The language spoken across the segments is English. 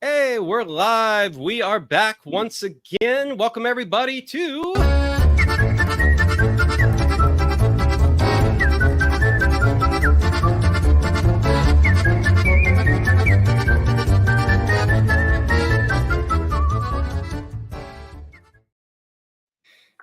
Hey, we're live. We are back once again. Welcome everybody to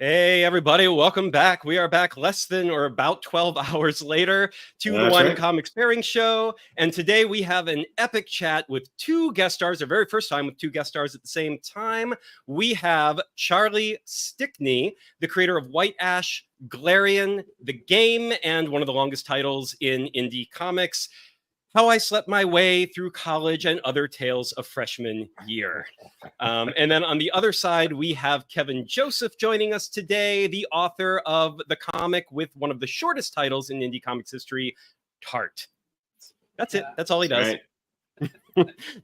Hey everybody, welcome back. We are back less than or about 12 hours later to the Wine and Comics Pairing Show. And today we have an epic chat with two guest stars, our very first time with two guest stars at the same time. We have Charlie Stickney, the creator of White Ash, Glarien, The Game, and one of the longest titles in indie comics, How I Slept My Way Through College and Other Tales of Freshman Year. And then on the other side, we have Kevin Joseph joining us today, the author of the comic with one of the shortest titles in indie comics history, Tart. That's it. That's all he does. Right.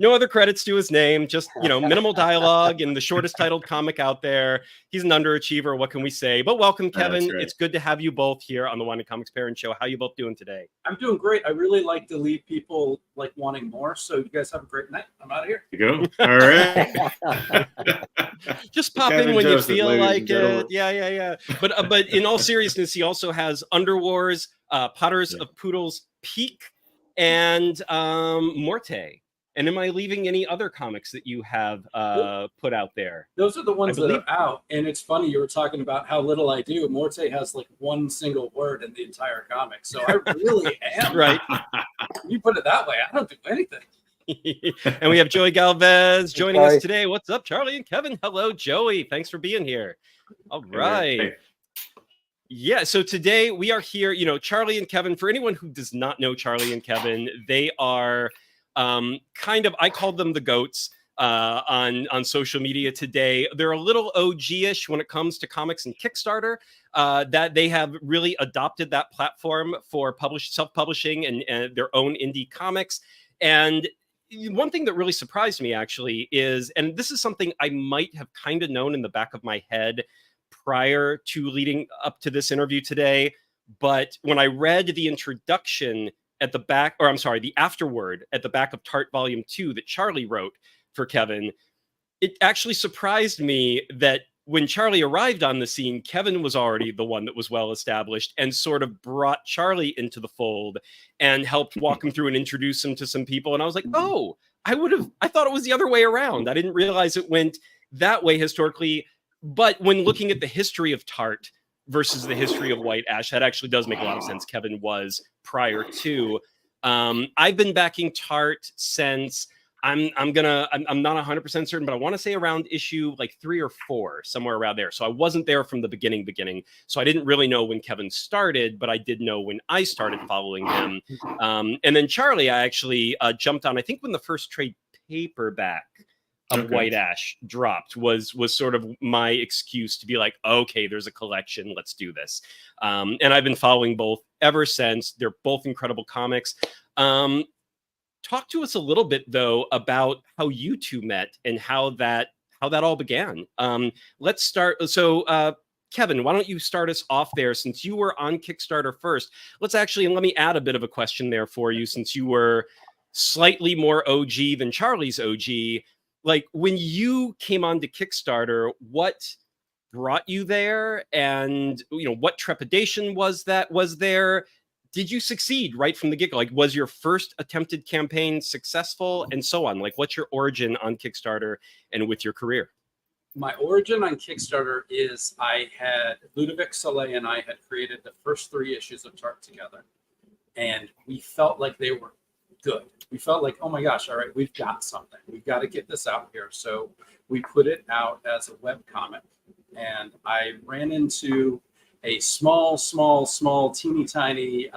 No other credits to his name, just, minimal dialogue and the shortest titled comic out there. He's an underachiever. What can we say? But welcome, Kevin. Right. It's good to have you both here on the Wine and Comics Pairing Show. How are you both doing today? I'm doing great. I really like to leave people wanting more. So you guys have a great night. I'm out of here. You go. All right. Just pop in when Joseph, you feel like it. Yeah. But in all seriousness, he also has Underwars, Potters of Poodles Peak, and Morte. And am I leaving any other comics that you have put out there? Those are the ones that are out. And it's funny, you were talking about how little I do. Morte has one single word in the entire comic. So I really am. Right. You put it that way. I don't do anything. And we have Joey Galvez joining us today. What's up, Charlie and Kevin? Hello, Joey. Thanks for being here. All right. Hey. Yeah, so today we are here, Charlie and Kevin. For anyone who does not know Charlie and Kevin, they are I called them the goats on social media today. They're a little OG-ish when it comes to comics and Kickstarter, that they have really adopted that platform for self-publishing and their own indie comics. And one thing that really surprised me actually is, and this is something I might have kind of known in the back of my head prior to leading up to this interview today, but when I read the introduction at the back, the afterword at the back of Tart Volume 2 that Charlie wrote for Kevin, it actually surprised me that when Charlie arrived on the scene, Kevin was already the one that was well established and sort of brought Charlie into the fold and helped walk him through and introduce him to some people. And I was like, oh, I thought it was the other way around. I didn't realize it went that way historically. But when looking at the history of Tart versus the history of White Ash, that actually does make a lot of sense. Kevin was prior to. I've been backing Tart since I'm not 100% certain, but I want to say around issue 3 or 4, somewhere around there. So I wasn't there from the beginning. So I didn't really know when Kevin started, but I did know when I started following him. And then Charlie, I actually jumped on, I think when the first trade paperback of White Ash dropped was sort of my excuse to be like, okay, there's a collection, let's do this. And I've been following both ever since. They're both incredible comics. Talk to us a little bit though about how you two met and how that all began. Let's start. So Kevin, why don't you start us off there, since you were on Kickstarter first? Let me add a bit of a question there for you, since you were slightly more OG than Charlie's OG. When you came on to Kickstarter, what brought you there, and what trepidation was there? Did you succeed right from the get-go? Was your first attempted campaign successful, and so on? What's your origin on Kickstarter and with your career? My origin on Kickstarter is Ludovic Soleil and I had created the first 3 issues of Tart together, and we felt like they were good. We felt like, oh my gosh, all right, we've got something. We've got to get this out here. So we put it out as a web comic. And I ran into a small, teeny tiny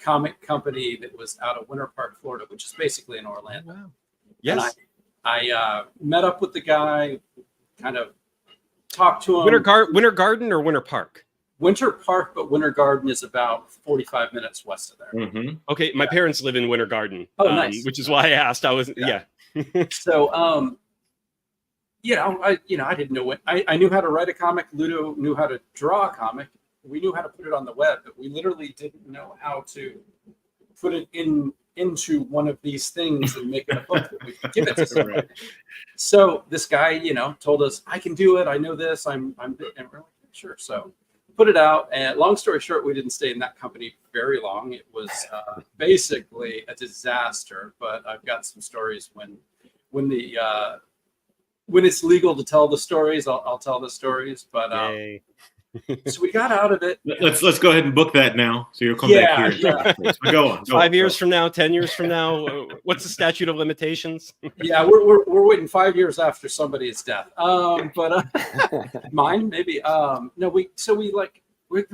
comic company that was out of Winter Park, Florida, which is basically in Orlando. Wow. Yes. And I met up with the guy, kind of talked to him. Winter Garden or Winter Park? Winter Park, but Winter Garden is about 45 minutes west of there. Mm-hmm. Okay, my parents live in Winter Garden, nice. Which is why I asked. I was So, I didn't know what I knew how to write a comic. Ludo knew how to draw a comic. We knew how to put it on the web, but we literally didn't know how to put it in into one of these things and make it a book that we can give it to somebody. So this guy, you know, told us, I can do it. I know this. And we're like, sure. So put it out. And long story short, we didn't stay in that company very long. It was basically a disaster. But I've got some stories when it's legal to tell the stories, I'll tell the stories. But so we got out of it. Let's go ahead and book that now. So you'll come back here. Yeah. Go on. 5 years from now, 10 years from now, what's the statute of limitations? Yeah, we're waiting 5 years after somebody's death. But mine maybe. No, we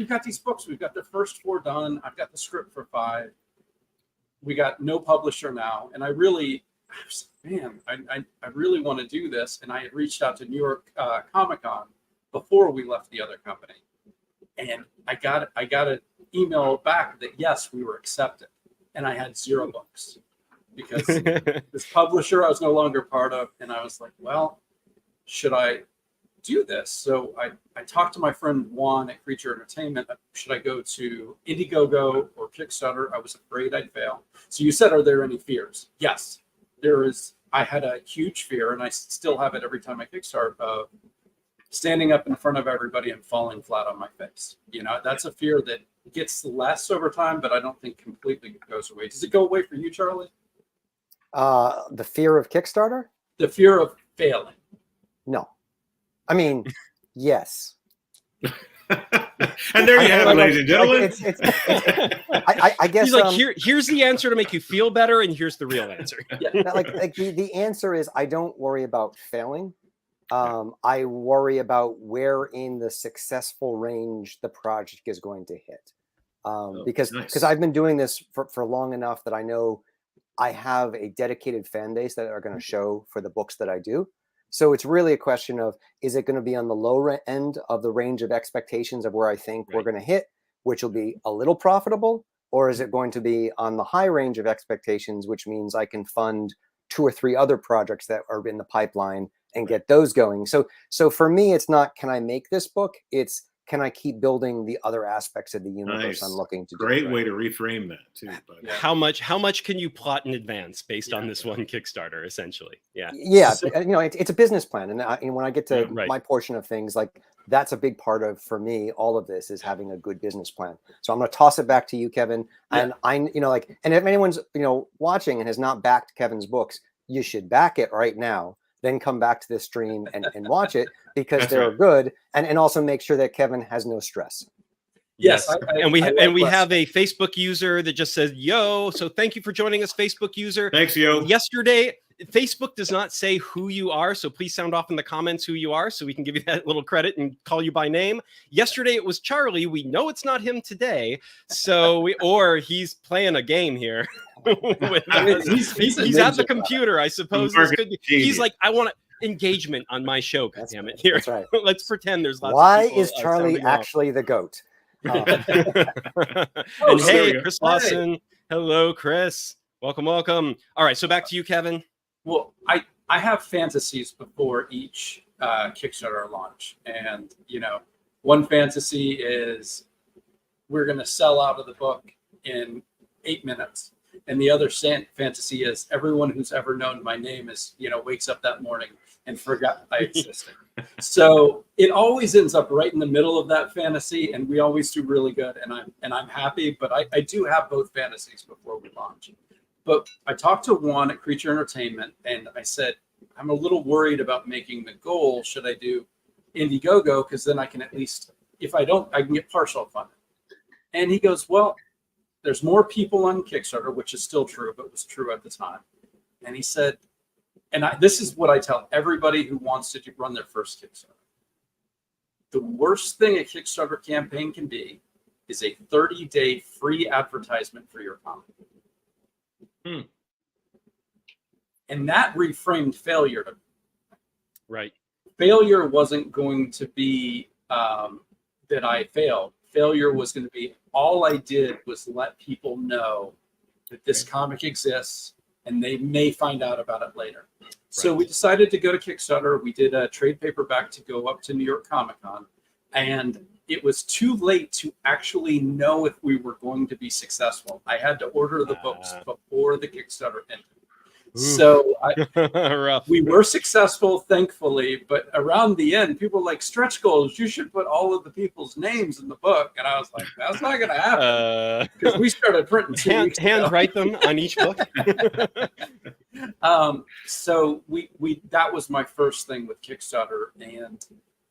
got these books. We've got the first 4 done. I've got the script for 5. We got no publisher now, and I really want to do this. And I had reached out to New York Comic-Con before we left the other company, and I got an email back that yes, we were accepted, and I had 0 books because this publisher I was no longer part of, and I was like, well, should I do this? So I talked to my friend Juan at Creature Entertainment. Should I go to Indiegogo or Kickstarter? I was afraid I'd fail. So you said, are there any fears? Yes, there is. I had a huge fear, and I still have it every time I Kickstart, of standing up in front of everybody and falling flat on my face. You know, that's a fear that gets less over time, but I don't think completely goes away. Does it go away for you, Charlie? The fear of Kickstarter? The fear of failing? No. I mean, yes. And there you have it, ladies and gentlemen. I guess he's like, here's the answer to make you feel better, and here's the real answer. like the answer is I don't worry about failing. I worry about where in the successful range the project is going to hit. Because I've been doing this for long enough that I know I have a dedicated fan base that are going to show for the books that I do. So it's really a question of, is it going to be on the low end of the range of expectations of where I think we're going to hit, which will be a little profitable, or is it going to be on the high range of expectations, which means I can fund 2 or 3 other projects that are in the pipeline and get those going. So for me, it's not, can I make this book? It's, can I keep building the other aspects of the universe I'm looking to do? Great way to reframe that too. But how much can you plot in advance based on this one Kickstarter, essentially? Yeah. So, you know, it's a business plan, and when I get to my portion of things, like that's a big part of, for me, all of this is having a good business plan. So I'm going to toss it back to you, Kevin. And and if anyone's watching and has not backed Kevin's books, you should back it right now. Then come back to this stream and watch it, because they're good, and also make sure that Kevin has no stress. Yes, and we have a Facebook user that just says yo. So thank you for joining us, Facebook user. Thanks, yo. Yesterday, Facebook does not say who you are, so please sound off in the comments who you are, so we can give you that little credit and call you by name. Yesterday it was Charlie. We know it's not him today, so or he's playing a game here. He's at the computer, I suppose. This could be. He's like, I want engagement on my show. God damn it! Here, that's right. Let's pretend there's lots. Why of people, is Charlie actually the goat? And hey, Chris Lawson. Hello, Chris. Welcome. All right, so back to you, Kevin. Well, I have fantasies before each Kickstarter launch, and one fantasy is we're going to sell out of the book in 8 minutes. And the other fantasy is everyone who's ever known my name is, wakes up that morning and forgot I existed. So it always ends up right in the middle of that fantasy, and we always do really good. And I'm happy, but I do have both fantasies before we launch. But I talked to Juan at Creature Entertainment, and I said, I'm a little worried about making the goal. Should I do Indiegogo? Because then I can at least, if I don't, I can get partial funding. And he goes, well, there's more people on Kickstarter, which is still true, but was true at the time. And he said, this is what I tell everybody who wants to run their first Kickstarter. The worst thing a Kickstarter campaign can be is a 30-day free advertisement for your comic. And that reframed failure to me. Right. Failure wasn't going to be that I failed. Failure was going to be all I did was let people know that this comic exists, and they may find out about it later. Right. So we decided to go to Kickstarter. We did a trade paperback to go up to New York Comic-Con, and it was too late to actually know if we were going to be successful. I had to order the books before the Kickstarter ended. So we were successful, thankfully, but around the end, people were like, stretch goals, you should put all of the people's names in the book. And I was like, that's not going to happen. Because we started printing handwrite them on each book. So we that was my first thing with Kickstarter. And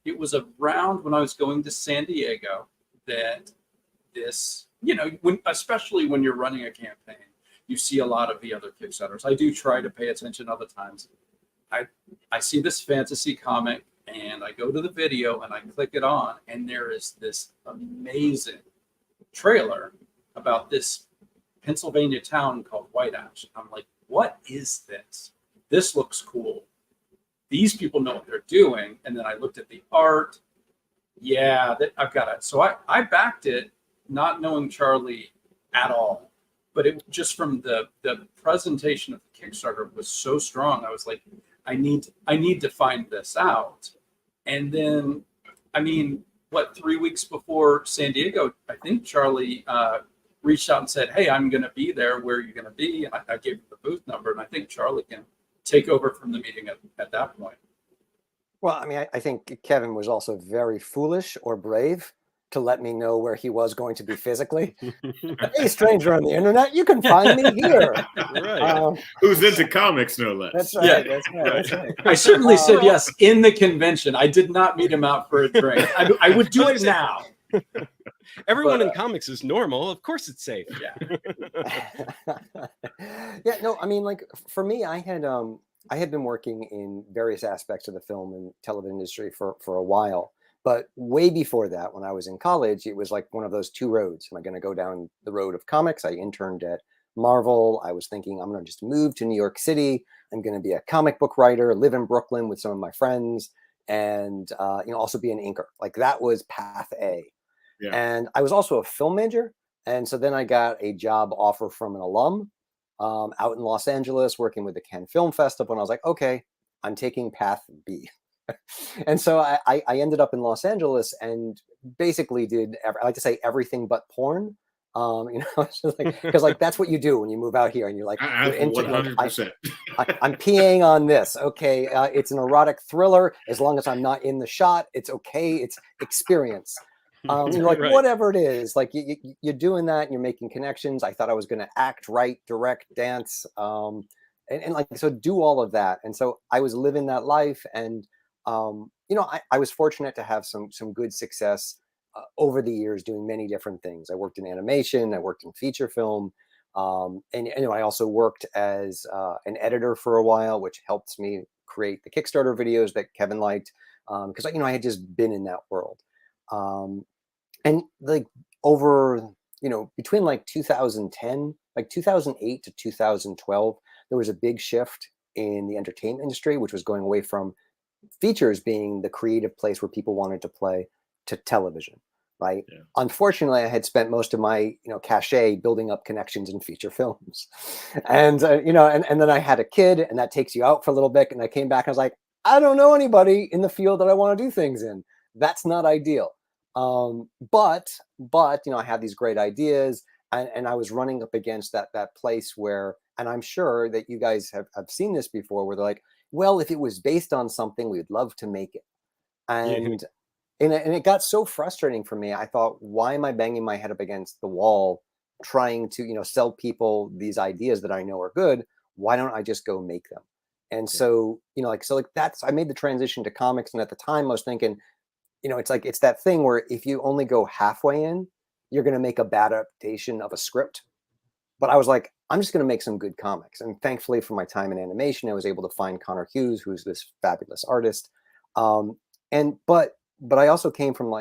it was around when I was going to San Diego that this, especially when you're running a campaign, you see a lot of the other Kickstarters. I do try to pay attention other times. I see this fantasy comic and I go to the video and I click it on, and there is this amazing trailer about this Pennsylvania town called White Ash. I'm like, what is this? This looks cool. These people know what they're doing. And then I looked at the art. Yeah, I've got it. So I backed it, not knowing Charlie at all. But it just from the presentation of the Kickstarter was so strong. I was like, I need to find this out. And then, 3 weeks before San Diego, I think Charlie reached out and said, hey, I'm going to be there. Where are you going to be? And I gave him the booth number. And I think Charlie can take over from the meeting at that point. Well, I think Kevin was also very foolish or brave to let me know where he was going to be physically. Hey, stranger on the internet, you can find me here. Right. Who's into comics, no less. That's right. Yeah. That's right. I certainly said yes in the convention. I did not meet him out for a drink. I would do it now. Everyone in comics is normal. Of course it's safe. Yeah. Yeah, no, for me, I had been working in various aspects of the film and television industry for a while. But way before that, when I was in college, it was like one of those two roads. Am I going to go down the road of comics? I interned at Marvel. I was thinking I'm going to just move to New York City. I'm going to be a comic book writer, live in Brooklyn with some of my friends, and also be an inker. Like that was path A. Yeah. And I was also a film major. And so then I got a job offer from an alum out in Los Angeles working with the Cannes Film Festival. And I was like, okay, I'm taking path B. And so I ended up in Los Angeles and basically did, I like to say, everything but porn. Because that's what you do when you move out here and you're like, 100%. I'm peeing on this. Okay, it's an erotic thriller. As long as I'm not in the shot, it's okay. It's experience. You're like, right. Whatever it is, like you're doing that and you're making connections. I thought I was going to act, write, direct, dance, and so do all of that. And so I was living that life, and I was fortunate to have some good success over the years doing many different things. I worked in animation, I worked in feature film, and I also worked as an editor for a while, which helped me create the Kickstarter videos that Kevin liked, because I had just been in that world. And like over, between like 2010, like 2008 to 2012, there was a big shift in the entertainment industry, which was going away from features being the creative place where people wanted to play to television, right? Yeah. Unfortunately, I had spent most of my, cachet building up connections in feature films. And, and then I had a kid, and that takes you out for a little bit. And I came back and I was like, I don't know anybody in the field that I want to do things in. That's not ideal. But I had these great ideas, and I was running up against that place where, and I'm sure that you guys have seen this before, where they're like, well, if it was based on something, we'd love to make it. And it got so frustrating for me. I thought, why am I banging my head up against the wall trying to, sell people these ideas that I know are good? Why don't I just go make them? And so, that's, I made the transition to comics. And at the time I was thinking, it's that thing where if you only go halfway in, you're going to make a bad adaptation of a script. But I was like, I'm just going to make some good comics. And thankfully for my time in animation, I was able to find Connor Hughes, who's this fabulous artist. But I also came from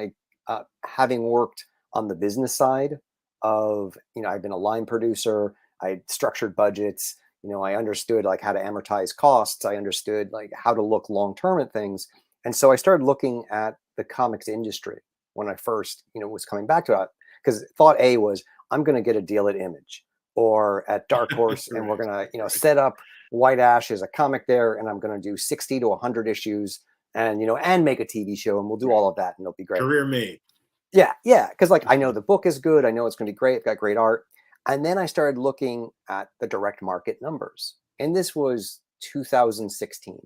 having worked on the business side of, I've been a line producer. I structured budgets. I understood how to amortize costs. I understood how to look long-term at things. And so I started looking at the comics industry when I first, was coming back to it, because thought A was, I'm going to get a deal at Image or at Dark Horse, and we're going to, set up White Ash as a comic there, and I'm going to do 60 to 100 issues, and and make a TV show, and we'll do all of that, and it'll be great. Career made. Yeah, yeah, because like I know the book is good. I know it's going to be great. It's got great art. And then I started looking at the direct market numbers, and this was 2016.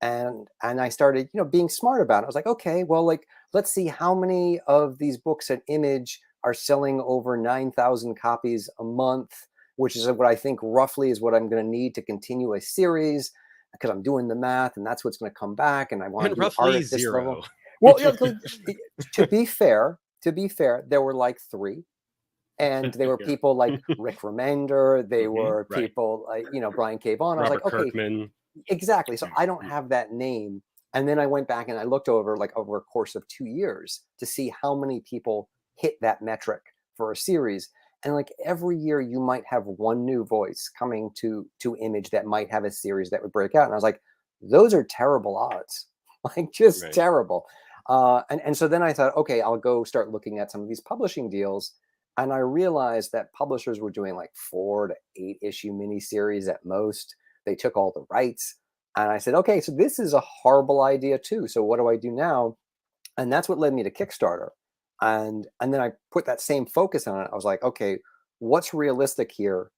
And I started, being smart about it. I was like, okay, well, like let's see how many of these books at Image are selling over 9,000 copies a month, which is what I think roughly is what I'm going to need to continue a series, because I'm doing the math, and that's what's going to come back. And I want to do art at this level. Well, to be fair, there were like 3, and they were people like Rick Remender. They were people like Brian K. Vaughan. I was like, okay, Kirkman. Exactly. So I don't have that name. And then I went back and I looked over a course of 2 years to see how many people hit that metric for a series. And like every year you might have one new voice coming to Image that might have a series that would break out. And I was like, those are terrible odds, like just terrible. And so then I thought, okay, I'll go start looking at some of these publishing deals. And I realized that publishers were doing like 4 to 8 issue miniseries at most. They took all the rights. And I said, okay, so this is a horrible idea too. So what do I do now? And that's what led me to Kickstarter. And then I put that same focus on it. I was like, okay, what's realistic here?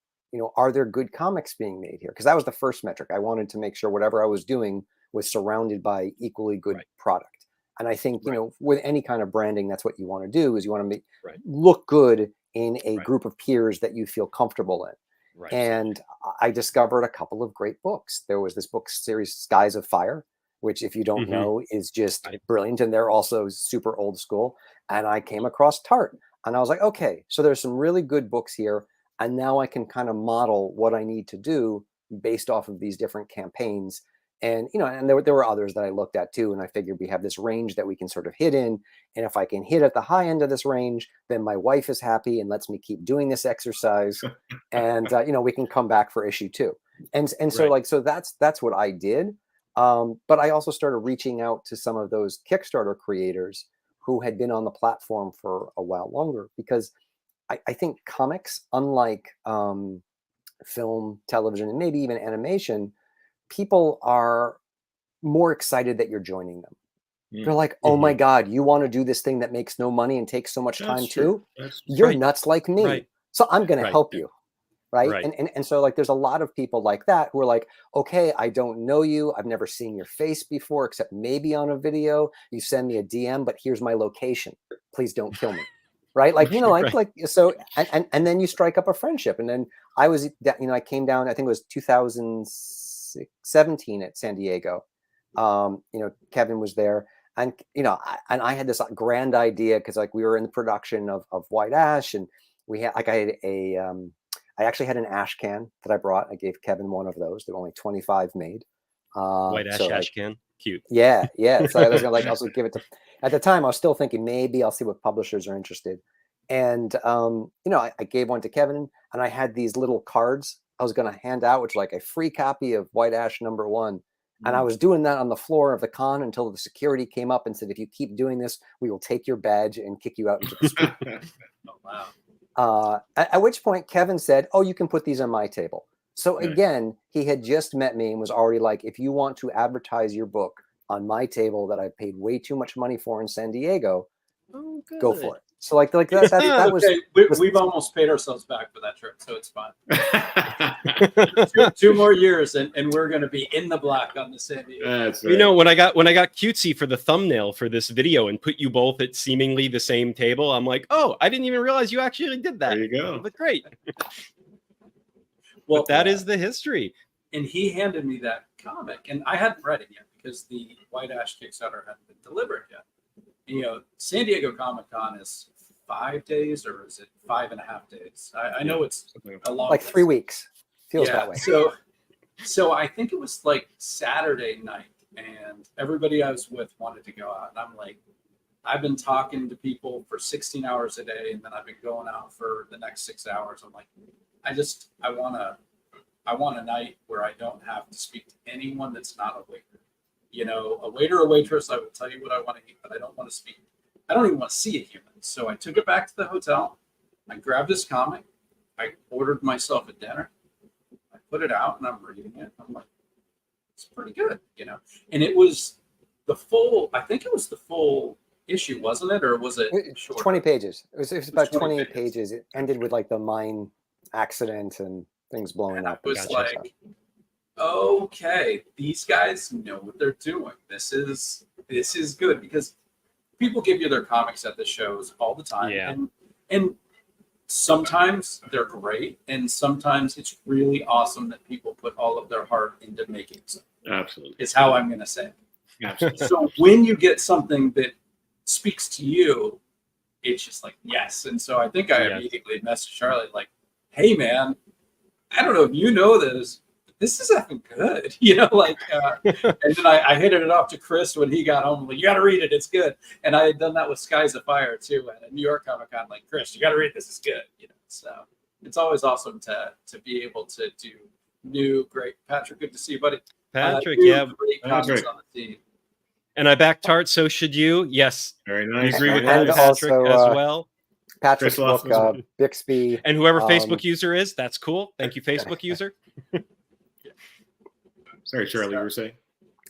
Are there good comics being made here? Because that was the first metric. I wanted to make sure whatever I was doing was surrounded by equally good product. And I think, with any kind of branding, that's what you want to do, is you want to make look good in a group of peers that you feel comfortable in. Right. And I discovered a couple of great books. There was this book series, Skies of Fire, which, if you don't know, is just brilliant. And they're also super old school. And I came across Tart, and I was like, okay, so there's some really good books here. And now I can kind of model what I need to do based off of these different campaigns. And, and there were others that I looked at too. And I figured we have this range that we can sort of hit in. And if I can hit at the high end of this range, then my wife is happy and lets me keep doing this exercise. And, we can come back for issue 2. And so so that's what I did. But I also started reaching out to some of those Kickstarter creators who had been on the platform for a while longer, because I think comics, unlike film, television, and maybe even animation, people are more excited that you're joining them. They're like, oh my God, you want to do this thing that makes no money and takes so much time too? You're nuts like me. So I'm going to help you. Right. And so like, there's a lot of people like that who are like, okay, I don't know you. I've never seen your face before, except maybe on a video. You send me a DM, but here's my location. Please don't kill me. Right. Like, so, and then you strike up a friendship. And then I came down, I think it was 2017 at San Diego. Kevin was there, and I had this grand idea, because like we were in the production of White Ash, and we had I actually had an ash can that I brought. I gave Kevin one of those. There were only 25 made. White ash can, cute. Yeah. So I was gonna also give it to. At the time, I was still thinking maybe I'll see what publishers are interested. And I gave one to Kevin, and I had these little cards I was going to hand out, which was like a free copy of White Ash #1. And I was doing that on the floor of the con until the security came up and said, if you keep doing this, we will take your badge and kick you out into the street. Oh, wow. At which point Kevin said, oh, you can put these on my table. So again, he had just met me and was already like, if you want to advertise your book on my table that I paid way too much money for in San Diego, go for it. So like that was, we've almost paid ourselves back for that trip, so it's fine. two more years and we're going to be in the black on the San Diego. That's right. When I got cutesy for the thumbnail for this video and put you both at seemingly the same table, I'm like, oh, I didn't even realize you actually did that. There you go. But great. Well, that is the history. And he handed me that comic, and I hadn't read it yet because the White Ash Kickstarter hadn't been delivered yet. San Diego Comic-Con is 5 days, or is it 5.5 days? I know it's a long, like 3 weeks. Feels that way. So I think it was like Saturday night, and everybody I was with wanted to go out. And I'm like, I've been talking to people for 16 hours a day, and then I've been going out for the next 6 hours. I'm like, I want a night where I don't have to speak to anyone that's not a waiter. A waiter or waitress, I will tell you what I want to eat, but I don't want to speak. I don't even want to see a human. So I took it back to the hotel. I grabbed this comic. I ordered myself a dinner. I put it out, and I'm reading it. I'm like, it's pretty good, And it was I think it was the full issue, wasn't it? Or was it shorter? 20 pages. It was about 20 pages. pages. It ended with like the mine accident and things blowing up. It was like, okay, these guys know what they're doing. This is good, because people give you their comics at the shows all the time. And sometimes they're great, and sometimes it's really awesome that people put all of their heart into making something. Absolutely. Is how I'm going to say it. Absolutely. So when you get something that speaks to you, it's just like, yes. And so I think I immediately messaged Charlotte like, hey, man, I don't know if you know this. This is effing good, and then I handed it off to Chris when he got home. Like, you got to read it; it's good. And I had done that with Skies of Fire too at a New York Comic Con. Like, Chris, you got to read this; it's good. So it's always awesome to be able to do new, great. Patrick, good to see you, buddy. Patrick, great comics on the team. And I back Tart. So should you? Yes, very nice. We agree with that, Patrick also, as well. Patrick's book, Bixby, and whoever Facebook user is, that's cool. Thank you, Facebook user. Sorry, Charlie, you were saying?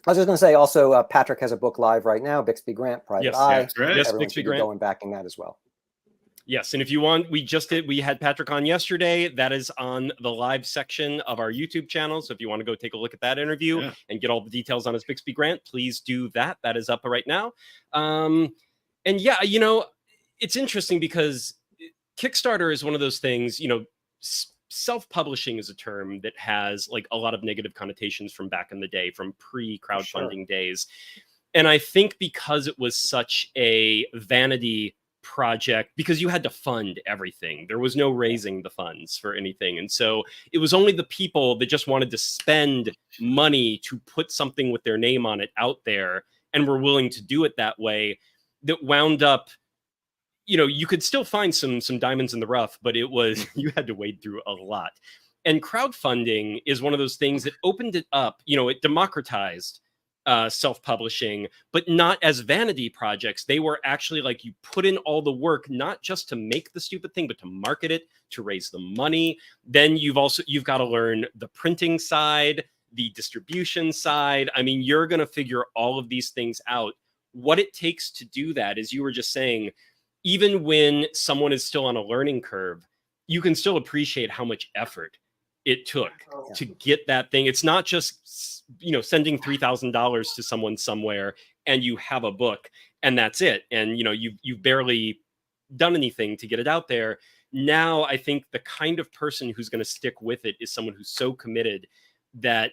I was just going to say also, Patrick has a book live right now, Bixby Grant, Private Eye. That's right. Yes, Everyone Bixby should Grant. be going backing that as well. Yes, and if you want, we had Patrick on yesterday. That is on the live section of our YouTube channel. So if you want to go take a look at that interview and get all the details on his Bixby Grant, please do that. That is up right now. And yeah, it's interesting because Kickstarter is one of those things, self-publishing is a term that has like a lot of negative connotations from back in the day, from pre-crowdfunding days. And I think because it was such a vanity project, because you had to fund everything, there was no raising the funds for anything. And so it was only the people that just wanted to spend money to put something with their name on it out there and were willing to do it that way that wound up, you could still find some diamonds in the rough, but it was, you had to wade through a lot. And crowdfunding is one of those things that opened it up, it democratized self-publishing, but not as vanity projects. They were actually like, you put in all the work, not just to make the stupid thing, but to market it, to raise the money. Then you've got to learn the printing side, the distribution side. I mean, you're going to figure all of these things out. What it takes to do that, as you were just saying, even when someone is still on a learning curve, you can still appreciate how much effort it took to get that thing. It's not just, sending $3,000 to someone somewhere and you have a book and that's it. And, you've barely done anything to get it out there. Now, I think the kind of person who's going to stick with it is someone who's so committed that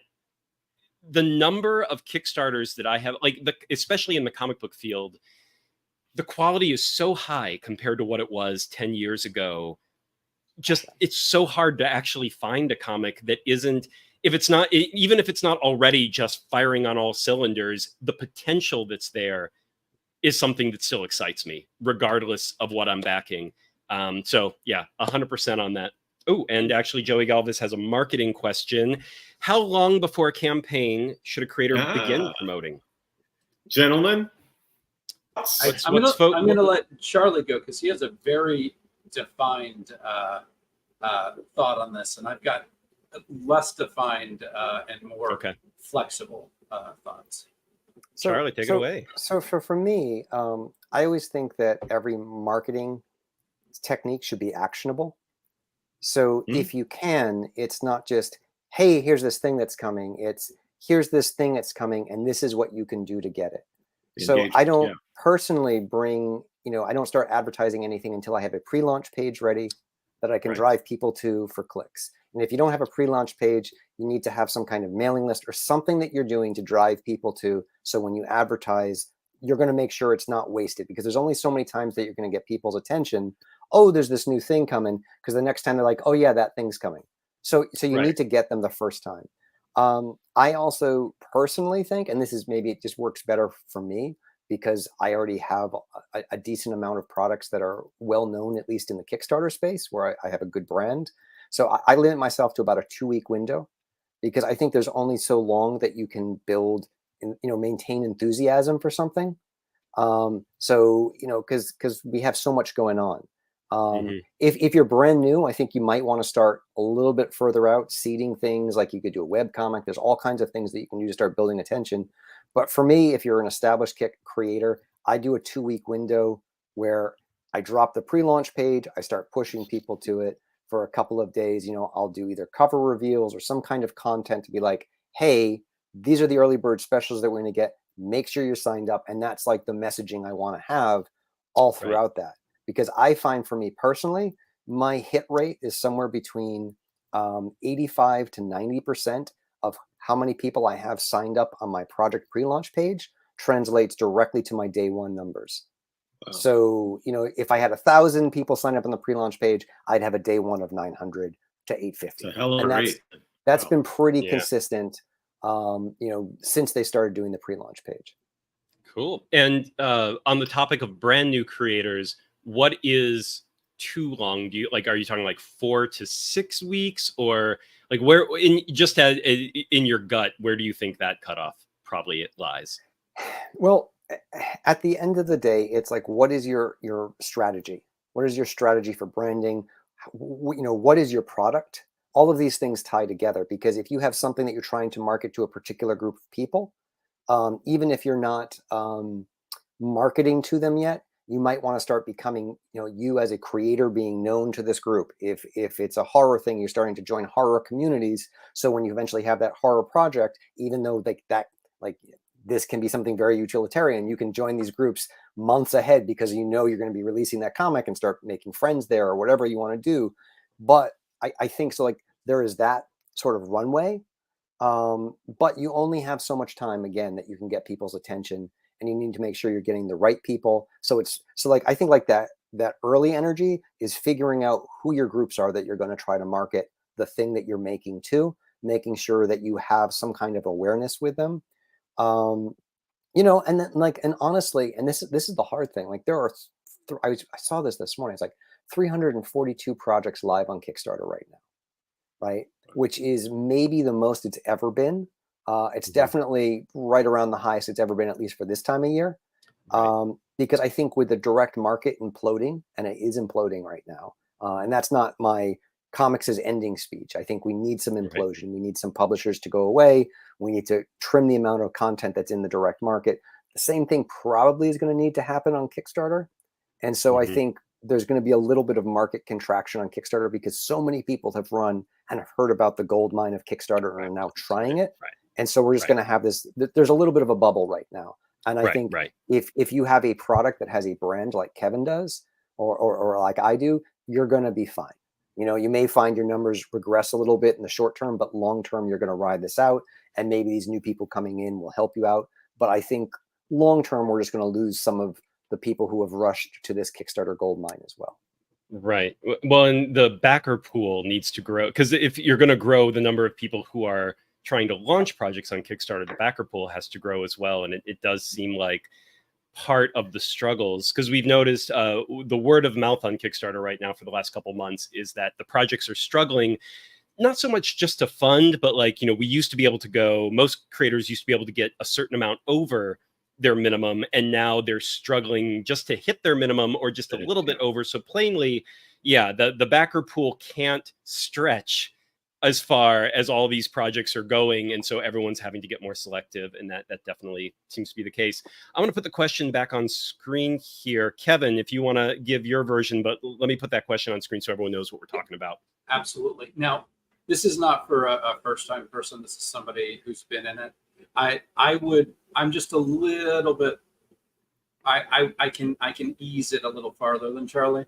the number of Kickstarters that I have, especially in the comic book field, the quality is so high compared to what it was 10 years ago. It's so hard to actually find a comic that isn't, even if it's not already just firing on all cylinders, the potential that's there is something that still excites me, regardless of what I'm backing. So yeah, 100% on that. Oh, and actually Joey Galvis has a marketing question. How long before a campaign should a creator begin promoting? Gentlemen? I'm gonna let Charlie go because he has a very defined thought on this, and I've got less defined and more flexible thoughts. Charlie, take it away. So for me, I always think that every marketing technique should be actionable. So if you can, it's not just, hey, here's this thing that's coming. It's here's this thing that's coming, and this is what you can do to get it. So I don't personally bring, I don't start advertising anything until I have a pre-launch page ready that I can drive people to for clicks. And if you don't have a pre-launch page, you need to have some kind of mailing list or something that you're doing to drive people to. So when you advertise, you're going to make sure it's not wasted, because there's only so many times that you're going to get people's attention. Oh, there's this new thing coming, because the next time they're like, oh yeah, that thing's coming. So you need to get them the first time. I also personally think, and this is maybe it just works better for me because I already have a decent amount of products that are well known, at least in the Kickstarter space, where I have a good brand. So I limit myself to about a 2-week window, because I think there's only so long that you can build and maintain enthusiasm for something. So because we have so much going on. If you're brand new, I think you might want to start a little bit further out, seeding things. Like you could do a web comic. There's all kinds of things that you can do to start building attention. But for me, if you're an established creator, I do a 2-week window where I drop the pre-launch page. I start pushing people to it for a couple of days. You know, I'll do either cover reveals or some kind of content to be like, hey, these are the early bird specials that we're going to get. Make sure you're signed up. And that's like the messaging I want to have all throughout that. Because I find, for me personally, my hit rate is somewhere between 85 to 90% of how many people I have signed up on my project pre-launch page translates directly to my day one numbers. Wow. So, you know, if I had 1,000 people sign up on the pre-launch page, I'd have a day one of 900 to 850. And that's been pretty consistent, you know, since they started doing the pre-launch page. Cool. And on the topic of brand new creators, what is too long? Do you like, are you talking like 4 to 6 weeks, or like where in just in your gut, where do you think that cutoff probably it lies? Well, at the end of the day, it's like, what is your strategy? What is your strategy for branding? You know, what is your product? All of these things tie together, because if you have something that you're trying to market to a particular group of people, even if you're not marketing to them yet, you might want to start becoming, you know, you as a creator being known to this group. If it's a horror thing, you're starting to join horror communities. So when you eventually have that horror project, even though this can be something very utilitarian, you can join these groups months ahead because you know you're going to be releasing that comic and start making friends there or whatever you want to do. But I think so, like, there is that sort of runway. But you only have so much time, again, that you can get people's attention, and you need to make sure you're getting the right people. So like, I think like that early energy is figuring out who your groups are that you're going to try to market the thing that you're making to, making sure that you have some kind of awareness with them. You know, and then like, and honestly, and this is the hard thing. Like, there are, I saw this morning. It's like 342 projects live on Kickstarter right now, right? Which is maybe the most it's ever been. It's definitely right around the highest it's ever been, at least for this time of year. Because I think with the direct market imploding, and it is imploding right now, and that's not my comics' ending speech. I think we need some implosion. We need some publishers to go away. We need to trim the amount of content that's in the direct market. The same thing probably is going to need to happen on Kickstarter. And so I think there's going to be a little bit of market contraction on Kickstarter, because so many people have run and have heard about the gold mine of Kickstarter and are now trying it. And so we're just going to have this, there's a little bit of a bubble right now. And I think if you have a product that has a brand like Kevin does, or like I do, you're going to be fine. You know, you may find your numbers regress a little bit in the short term, but long term, you're going to ride this out. And maybe these new people coming in will help you out. But I think long term, we're just going to lose some of the people who have rushed to this Kickstarter gold mine as well. Right. Well, and the backer pool needs to grow, because if you're going to grow the number of people who are trying to launch projects on Kickstarter, the backer pool has to grow as well. And it does seem like part of the struggles, because we've noticed the word of mouth on Kickstarter right now for the last couple months is that the projects are struggling, not so much just to fund, but like, you know, we used to be able to go, most creators used to be able to get a certain amount over their minimum, and now they're struggling just to hit their minimum or just a little bit over. So plainly, yeah, the backer pool can't stretch as far as all these projects are going, and so everyone's having to get more selective, and that definitely seems to be the case. I'm going to put the question back on screen here. Kevin, if you want to give your version, but let me put that question on screen so everyone knows what we're talking about. Absolutely. Now, this is not for a first-time person. This is somebody who's been in it. I'm just a little bit, I can ease it a little farther than Charlie.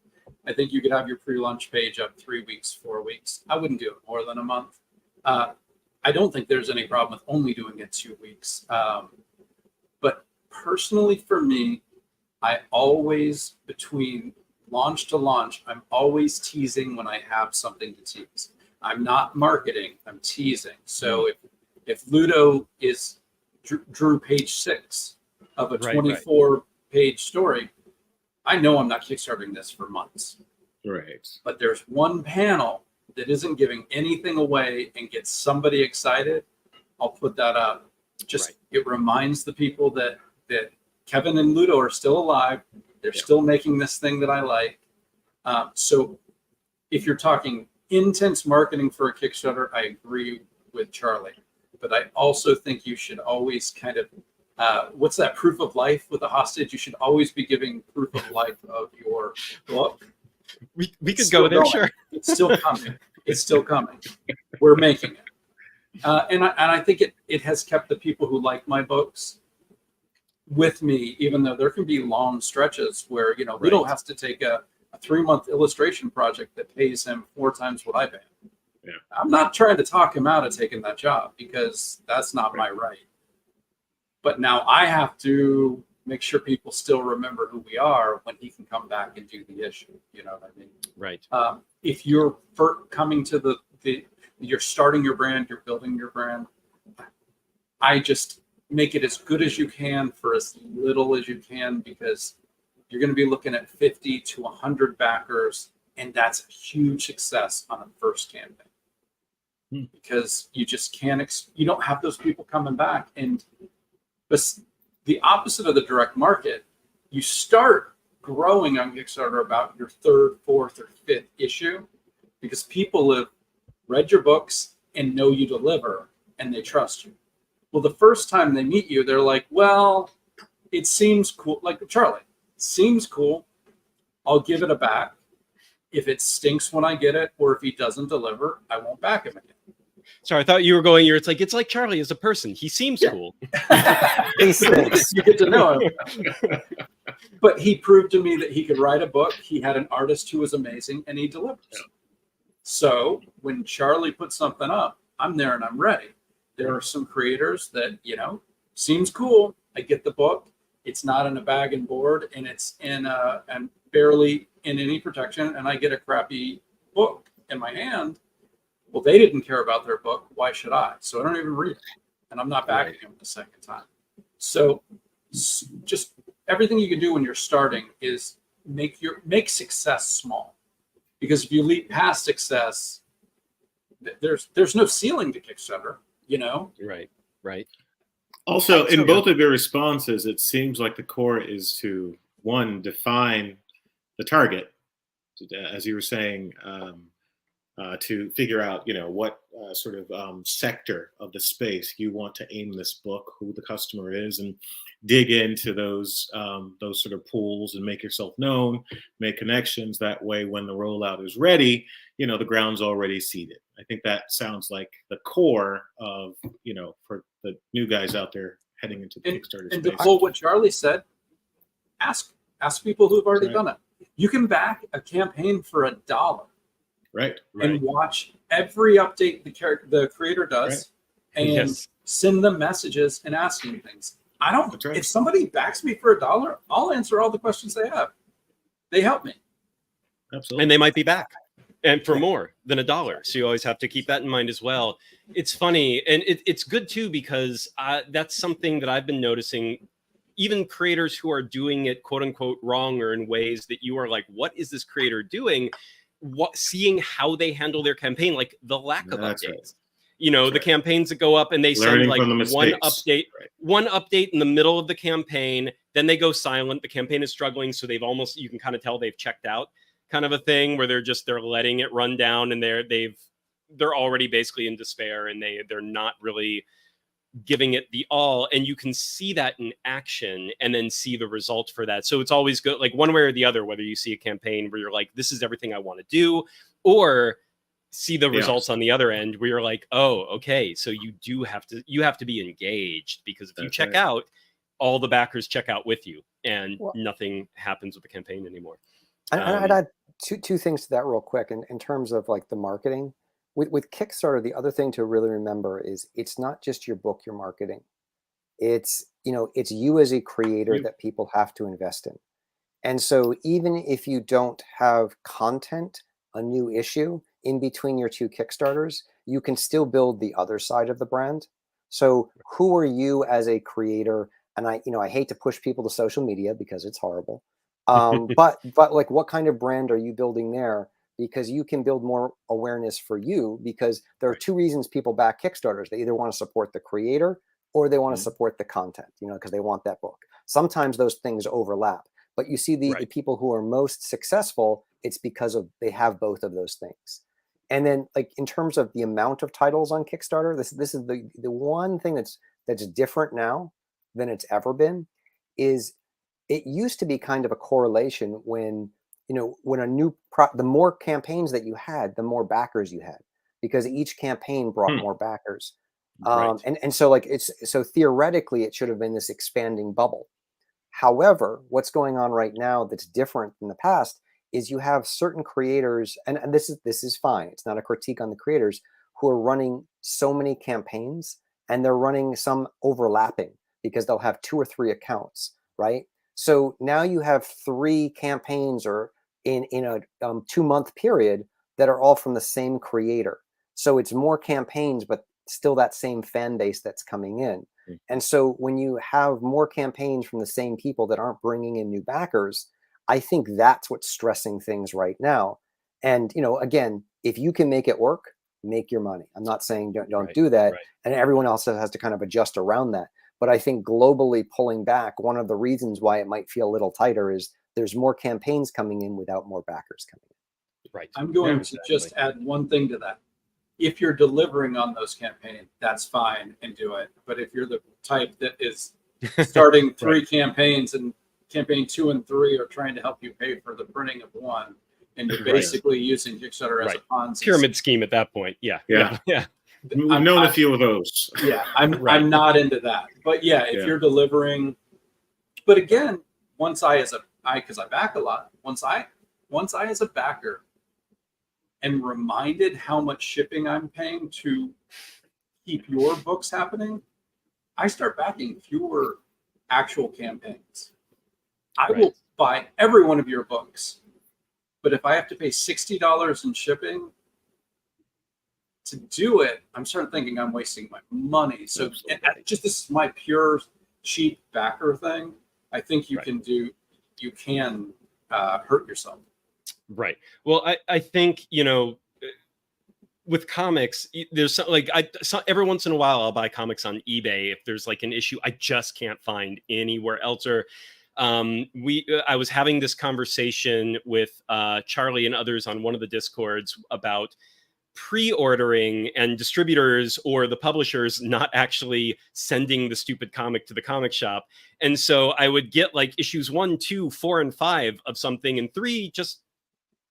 I think you could have your pre-launch page up 3 weeks, 4 weeks. I wouldn't do it more than a month. I don't think there's any problem with only doing it 2 weeks. But personally for me, I always, between launch to launch, I'm always teasing when I have something to tease. I'm not marketing, I'm teasing. So if Ludo drew page 6 of a 24-page story, I know I'm not kickstarting this for months. Right. But there's one panel that isn't giving anything away and gets somebody excited, I'll put that up. Just it reminds the people that Kevin and Ludo are still alive. They're still making this thing that I like. So if you're talking intense marketing for a Kickstarter, I agree with Charlie. But I also think you should always kind of what's that proof of life with a hostage? You should always be giving proof of life of your book. We could go there, sure. It's still coming. It's still coming. We're making it. And I think it has kept the people who like my books with me, even though there can be long stretches where, you know, Lido has to take a 3-month illustration project that pays him 4 times what I pay him. Yeah. I'm not trying to talk him out of taking that job because that's not my right. But now I have to make sure people still remember who we are when he can come back and do the issue. You know what I mean? Right. If you're coming to you're starting your brand, you're building your brand, I just make it as good as you can for as little as you can, because you're going to be looking at 50 to 100 backers, and that's a huge success on a first campaign. Because you just can't, you don't have those people coming back. And the opposite of the direct market, you start growing on Kickstarter about your 3rd, 4th, or 5th issue, because people have read your books and know you deliver, and they trust you. Well, the first time they meet you, they're like, well, it seems cool. Like Charlie, it seems cool. I'll give it a back. If it stinks when I get it, or if he doesn't deliver, I won't back him again. Sorry, I thought you were going here. It's like Charlie as a person. He seems cool. He stinks. You get to know him. But he proved to me that he could write a book. He had an artist who was amazing, and he delivers. Yeah. So when Charlie puts something up, I'm there and I'm ready. There are some creators that, you know, seems cool. I get the book. It's not in a bag and board, and it's in and barely in any protection, and I get a crappy book in my hand. Well, they didn't care about their book. Why should I? So I don't even read it, and I'm not backing him the second time. So just everything you can do when you're starting is make success small, because if you leap past success, there's no ceiling to Kickstarter. You know? Right. Also, in both of your responses, it seems like the core is to, one, define the target, as you were saying, to figure out, you know, what sort of sector of the space you want to aim this book, who the customer is, and dig into those sort of pools and make yourself known, make connections. That way, when the rollout is ready, you know, the ground's already seeded. I think that sounds like the core of, you know, for the new guys out there heading into the Kickstarter and space. to pull what Charlie said, ask people who've already done it. You can back a campaign for $1. Right. And watch every update the creator does, and send them messages and ask them things. I don't. If somebody backs me for $1, I'll answer all the questions they have. They help me. Absolutely. And they might be back, and for more than $1. So you always have to keep that in mind as well. It's funny, and it's good too, because that's something that I've been noticing. Even creators who are doing it quote unquote wrong, or in ways that you are like, what is this creator doing? Seeing how they handle their campaign, like the lack of updates. You know, the campaigns that go up and they send like one update in the middle of the campaign, then they go silent. The campaign is struggling, so they've almost, you can kind of tell they've checked out, kind of a thing, where they're letting it run down, and they're already basically in despair, and they're not really giving it the all. And you can see that in action and then see the result for that. So it's always good, like one way or the other, whether you see a campaign where you're like, this is everything I want to do, or see the results on the other end where you're like, oh, okay, so you have to be engaged, because if you check out, all the backers check out with you, and nothing happens with the campaign anymore. I'd add two things to that real quick in terms of like the marketing. With Kickstarter, the other thing to really remember is it's not just your book you're marketing. It's, you know, it's you as a creator that people have to invest in. And so even if you don't have content, a new issue in between your 2 Kickstarters, you can still build the other side of the brand. So who are you as a creator? And I hate to push people to social media because it's horrible. But like, what kind of brand are you building there? Because you can build more awareness for you, because there are 2 reasons people back Kickstarters. They either want to support the creator, or they want to support the content, you know, because they want that book. Sometimes those things overlap, but you see the people who are most successful, it's because they have both of those things. And then, like, in terms of the amount of titles on Kickstarter, this is the one thing that's different now than it's ever been is it used to be kind of a correlation when, when the more campaigns that you had, the more backers you had, because each campaign brought more backers. And so so theoretically it should have been this expanding bubble. However, what's going on right now that's different than the past is you have certain creators, and this is fine. It's not a critique on the creators who are running so many campaigns, and they're running some overlapping because they'll have 2 or 3 accounts, right? So now you have 3 campaigns or in a 2-month period that are all from the same creator. So it's more campaigns, but still that same fan base that's coming in. And so when you have more campaigns from the same people that aren't bringing in new backers, I think that's what's stressing things right now. And, again, if you can make it work, make your money. I'm not saying don't do that. And everyone else has to kind of adjust around that. But I think globally pulling back, one of the reasons why it might feel a little tighter is there's more campaigns coming in without more backers coming in. Right. I'm going to just add one thing to that. If you're delivering on those campaigns, that's fine and do it. But if you're the type that is starting 3 campaigns and campaign 2 and 3 are trying to help you pay for the printing of 1, and you're basically using Kickstarter as a Ponzi pyramid scheme at that point. Yeah. We've known a few of those. Yeah, I'm not into that. But if you're delivering, but again, because I back a lot, once I as a backer and reminded how much shipping I'm paying to keep your books happening, I start backing fewer actual campaigns. I will buy every one of your books, but if I have to pay $60 in shipping to do it, I'm starting thinking I'm wasting my money. So just this is my pure cheap backer thing. I think you can hurt yourself. Right. Well, I think, with comics, there's every once in a while I'll buy comics on eBay if there's like an issue I just can't find anywhere else. Or I was having this conversation with Charlie and others on one of the Discords about pre-ordering and distributors or the publishers not actually sending the stupid comic to the comic shop. And so I would get like issues 1, 2, 4, and 5 of something, and 3 just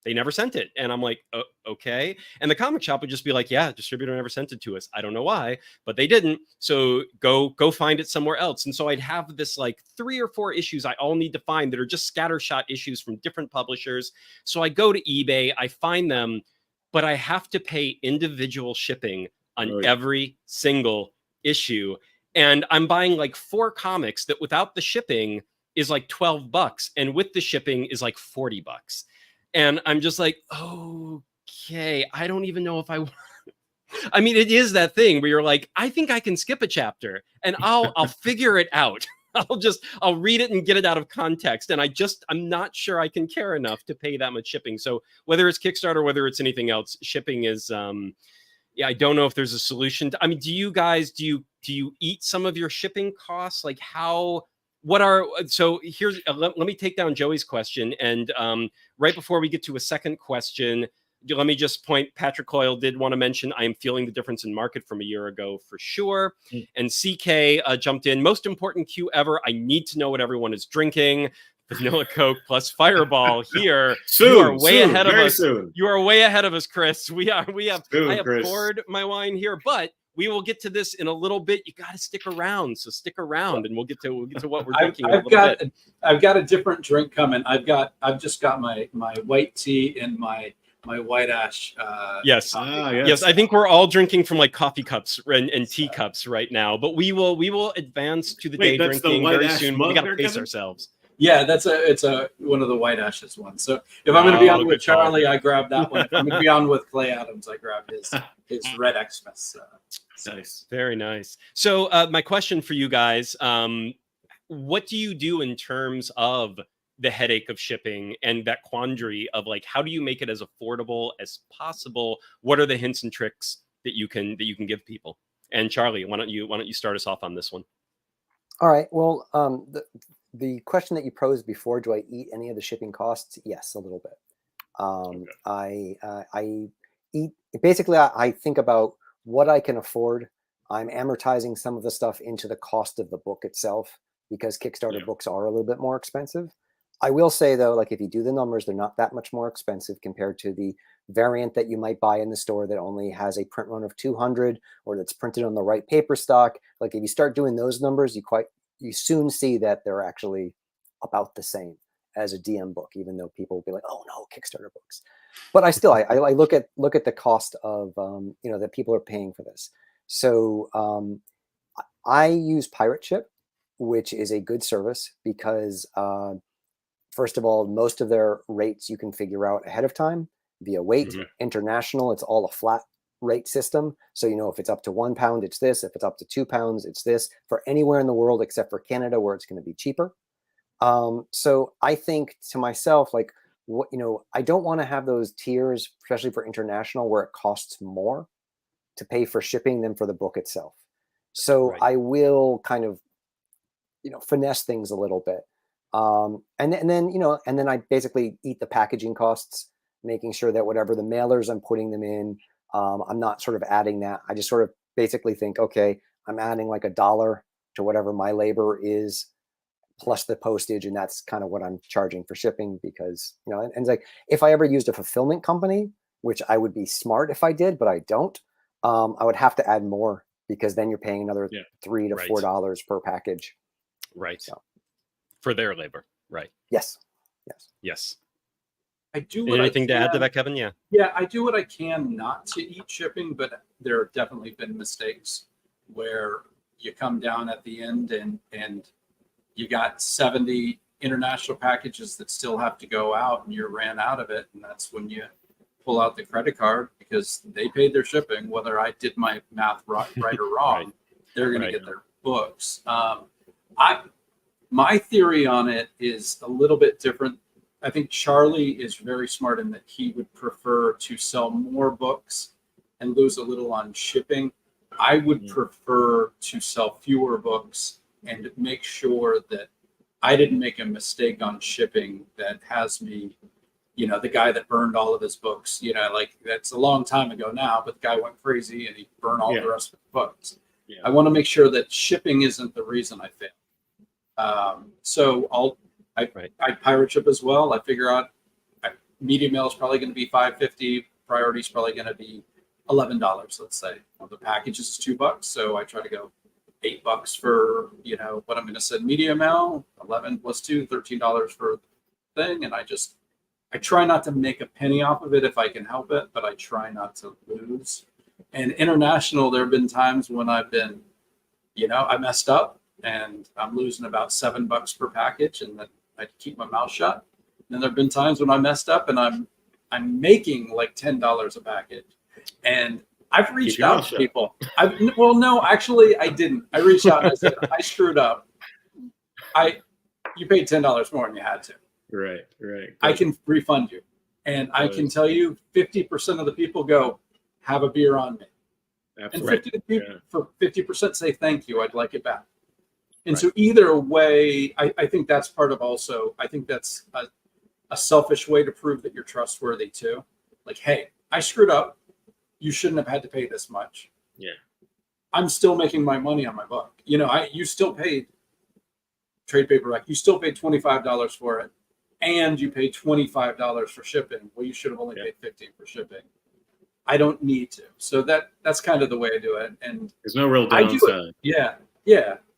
they never sent it. And I'm like, oh, okay. And the comic shop would just be like, yeah, distributor never sent it to us. I don't know why, but they didn't. So go find it somewhere else. And so I'd have this like 3 or 4 issues I all need to find that are just scattershot issues from different publishers. So I go to eBay, I find them, but I have to pay individual shipping on every single issue. And I'm buying like 4 comics that without the shipping is like $12, and with the shipping is like $40. And I'm just like, okay, I don't even know if I want. I mean, it is that thing where you're like, I think I can skip a chapter and I'll figure it out. I'll read it and get it out of context. And I'm not sure I can care enough to pay that much shipping. So whether it's Kickstarter, whether it's anything else, shipping is, I don't know if there's a solution. I mean, do you guys, do you eat some of your shipping costs? Like so here's, let me take down Joey's question. And right before we get to a second question, let me just point, Patrick Coyle did want to mention, I am feeling the difference in market from a year ago for sure. And CK jumped in, most important queue ever. I need to know what everyone is drinking. Vanilla Coke plus Fireball here. You are way ahead of us. You are way ahead of us, Chris. I have poured my wine here, but we will get to this in a little bit. You got to stick around. So stick around and we'll get to what we're drinking. I've got a different drink coming. I've just got my white tea and my white ash. Yes. Yes. I think we're all drinking from like coffee cups and tea cups right now, but we will advance to the day drinking very soon. We got to pace ourselves. Yeah, it's one of the white ashes ones. So if I'm going to be on with Charlie, I grab that one. If I'm going to be on with Clay Adams, I grab his Red Xmas. Nice, very nice. So my question for you guys: what do you do in terms of the headache of shipping and that quandary of like, how do you make it as affordable as possible? What are the hints and tricks that you can give people? And Charlie, why don't you start us off on this one? All right. Well, the question that you posed before, do I eat any of the shipping costs? Yes, a little bit. I eat, basically, I think about what I can afford I'm amortizing some of the stuff into the cost of the book itself because Kickstarter books are a little bit more expensive. I will say though, like if you do the numbers, they're not that much more expensive compared to the variant that you might buy in the store that only has a print run of 200 or that's printed on the right paper stock. Like if you start doing those numbers, you soon see that they're actually about the same as a DM book, even though people will be like, oh no, Kickstarter books. But I still, I look at the cost of, that people are paying for this. So I use Pirate Ship, which is a good service because first of all, most of their rates you can figure out ahead of time via weight. International, it's all a flat rate system. So, if it's up to £1, it's this. If it's up to £2, it's this. For anywhere in the world except for Canada, where it's going to be cheaper. So I think to myself, like, I don't want to have those tiers, especially for international, where it costs more to pay for shipping than for the book itself. So I will kind of, finesse things a little bit. And then I basically eat the packaging costs, making sure that whatever the mailers I'm putting them in, I'm not sort of adding that. I just sort of basically think, okay, I'm adding like $1 to whatever my labor is plus the postage. And that's kind of what I'm charging for shipping because, and it's like, if I ever used a fulfillment company, which I would be smart if I did, but I don't, I would have to add more because then you're paying another $3 to $4 per package. Right. So. For their labor. Right. Yes. I do anything to add to that, Kevin? Yeah, I do what I can not to eat shipping, but there have definitely been mistakes where you come down at the end and you got 70 international packages that still have to go out and you ran out of it. And that's when you pull out the credit card because they paid their shipping, whether I did my math right or wrong, they're going to get their books. My theory on it is a little bit different. I think Charlie is very smart in that he would prefer to sell more books and lose a little on shipping. I would prefer to sell fewer books and make sure that I didn't make a mistake on shipping that has me, the guy that burned all of his books, like that's a long time ago now, but the guy went crazy and he burned all the rest of the books. Yeah. I want to make sure that shipping isn't the reason I fail. So I pirate ship as well. I figure out medium mail is probably going to be $5.50. Priority is probably going to be $11. Let's say the package is $2, so I try to go $8 for what I'm going to send medium mail. 11 plus 2, $13 for the thing, and I try not to make a penny off of it if I can help it, but I try not to lose. And international, there have been times when I've been, I messed up. And I'm losing about $7 per package, and then I keep my mouth shut. And then there've been times when I messed up, and I'm making like $10 a package. And I've reached out to people. No, actually, I didn't. I reached out and I said, I screwed up. You paid $10 more than you had to. Right. I can refund you, and I can tell you, 50% of the people go, have a beer on me, Absolutely. And 50% say thank you. I'd like it back. And so either way, I think that's part of also, I think that's a selfish way to prove that you're trustworthy too. Like, hey, I screwed up. You shouldn't have had to pay this much. Yeah. I'm still making my money on my book. You still paid trade paperback. You still paid $25 for it. And you paid $25 for shipping. Well, you should have only paid $15 for shipping. I don't need to. So that's kind of the way I do it. And there's no real downside. Yeah.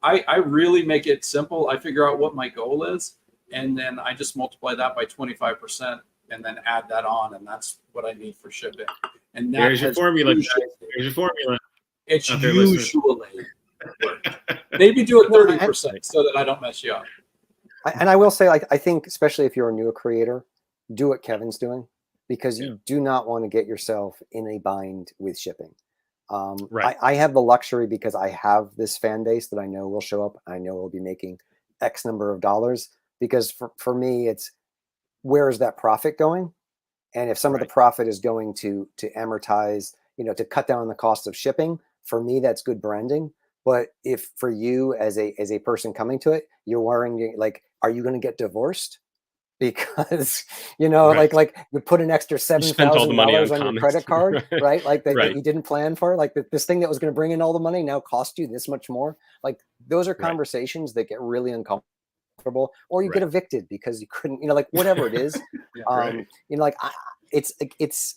I really make it simple. I figure out what my goal is, and then I just multiply that by 25% and then add that on, and that's what I need for shipping. And there's your formula. There's your formula. It's usually maybe do it 30% so that I don't mess you up. And I will say, I think especially if you're a newer creator, do what Kevin's doing because you do not want to get yourself in a bind with shipping. I have the luxury because I have this fan base that I know will show up. I know will be making X number of dollars because for me, it's where is that profit going? And if some of the profit is going to amortize, to cut down on the cost of shipping, for me, that's good branding. But if for you as a person coming to it, you're worrying like, are you going to get divorced? because like you put an extra $7,000 on your credit card, right? Like that you didn't plan for, like this thing that was going to bring in all the money now cost you this much more. Like those are conversations that get really uncomfortable, or you get evicted because you couldn't, like whatever it is. It's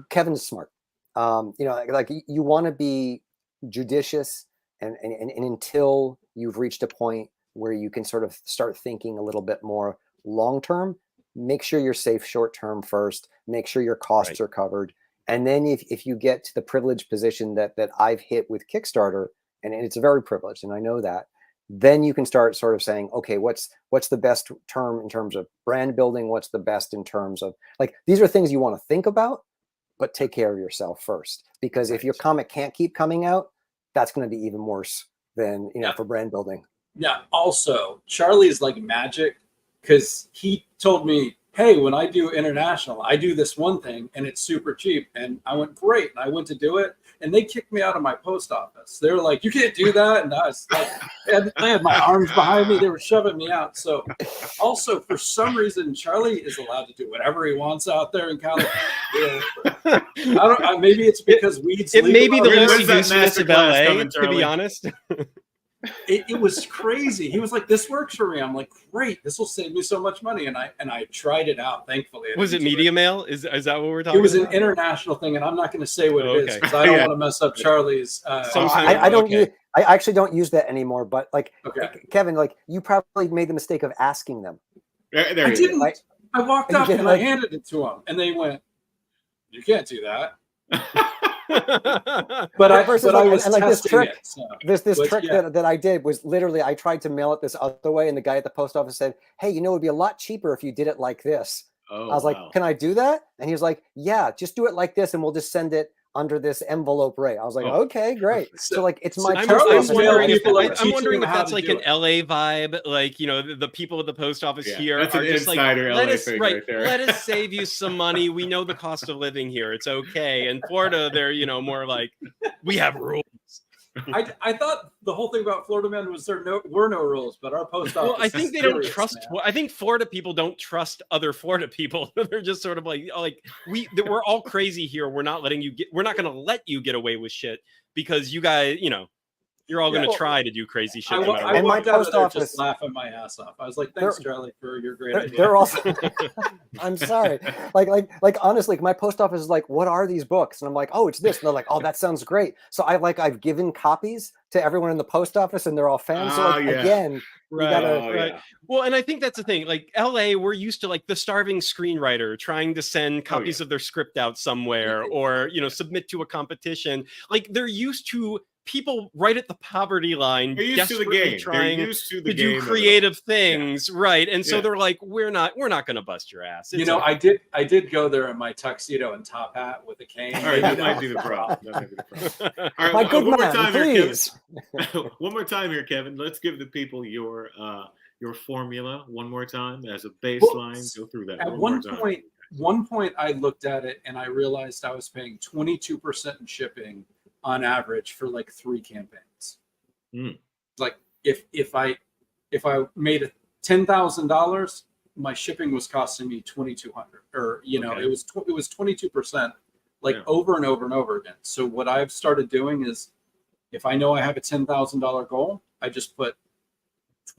Kevin's smart. Like you want to be judicious and until you've reached a point where you can sort of start thinking a little bit more long-term, make sure you're safe short-term first, make sure your costs are covered. And then if you get to the privileged position that I've hit with Kickstarter, and it's very privileged, and I know that, then you can start sort of saying, okay, what's the best term in terms of brand building? What's the best in terms of, like, these are things you want to think about, but take care of yourself first. Because if your comic can't keep coming out, that's going to be even worse than, for brand building. Yeah. Also, Charlie is like magic, because he told me, hey, when I do international, I do this one thing and it's super cheap. And I went, great. And I went to do it. And they kicked me out of my post office. They were like, you can't do that. And I was like, I had my arms behind me. They were shoving me out. So also, for some reason, Charlie is allowed to do whatever he wants out there in California. Maybe it's because weed's legal. It may be the Lucy Goosey of LA, to be honest. It was crazy. He was like, this works for me. I'm like, great, this will save me so much money. And I tried it out, thankfully. Was it media mail? Is that what we're talking about? It was an international thing, and I'm not going to say what it is because I don't want to mess up Charlie's. I don't use, I actually don't use that anymore, but like Kevin, like you probably made the mistake of asking them. I didn't. Right? I walked up and I handed it to them, and they went, you can't do that. but I was testing this trick, it. So. This trick that I did was literally, I tried to mail it this other way, and the guy at the post office said, hey, it would be a lot cheaper if you did it like this. I was like, can I do that? And he was like, yeah, just do it like this, and we'll just send it under this envelope rate. I was like, okay, great. So like, it's my I'm wondering if that's like an LA vibe, like, the people at the post office here that's are an just like, right there. Let us save you some money. We know the cost of living here. It's okay. In Florida, they're, more like, we have rules. I thought the whole thing about Florida man was there were no rules, but our post office. Well, I think they don't trust. I think Florida people don't trust other Florida people. They're just sort of like we're all crazy here. We're not letting you get. We're not going to let you get away with shit because you guys, you're all going to try to do my post office just laughing my ass off. I was like, thanks, Charlie, for your great idea. They're also. I'm sorry. Like honestly, my post office is like, what are these books? And I'm like, oh, it's this. And they're like, oh, that sounds great. So I've given copies to everyone in the post office, and they're all fans. So again, you gotta. Well, and I think that's the thing. Like LA, we're used to like the starving screenwriter trying to send copies of their script out somewhere, or submit to a competition. Like they're used to people right at the poverty line, desperately trying to do creative things, right? And so they're like, we're not going to bust your ass. It's I did go there in my tuxedo and top hat with a cane. All right, that might be the problem. All right, my good man, please. One more time here, Kevin. Let's give the people your formula one more time as a baseline. Go through that. At one point, I looked at it and I realized I was paying 22% in shipping on average for like 3 campaigns. Like if I made $10,000, my shipping was costing me $2,200, or it was 22%, over and over and over again. So what I've started doing is, if I know I have a $10,000 goal, I just put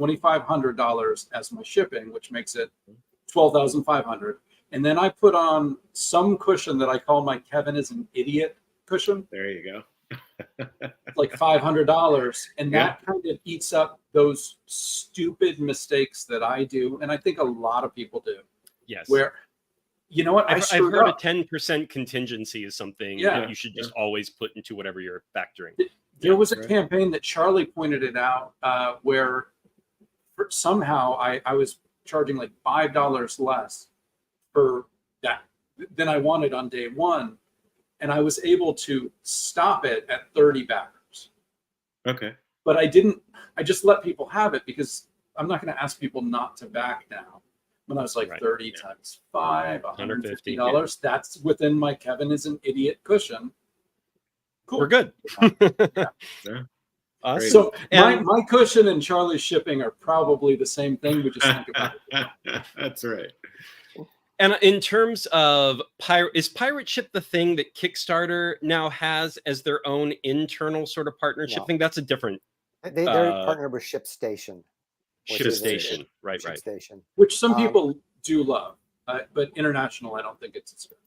$2,500 as my shipping, which makes it $12,500, and then I put on some cushion that I call my Kevin is an idiot cushion. There you go. Like $500, and that kind of eats up those stupid mistakes that I do, and I think a lot of people do. Yes. Where, I've heard a 10% contingency is something that you should just always put into whatever you're factoring. There was a campaign that Charlie pointed it out where somehow I was charging like $5 less for that than I wanted on day one. And I was able to stop it at 30 backers. Okay. But I just let people have it because I'm not going to ask people not to back now. When I was like 30 times 5, $150, that's within my Kevin is an idiot cushion. Cool. We're good. Awesome. So And my cushion and Charlie's shipping are probably the same thing. We just think about it. That's right. And in terms of is pirate ship the thing that Kickstarter now has as their own internal sort of partnership No. thing? That's a different They're partnered with ShipStation. ShipStation, right. ShipStation, Which some people do love, but international, I don't think it's as good.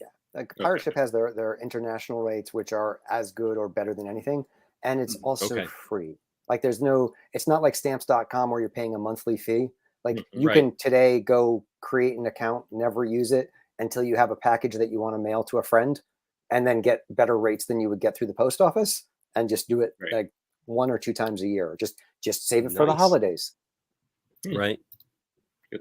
Yeah, like pirate ship has their international rates, which are as good or better than anything, and it's also free. Like it's not like stamps.com where you're paying a monthly fee. Like you can today go create an account, never use it until you have a package that you want to mail to a friend, and then get better rates than you would get through the post office, and just do it like 1 or 2 times a year. Just save it for the holidays. Right.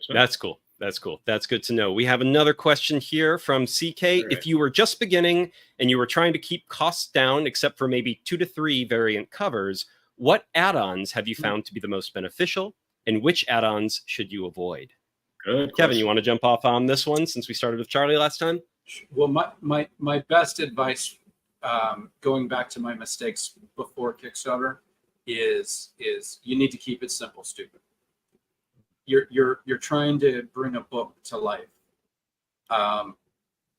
That's cool. That's good to know. We have another question here from CK. If you were just beginning and you were trying to keep costs down, except for maybe 2 to 3 variant covers, what add-ons have you found to be the most beneficial, and which add-ons should you avoid? Good Kevin, you want to jump off on this one since we started with Charlie last time? Well, my best advice, going back to my mistakes before Kickstarter, is you need to keep it simple, stupid. You're trying to bring a book to life.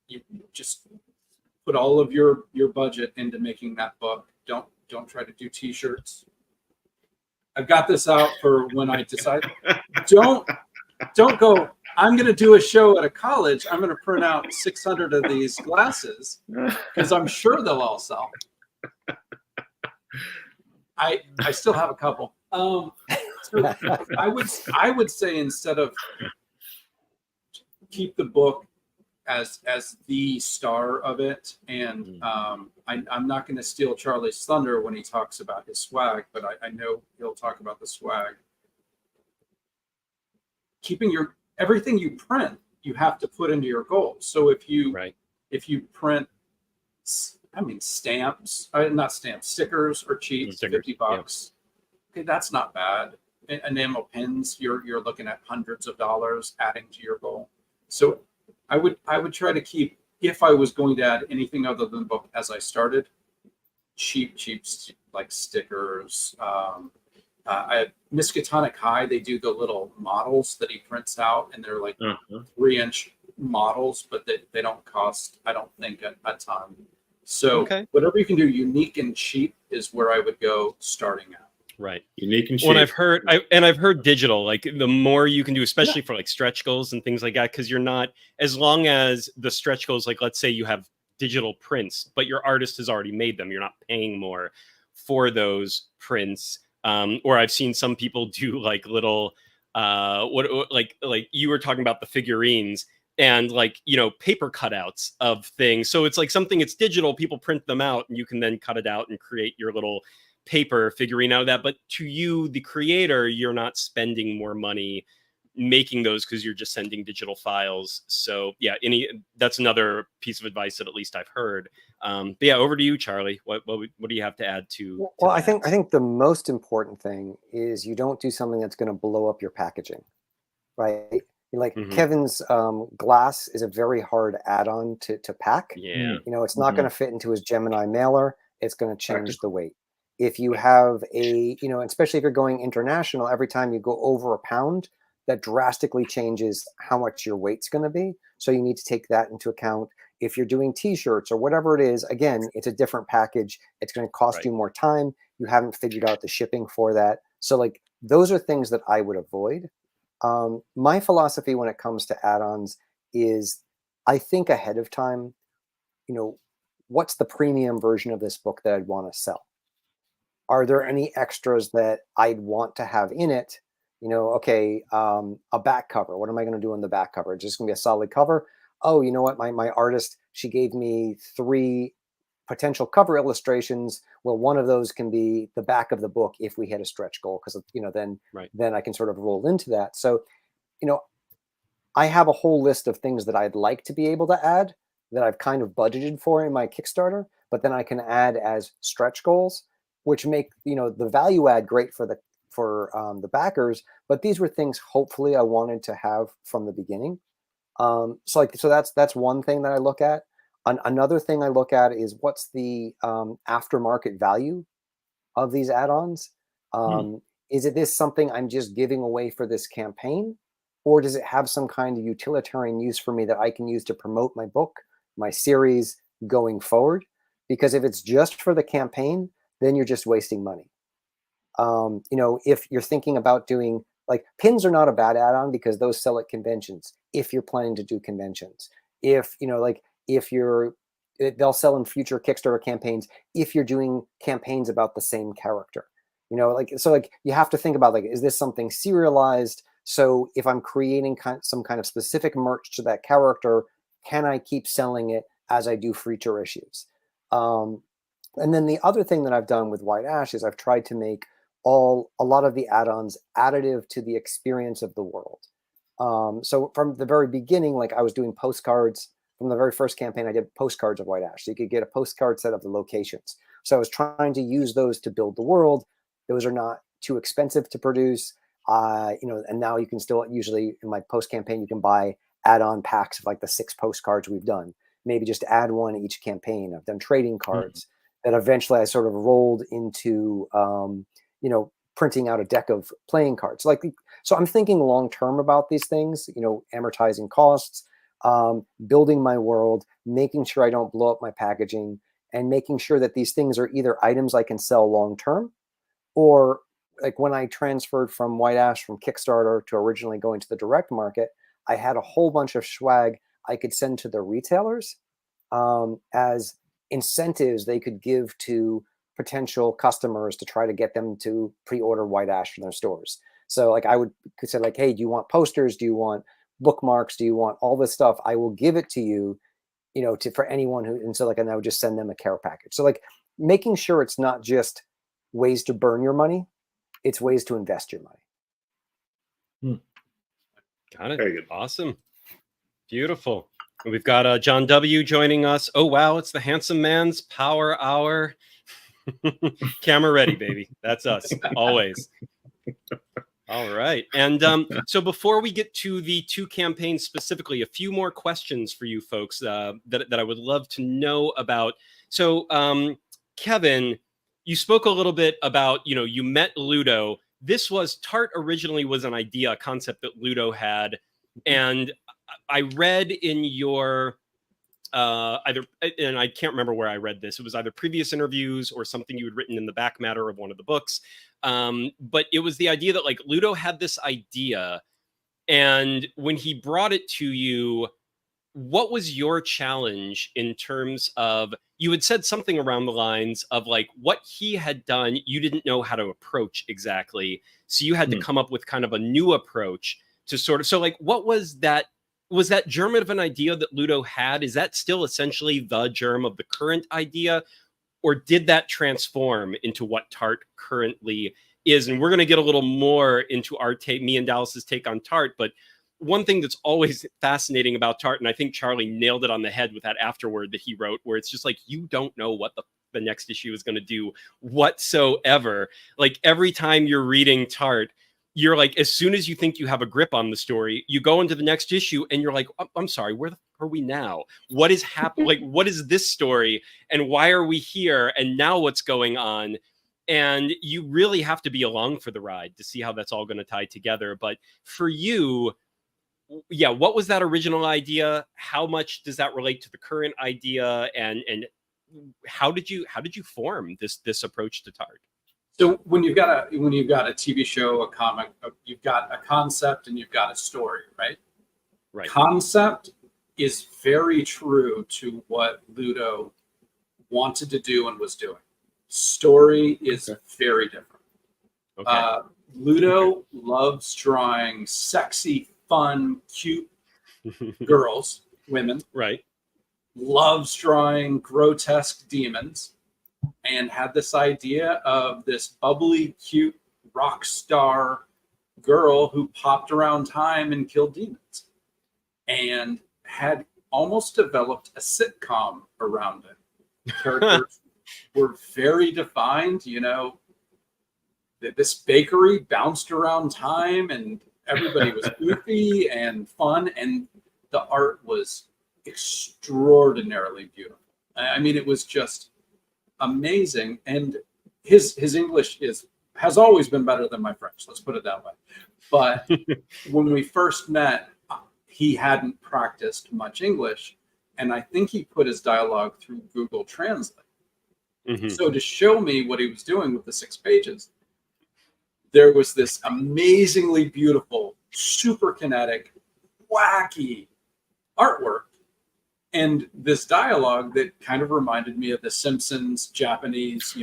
You just put all of your budget into making that book. Don't try to do t-shirts. I've got this out for when I decide. Don't go, I'm going to do a show at a college. I'm going to print out 600 of these glasses because I'm sure they'll all sell. I still have a couple. So I would say, instead of keep the book as the star of it, and I'm not going to steal Charlie's thunder when he talks about his swag, but I know he'll talk about the swag. Keeping everything you print, you have to put into your goals. So if you print, stamps, not stamps, stickers are cheap, $50. Okay, that's not bad. Enamel pins, you're looking at hundreds of dollars adding to your goal. So I would try to keep, if I was going to add anything other than the book as I started, cheap like stickers. At Miskatonic High, they do the little models that he prints out, and they're like 3-inch models, but they don't cost, I don't think, a ton. So whatever you can do unique and cheap is where I would go starting out. Right. Unique and cheap. Well, I've heard digital, like the more you can do, especially for like stretch goals and things like that, because you're not, as long as the stretch goals, like let's say you have digital prints, but your artist has already made them, you're not paying more for those prints. Or I've seen some people do like little, like you were talking about the figurines and like, paper cutouts of things. So it's like something, it's digital, people print them out and you can then cut it out and create your little paper figurine out of that. But to you, the creator, you're not spending more money making those because you're just sending digital files. So yeah, that's another piece of advice that at least I've heard. But yeah, over to you, Charlie. What do you have to add to? Well, I think the most important thing is you don't do something that's going to blow up your packaging, right? Like Kevin's glass is a very hard add-on to pack. Yeah, it's not going to fit into his Gemini mailer. It's going to change the weight. If you have especially if you're going international, every time you go over a pound, that drastically changes how much your weight's going to be. So you need to take that into account. If you're doing t-shirts or whatever it is, again, it's a different package. It's going to cost you more time. You haven't figured out the shipping for that. So like those are things that I would avoid. My philosophy when it comes to add-ons is I think ahead of time, what's the premium version of this book that I'd want to sell? Are there any extras that I'd want to have in it? A back cover. What am I going to do on the back cover? It's just going to be a solid cover. Oh, you know what? My artist, she gave me 3 potential cover illustrations. Well, one of those can be the back of the book if we hit a stretch goal, because then I can sort of roll into that. So, I have a whole list of things that I'd like to be able to add that I've kind of budgeted for in my Kickstarter, but then I can add as stretch goals, which make the value add great for the backers. But these were things hopefully I wanted to have from the beginning. So that's one thing that I look at. Another thing I look at is what's the aftermarket value of these add-ons. Is it this something I'm just giving away for this campaign, or does it have some kind of utilitarian use for me that I can use to promote my book, my series going forward? Because if it's just for the campaign, then you're just wasting money. You know, if you're thinking about doing, like, pins are not a bad add-on because those sell at conventions if you're planning to do conventions. If, you know, like, if you're, they'll sell in future Kickstarter campaigns if you're doing campaigns about the same character. You know, like, so like you have to think about, like, is this something serialized? So if I'm creating some kind of specific merch to that character, can I keep selling it as I do future issues? And then the other thing that I've done with White Ash is I've tried to make a lot of the add-ons additive to the experience of the world. So from the very beginning, like, I was doing postcards. From the very first campaign, I did postcards of White Ash. So you could get a postcard set of the locations. So I was trying to use those to build the world. Those are not too expensive to produce. You know, and now you can still, usually in my post campaign, you can buy add-on packs of like the 6 postcards we've done. Maybe just add one each campaign. I've done trading cards that eventually I sort of rolled into, you know, printing out a deck of playing cards. Like, so I'm thinking long-term about these things, you know, amortizing costs, building my world, making sure I don't blow up my packaging, and making sure that these things are either items I can sell long-term, or like when I transferred from White Ash from Kickstarter to originally going to the direct market, I had a whole bunch of swag I could send to the retailers as incentives they could give to potential customers to try to get them to pre-order White Ash from their stores. So like I could say like, hey, do you want posters? Do you want bookmarks? Do you want all this stuff? I will give it to you, you know, for anyone who, and so like, and I would just send them a care package. So like making sure it's not just ways to burn your money, it's ways to invest your money. Got it. Very good. Awesome. Beautiful. And we've got John W. joining us. Oh, wow. It's the Handsome Man's Power Hour. Camera ready, baby. That's us. Always. All right. And so before we get to the 2 campaigns specifically, a few more questions for you folks that I would love to know about. So Kevin, you spoke a little bit about, you know, you met Ludo. This was, Tart originally was an idea, a concept that Ludo had. And I read in your either, and I can't remember where I read this, it was either previous interviews or something you had written in the back matter of one of the books. But it was the idea that like Ludo had this idea, and when he brought it to you, what was your challenge in terms of, you had said something around the lines of like what he had done, you didn't know how to approach exactly. So you had to come up with kind of a new approach to sort of, so like, what was that germ of an idea that Ludo had? Is that still essentially the germ of the current idea? Or did that transform into what Tart currently is? And we're going to get a little more into our take, me and Dallas's take on Tart, but one thing that's always fascinating about Tart, and I think Charlie nailed it on the head with that afterword that he wrote, where it's just like, you don't know what the next issue is going to do whatsoever. Like every time you're reading Tart, you're like, as soon as you think you have a grip on the story, you go into the next issue and you're like, I'm sorry, where the fuck are we now? What is happening? Like, what is this story? And why are we here? And now what's going on? And you really have to be along for the ride to see how that's all going to tie together. But for you, yeah, what was that original idea? How much does that relate to the current idea? And how did you form this approach to Tart? So when you've got a TV show, a comic, you've got a concept and you've got a story, right? Right. Concept is very true to what Ludo wanted to do and was doing. Story is very different. Okay. Ludo loves drawing sexy, fun, cute girls, women. Right. Loves drawing grotesque demons, and had this idea of this bubbly, cute rock star girl who popped around time and killed demons, and had almost developed a sitcom around it. The characters were very defined, you know, that this bakery bounced around time and everybody was goofy and fun, and the art was extraordinarily beautiful. I mean, it was just amazing. And his English has always been better than my French. Let's put it that way. But when we first met, he hadn't practiced much English, and I think he put his dialogue through Google Translate. Mm-hmm. So to show me what he was doing with the 6 pages, there was this amazingly beautiful, super kinetic, wacky artwork and this dialogue that kind of reminded me of the Simpsons Japanese,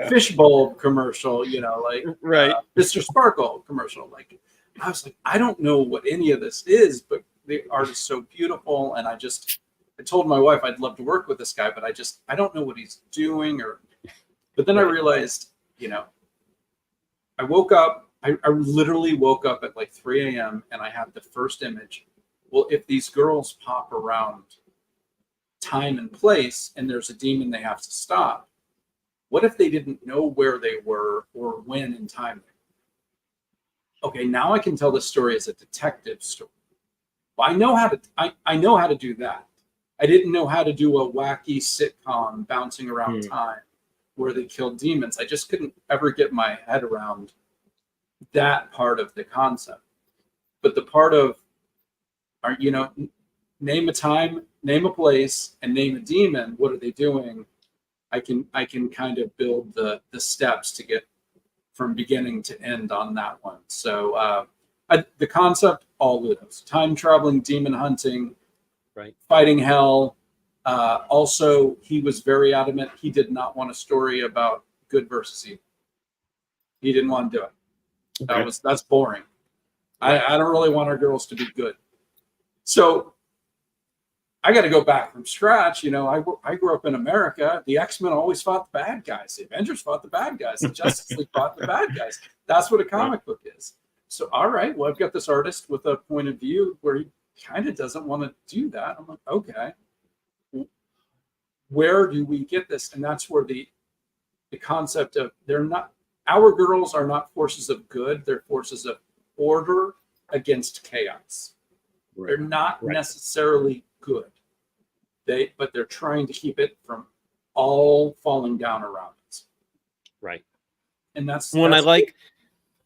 fishbowl commercial, like right. Mr. Sparkle commercial. Like, I was like, I don't know what any of this is, but the art is so beautiful. And I told my wife I'd love to work with this guy, but I don't know what he's doing. But then I realized, I woke up, I literally woke up at like 3 a.m. and I had the first image. Well, if these girls pop around time and place and there's a demon they have to stop, what if they didn't know where they were or when in time they were? Okay, now I can tell the story as a detective story. Well, I know how to do that. I didn't know how to do a wacky sitcom bouncing around time where they killed demons. I just couldn't ever get my head around that part of the concept. But the part of, name a time, name a place, and name a demon. What are they doing? I can kind of build the steps to get from beginning to end on that one. So the concept, all Ludos, time traveling, demon hunting, right, fighting hell. Also, he was very adamant. He did not want a story about good versus evil. He didn't want to do it. Okay. That's boring. Right. I don't really want our girls to be good. So I got to go back from scratch. I grew up in America. The X-Men always fought the bad guys. The Avengers fought the bad guys. The Justice League fought the bad guys. That's what a comic book is. So, all right, well, I've got this artist with a point of view where he kind of doesn't want to do that. I'm like, okay, where do we get this? And that's where the concept of our girls are not forces of good. They're forces of order against chaos. Right. They're not necessarily good. But they're trying to keep it from all falling down around us. Right. And that's I like,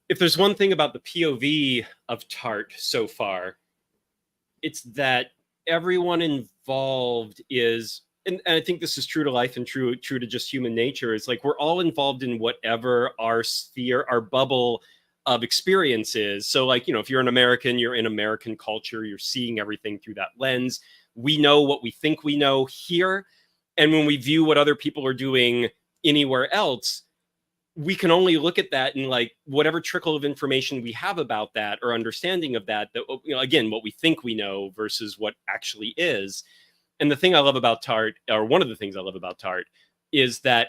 if there's one thing about the POV of Tart so far, it's that everyone involved is, and I think this is true to life and true to just human nature, is like we're all involved in whatever our sphere, our bubble of experiences. So like, if you're an American, you're in American culture, you're seeing everything through that lens. We know what we think we know here. And when we view what other people are doing anywhere else, we can only look at that and like whatever trickle of information we have about that or understanding of that, again, what we think we know versus what actually is. And the thing I love about Tart, or one of the things I love about Tart, is that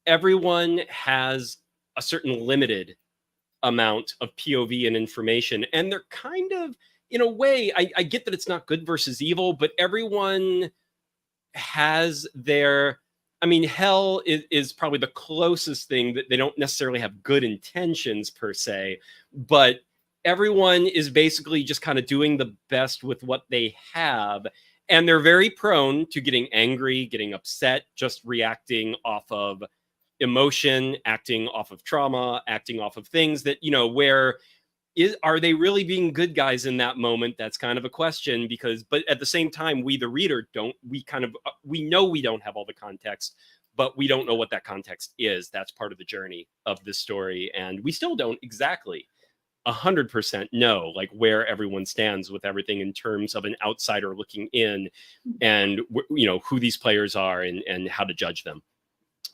everyone has a certain limited amount of POV and information. And they're kind of, in a way, I get that it's not good versus evil, but everyone has their, hell is probably the closest thing that they don't necessarily have good intentions per se, but everyone is basically just kind of doing the best with what they have. And they're very prone to getting angry, getting upset, just reacting off of emotion, acting off of trauma, acting off of things that, are they really being good guys in that moment? That's kind of a question but at the same time, we, the reader, we know we don't have all the context, but we don't know what that context is. That's part of the journey of this story. And we still don't exactly 100% know like where everyone stands with everything in terms of an outsider looking in and, who these players are and how to judge them.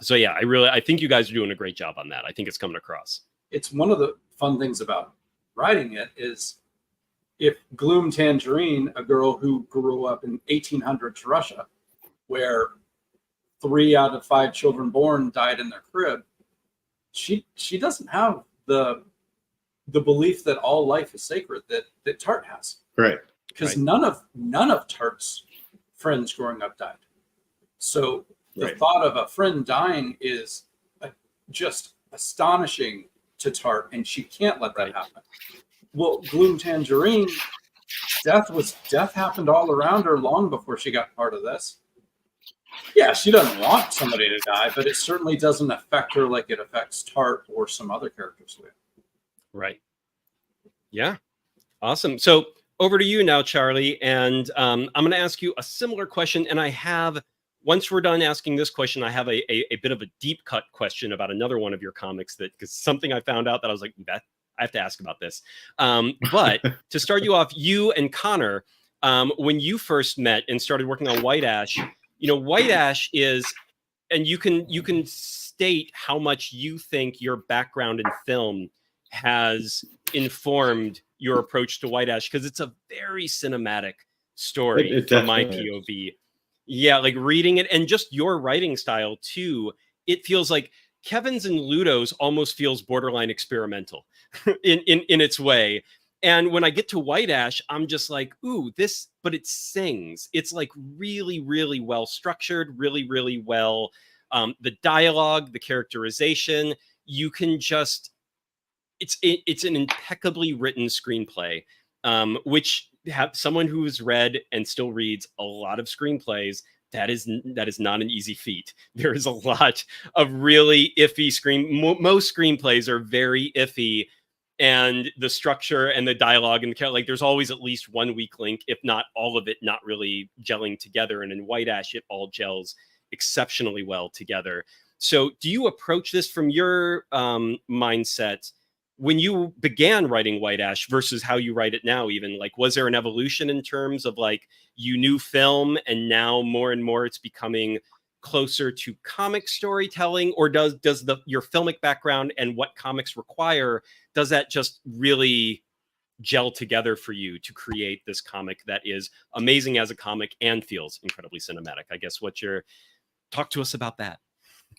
So yeah, I think you guys are doing a great job on that. I think it's coming across. It's one of the fun things about writing it is if Gloom Tangerine, a girl who grew up in 1800s Russia, where 3 out of 5 children born died in their crib, she doesn't have the belief that all life is sacred that Tart has. Right. Because none of Tart's friends growing up died. So the thought of a friend dying is just astonishing to Tart, and she can't let that happen. Well, Gloom Tangerine, death happened all around her long before she got part of this. Yeah, she doesn't want somebody to die, but it certainly doesn't affect her like it affects Tart or some other characters we have. Right. Yeah. Awesome. So over to you now, Charlie. And I'm going to ask you a similar question. And I have, once we're done asking this question, I have a bit of a deep cut question about another one of your comics that, because something I found out that I was like, that I have to ask about this. But to start you off, you and Connor, when you first met and started working on White Ash, White Ash is, and you can state how much you think your background in film has informed your approach to White Ash, because it's a very cinematic story from my POV. Yeah, like reading it and just your writing style too. It feels like Kevin's and Ludo's almost feels borderline experimental in its way. And when I get to White Ash, I'm just like, ooh, this, but it sings. It's like really, really well structured, really, really well. The dialogue, the characterization, you can just, it's an impeccably written screenplay, which have someone who's read and still reads a lot of screenplays. That is not an easy feat. There is a lot of really iffy most screenplays are very iffy. And the structure and the dialogue and like there's always at least one weak link, if not all of it, not really gelling together. And in White Ash, it all gels exceptionally well together. So do you approach this from your mindset when you began writing White Ash versus how you write it now? Even like, was there an evolution in terms of like you knew film and now more and more it's becoming closer to comic storytelling, or does your filmic background and what comics require, does that just really gel together for you to create this comic that is amazing as a comic and feels incredibly cinematic? I guess talk to us about that.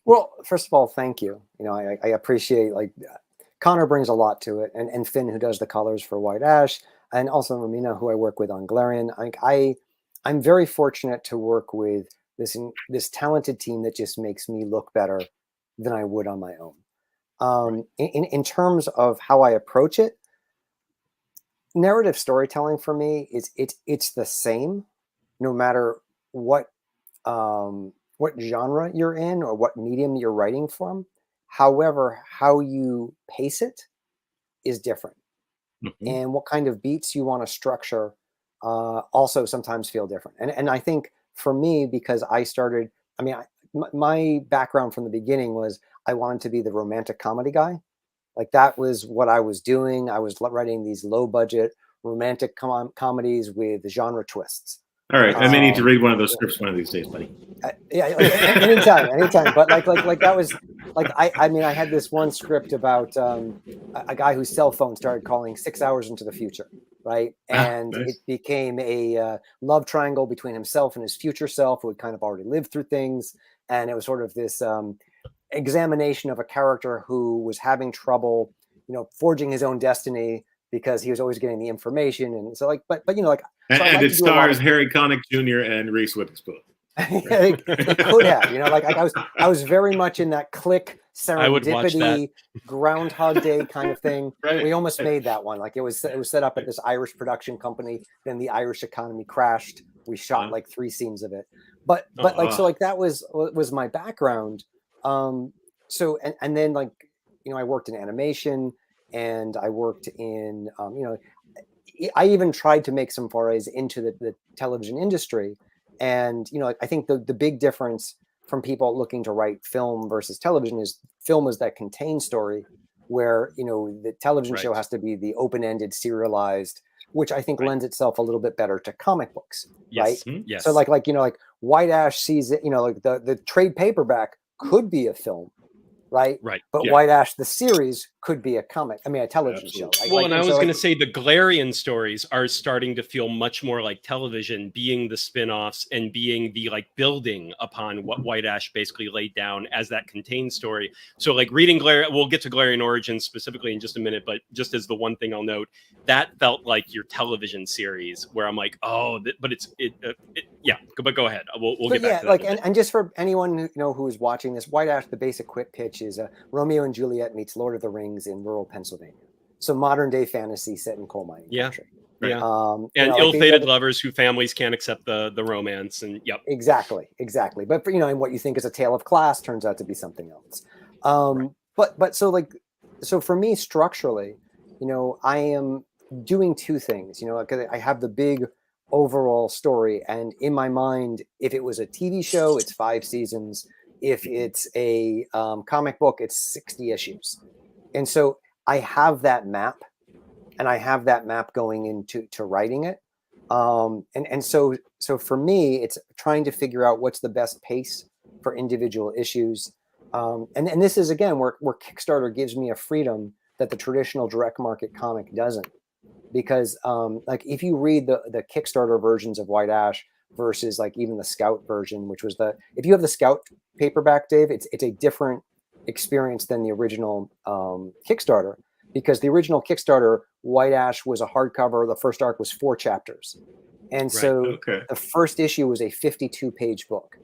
Well, first of all, thank you. I appreciate, like, Connor brings a lot to it, and Finn, who does the colors for White Ash, and also Romina, who I work with on Glarien. I'm very fortunate to work with this talented team that just makes me look better than I would on my own. In terms of how I approach it, narrative storytelling for me is it's the same, no matter what genre you're in or what medium you're writing from. However, how you pace it is different, and what kind of beats you want to structure also sometimes feel different. And I think for me, because my background from the beginning was I wanted to be the romantic comedy guy. Like, that was what I was doing. I was writing these low budget romantic comedies with genre twists. All right, I may need to read one of those scripts one of these days, buddy. Yeah, anytime. But like that was like I had this one script about a guy whose cell phone started calling 6 hours into the future, right? And nice. It became a love triangle between himself and his future self, who had kind of already lived through things. And it was sort of this examination of a character who was having trouble, forging his own destiny, because he was always getting the information. And so and it stars Harry Connick Jr. and Reese Witherspoon. It could have, I was very much in that Click serendipity Groundhog Day kind of thing. Right. We almost made that one. Like, it was set up at this Irish production company. Then the Irish economy crashed. We shot like 3 scenes of it. But that was my background. So then I worked in animation, and I worked in I even tried to make some forays into the television industry. And, I think the big difference from people looking to write film versus television is film is that contained story, where, the television show has to be the open-ended, serialized, which I think lends itself a little bit better to comic books. Yes. Right. Yes. So like White Ash sees it, the trade paperback could be a film. Right. But White Ash, the series, could be a television show. Right? Well, and I was going to say the Glarien stories are starting to feel much more like television, being the spin-offs and being the building upon what White Ash basically laid down as that contained story. So reading Glarien, we'll get to Glarien Origins specifically in just a minute, but just as the one thing I'll note, that felt like your television series, where I'm like, oh, but but go ahead. We'll get back to that. And just for anyone who is watching this, White Ash, the basic quick pitch is Romeo and Juliet meets Lord of the Rings in rural Pennsylvania. So modern day fantasy set in coal mining country. Yeah. And ill-fated lovers who families can't accept the romance, and exactly. But and what you think is a tale of class turns out to be something else. But so for me structurally, I am doing two things. I have the big overall story, and in my mind, if it was a TV show, it's 5 seasons. If it's a comic book, it's 60 issues. And so I have that map, and I have that map going into writing it. So for me, it's trying to figure out what's the best pace for individual issues. And this is, again, where Kickstarter gives me a freedom that the traditional direct market comic doesn't. Because if you read the Kickstarter versions of White Ash versus even the Scout version, which was if you have the Scout paperback, Dave, it's a different experience than the original Kickstarter, because the original Kickstarter, White Ash, was a hardcover. The first arc was 4 chapters. And so the first issue was a 52-page book.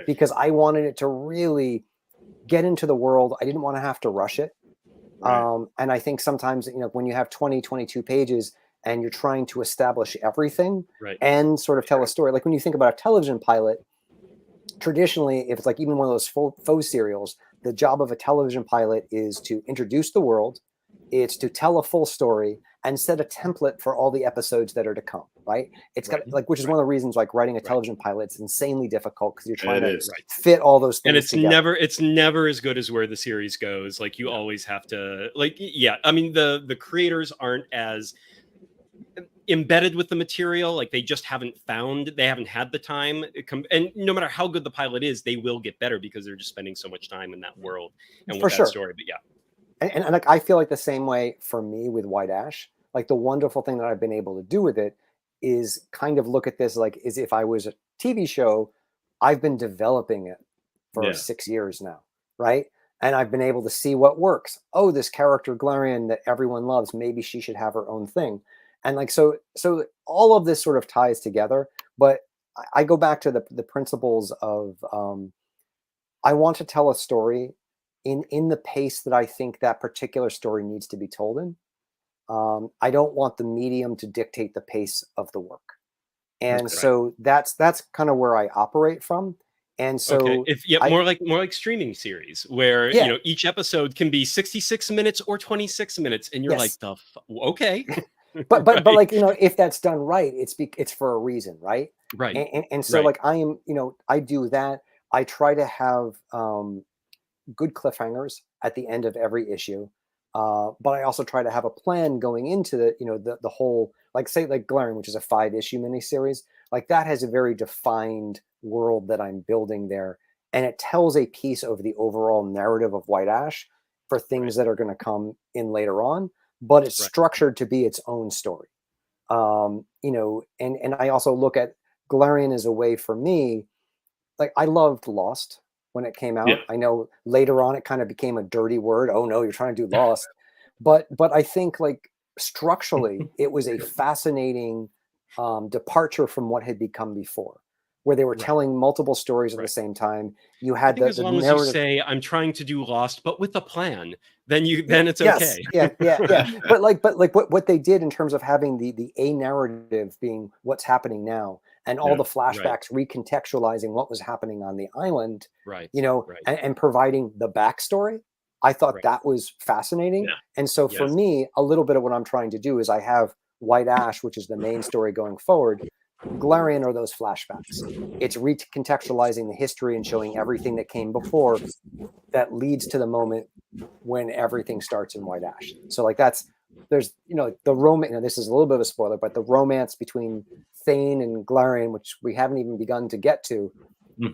Because I wanted it to really get into the world. I didn't want to have to rush it. And I think sometimes, when you have 20, 22 pages and you're trying to establish everything and sort of tell a story, like when you think about a television pilot, traditionally, if it's even one of those faux serials, the job of a television pilot is to introduce the world, it's to tell a full story and set a template for all the episodes that are to come, right? It's got which is one of the reasons writing a television pilot is insanely difficult, because you're trying to fit all those things together. It's never as good as where the series goes. You always have to I mean, the creators aren't as embedded with the material. They just haven't had the time, and no matter how good the pilot is, they will get better because they're just spending so much time in that world and with that story. But and I feel the same way for me with White Ash. The wonderful thing that I've been able to do with it is kind of look at this as if I was a TV show. I've been developing it for 6 years now, right? And I've been able to see what works. Oh, this character Glarien that everyone loves, maybe she should have her own thing. And so all of this sort of ties together. But I go back to the principles of I want to tell a story in the pace that I think that particular story needs to be told in. I don't want the medium to dictate the pace of the work. And so that's kind of where I operate from. And so more like streaming series where each episode can be 66 minutes or 26 minutes, and you're okay. but if that's done right, it's for a reason, right? And so I am, I do that. I try to have good cliffhangers at the end of every issue, but I also try to have a plan going into the whole, say Glarien, which is a 5-issue miniseries, that has a very defined world that I'm building there, and it tells a piece of the overall narrative of White Ash for things that are going to come in later on, but it's structured to be its own story. And I also look at Glarien as a way for me, I loved Lost when it came out. I know later on it kind of became a dirty word. Oh no, you're trying to do Lost. But I think structurally it was a fascinating departure from what had become before, where they were telling multiple stories at the same time. You had the as long as narrative. you say, I'm trying to do Lost, but with a plan, then it's okay. But what they did in terms of having the a narrative being what's happening now, and all the flashbacks recontextualizing what was happening on the island, and providing the backstory, I thought that was fascinating. And so for me, a little bit of what I'm trying to do is I have White Ash, which is the main story going forward. Glarien are those flashbacks. It's recontextualizing the history and showing everything that came before that leads to the moment when everything starts in White Ash. So there's the romance. This is a little bit of a spoiler, but the romance between Thane and Glarien, which we haven't even begun to get to,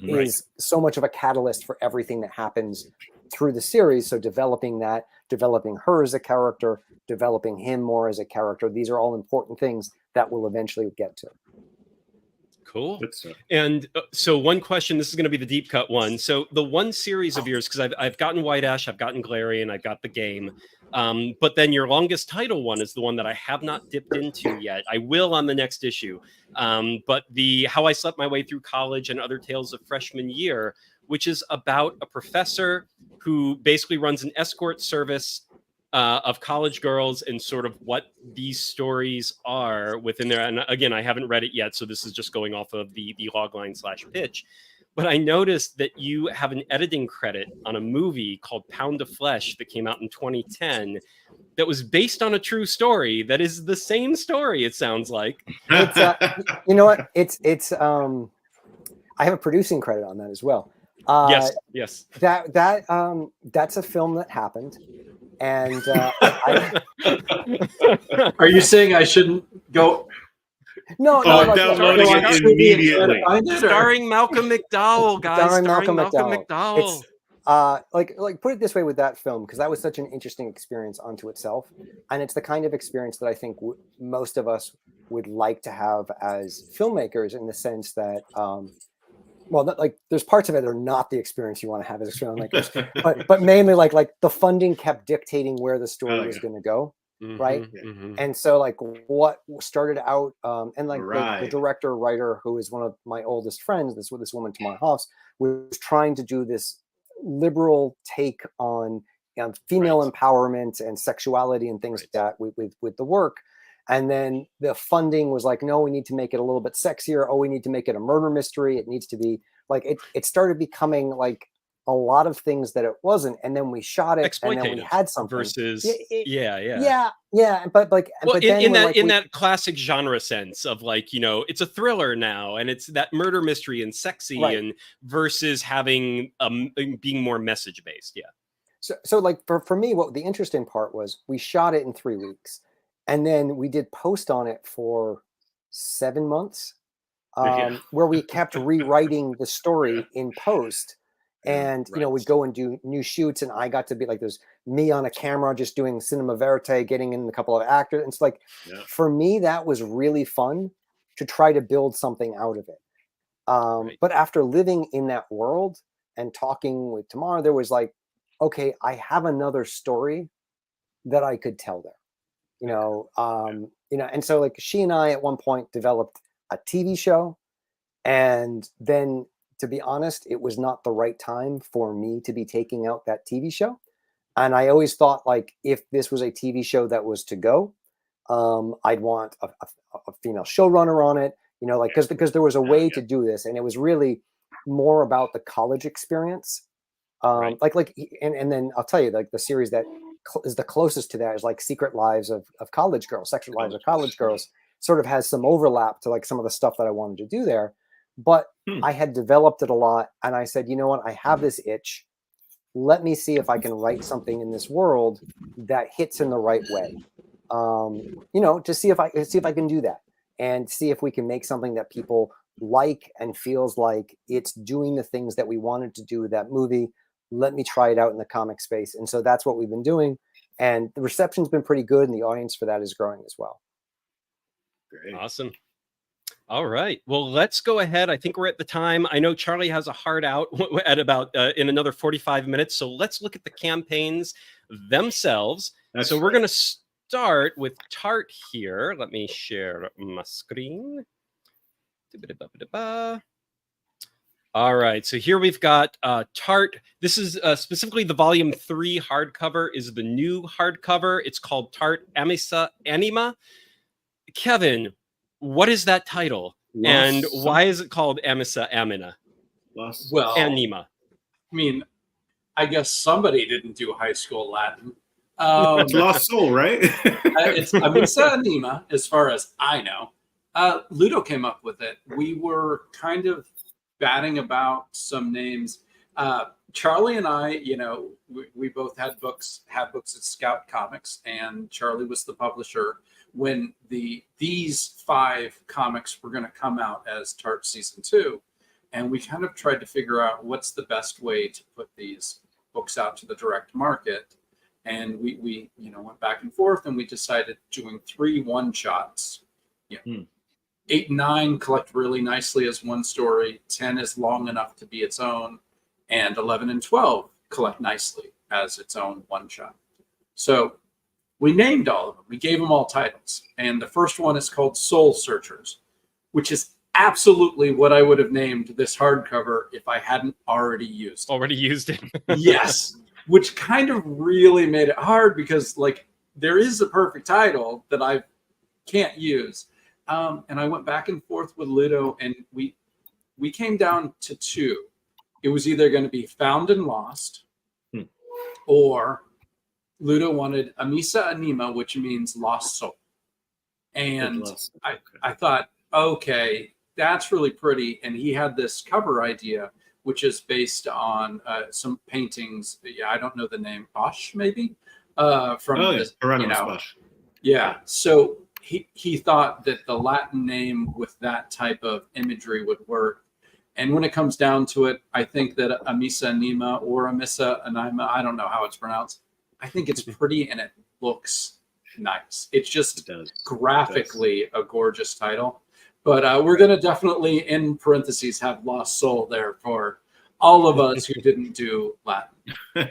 is so much of a catalyst for everything that happens through the series. So developing her as a character, developing him more as a character, these are all important things that we'll eventually get to. Cool. And so one question, this is going to be the deep cut one. So the one series of yours, because I've gotten White Ash, I've gotten Glarien, I've got the game. But then your longest title one is the one that I have not dipped into yet. I will on the next issue. But the How I Slept My Way Through College and Other Tales of Freshman Year, which is about a professor who basically runs an escort service of college girls and sort of what these stories are within there. And again, I haven't read it yet, so this is just going off of the logline/pitch. But I noticed that you have an editing credit on a movie called Pound of Flesh that came out in 2010 that was based on a true story that is the same story, it sounds like. It's, you know what? I have a producing credit on that as well. Yes. That's a film that happened. And are you saying I shouldn't go? No, downloading it immediately. Starring Malcolm McDowell, guys. Starring Malcolm McDowell. Like put it this way with that film, because that was such an interesting experience unto itself, and it's the kind of experience that I think most of us would like to have as filmmakers, in the sense that there's parts of it that are not the experience you want to have as filmmakers, but mainly like the funding kept dictating where the story was going to go. Right. And so like what started out and like the director writer, who is one of my oldest friends, this woman Tamara Hoffs, was trying to do this liberal take on female empowerment and sexuality and things like that with the work. And then the funding was like, no, we need to make it a little bit sexier. Oh, we need to make it a murder mystery. It needs to be like it started becoming like a lot of things that it wasn't, and then we shot it, and then we had something versus But in that classic genre sense of like, you know, it's a thriller now, and it's that murder mystery and sexy, and versus having being more message based. So like for me, what the interesting part was, we shot it in 3 weeks, and then we did post on it for 7 months, where we kept rewriting the story in post. And, you know, we'd go and do new shoots, and I got to be like, there's me on a camera just doing cinema verite, getting in a couple of actors. And it's like, for me, that was really fun to try to build something out of it. But after living in that world and talking with Tamara, there was like, okay, I have another story that I could tell there, you know, and so like she and I at one point developed a TV show, and then, to be honest, it was not the right time for me to be taking out that TV show. And I always thought, like, if this was a TV show that was to go, I'd want a female showrunner on it, you know, like, because there was a way to do this. And it was really more about the college experience. And then I'll tell you, like, the series that is the closest to that is like Secret Lives of College Girls, Sexual Lives of College Girls, sort of has some overlap to like some of the stuff that I wanted to do there. But I had developed it a lot, and I said, you know what? I have this itch. Let me see if I can write something in this world that hits in the right way. You know, to see if I can do that, and see if we can make something that people like and feels like it's doing the things that we wanted to do with that movie. Let me try it out in the comic space. And so that's what we've been doing, and the reception's been pretty good, and the audience for that is growing as well. Great. Awesome. All right. Well, let's go ahead. I think we're at the time. I know Charlie has a hard out at about in another 45 minutes. So let's look at the campaigns themselves. So we're going to start with Tart here. Let me share my screen. All right. So here we've got Tart. This is specifically the volume 3 hardcover is the new hardcover. It's called Tart Anima. Kevin, what is that title? And why is it called Amisa Amina? Well, Anima. I mean, I guess somebody didn't do high school Latin. It's Lost Soul, right? It's Amisa Anima, as far as I know. Ludo came up with it. We were kind of batting about some names. Charlie and I, you know, we both had books at Scout Comics, and Charlie was the publisher when these 5 comics were going to come out as Tart Season 2. And we kind of tried to figure out what's the best way to put these books out to the direct market. And we you know, went back and forth, and we decided doing 3 one-shots. Yeah. 8 and 9 collect really nicely as one story. 10 is long enough to be its own. And 11 and 12 collect nicely as its own one-shot. So we named all of them. We gave them all titles. And the first one is called Soul Searchers, which is absolutely what I would have named this hardcover if I hadn't already used it. Already used it. Yes. which kind of really made it hard because like there is a perfect title that I can't use. And I went back and forth with Ludo, and we came down to two. It was either going to be Found and Lost, or Ludo wanted Amisa Anima, which means lost soul. And I thought, okay, that's really pretty. And he had this cover idea, which is based on some paintings. Yeah, I don't know the name. Bosch, maybe? From Bosch. Yeah. So he thought that the Latin name with that type of imagery would work. And when it comes down to it, I think that Amisa Anima or Amisa Anima, I don't know how it's pronounced. I think it's pretty and it looks nice. It's just graphically a gorgeous title. But we're going to definitely, in parentheses, have Lost Soul there for all of us who didn't do Latin.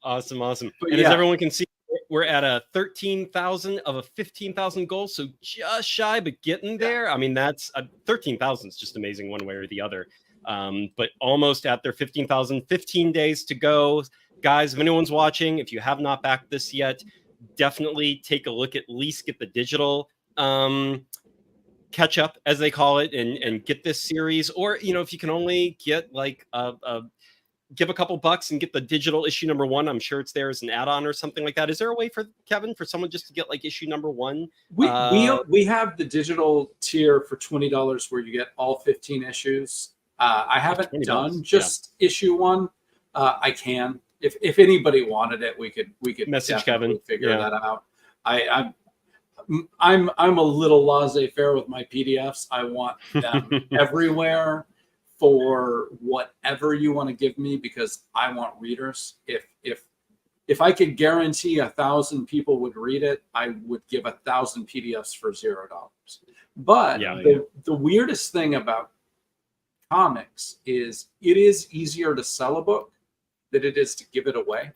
Awesome. But and as everyone can see, we're at a 13,000 of a 15,000 goal, so just shy, but getting there. I mean, that's 13,000 is just amazing one way or the other. But almost at their 15,000, 15 days to go. Guys, if anyone's watching, if you have not backed this yet, definitely take a look, at least get the digital catch up, as they call it, and get this series. Or, you know, if you can only get like give a couple bucks and get the digital issue number 1. I'm sure it's there as an add-on or something like that. Is there a way for Kevin, for someone just to get like issue number 1? We have the digital tier for $20 where you get all 15 issues. I haven't done just issue 1. I can, if anybody wanted it, we could message Kevin, figure that out. I'm a little laissez-faire with my PDFs. I want them everywhere for whatever you want to give me, because I want readers. If I could guarantee 1,000 people would read it, I would give 1,000 PDFs for $0. But the weirdest thing about comics is it is easier to sell a book than it is to give it away.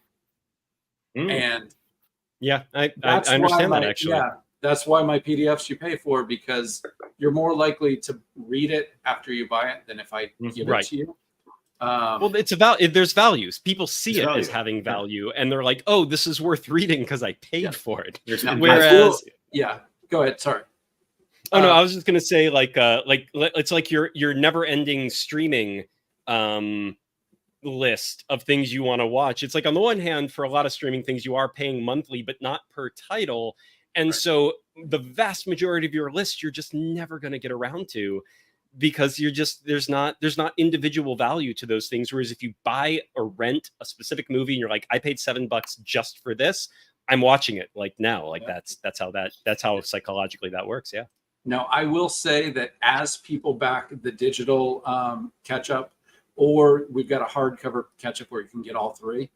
And I understand that actually. Yeah, that's why my PDFs you pay for, because you're more likely to read it after you buy it than if I give it to you. Well, it's about there's values. People see it as having value, and they're like, "Oh, this is worth reading because I paid for it." Whereas, go ahead. Sorry. Oh no, I was just gonna say like it's like your never-ending streaming list of things you want to watch. It's like, on the one hand, for a lot of streaming things, you are paying monthly, but not per title. And so the vast majority of your list, you're just never going to get around to, because there's not individual value to those things. Whereas if you buy or rent a specific movie and you're like, I paid $7 just for this, I'm watching it like now. Like that's how psychologically that works. Yeah. Now, I will say that as people back the digital catch up, or we've got a hardcover catch up where you can get all 3,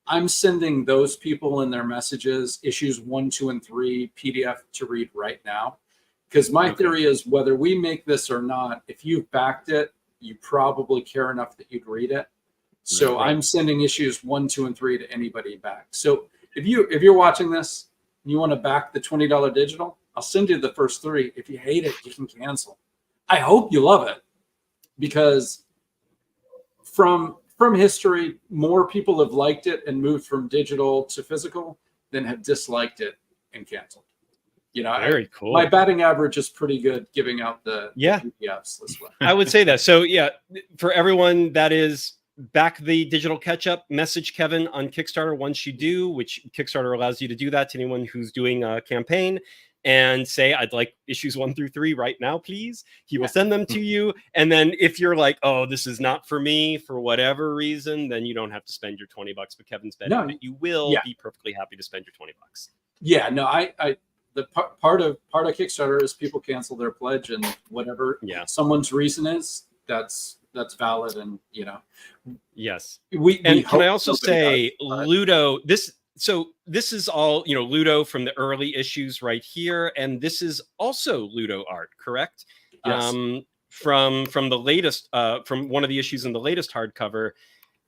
I'm sending those people in their messages issues 1, 2, and 3 PDF to read right now. Because my theory is, whether we make this or not, if you've backed it, you probably care enough that you'd read it. So I'm sending issues 1, 2, and 3 to anybody back. So if you're watching this and you want to back the $20 digital, I'll send you the first 3. If you hate it, you can cancel. I hope you love it, because from history, more people have liked it and moved from digital to physical than have disliked it and canceled. You know, very cool. My batting average is pretty good giving out the PDFs this way. I would say that. So for everyone that is back the digital catch up, message Kevin on Kickstarter once you do, which Kickstarter allows you to do that to anyone who's doing a campaign, and say, I'd like issues 1 through 3 right now, please. He will send them to you. And then if you're like, oh, this is not for me for whatever reason, then you don't have to spend your $20, but Kevin's betting that you will be perfectly happy to spend your $20. Yeah, no, the part of Kickstarter is people cancel their pledge, and whatever someone's reason is, that's valid. And, you know, can I also say, Ludo, this is all, you know, Ludo from the early issues right here, and this is also Ludo art, correct? Yes. From the latest, from one of the issues in the latest hardcover.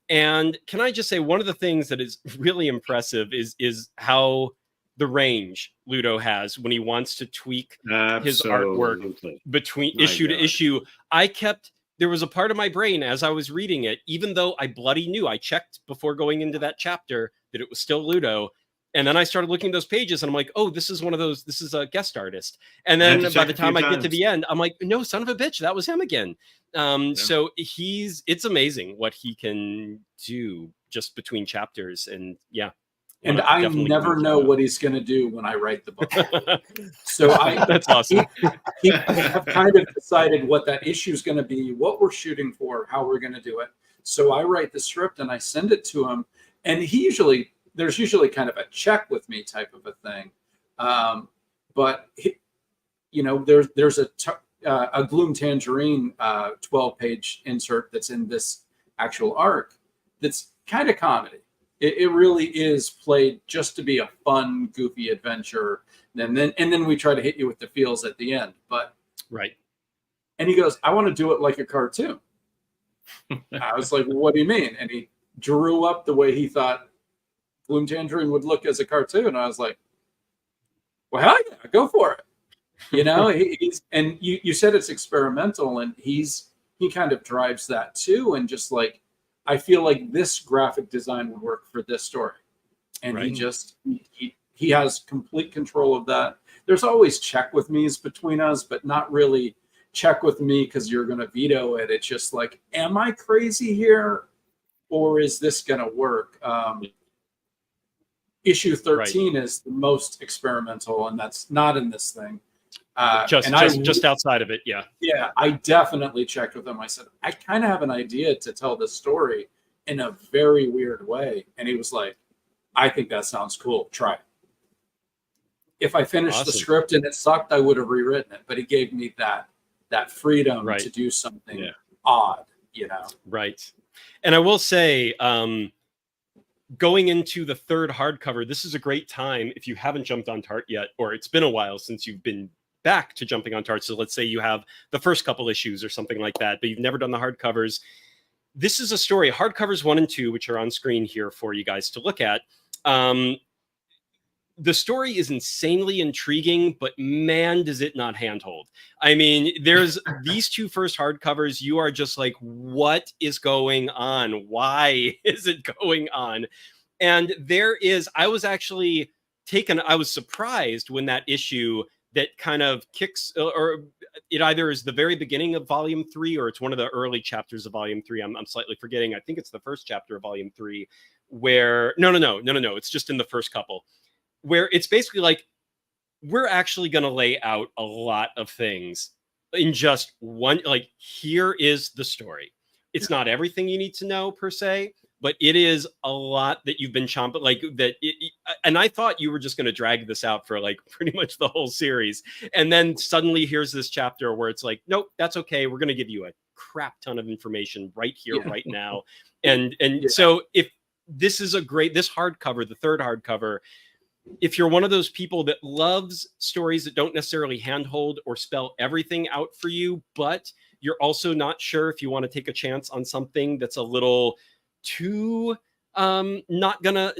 And can I just say, one of the things that is really impressive is how the range Ludo has when he wants to tweak his artwork between issue to issue. I kept there was a part of my brain as I was reading it, even though I bloody knew, I checked before going into that chapter that it was still Ludo. And then I started looking at those pages and I'm like, oh, this is one of those, this is a guest artist. And then by the time I get to the end, I'm like, no, son of a bitch, that was him again. So it's amazing what he can do just between chapters. And yeah. And I never know what he's going to do when I write the book. So that's awesome. I've kind of decided what that issue is going to be, what we're shooting for, how we're going to do it. So I write the script and I send it to him. And there's usually kind of a check with me type of a thing. But there's a Gloom Tangerine 12-page insert that's in this actual arc that's kind of comedy. It really is played just to be a fun, goofy adventure. And then we try to hit you with the feels at the end. But right. And he goes, I want to do it like a cartoon. I was like, well, what do you mean? And he drew up the way he thought Gloom Tangerine would look as a cartoon. I was like, well, hell yeah, go for it. You said it's experimental, and he kind of drives that too. And just like, I feel like this graphic design would work for this story. And right. he has complete control of that. There's always check with me's between us, but not really check with me because you're going to veto it. It's just like, am I crazy here? Or is this going to work? Issue 13 is the most experimental, and that's not in this thing. Just outside of it, yeah. Yeah, I definitely checked with him. I said, I kind of have an idea to tell this story in a very weird way. And he was like, I think that sounds cool. Try it. If I finished the script and it sucked, I would have rewritten it. But he gave me that freedom to do something odd, Right. And I will say, going into the third hardcover, this is a great time if you haven't jumped on Tart yet, or it's been a while since you've been back to jumping on Tart. So let's say you have the first couple issues or something like that, but you've never done the hardcovers. This is a story, hardcovers 1 and 2, which are on screen here for you guys to look at. The story is insanely intriguing, but man, does it not handhold. I mean, there's these 2 first hardcovers. You are just like, what is going on? Why is it going on? And I was surprised when that issue that kind of kicks, or it either is the very beginning of volume 3 or it's one of the early chapters of volume 3. I'm slightly forgetting. I think it's the first chapter of volume 3 where, no. It's just in the first couple where it's basically like, we're actually going to lay out a lot of things in just one, like, here is the story. It's not everything you need to know per se, but it is a lot that you've been chomping like that. And I thought you were just going to drag this out for like pretty much the whole series. And then suddenly here's this chapter where it's like, nope, that's okay. We're going to give you a crap ton of information right here, right now. And so if this is this hardcover, the third hardcover, if you're one of those people that loves stories that don't necessarily handhold or spell everything out for you, but you're also not sure if you want to take a chance on something that's a little too not gonna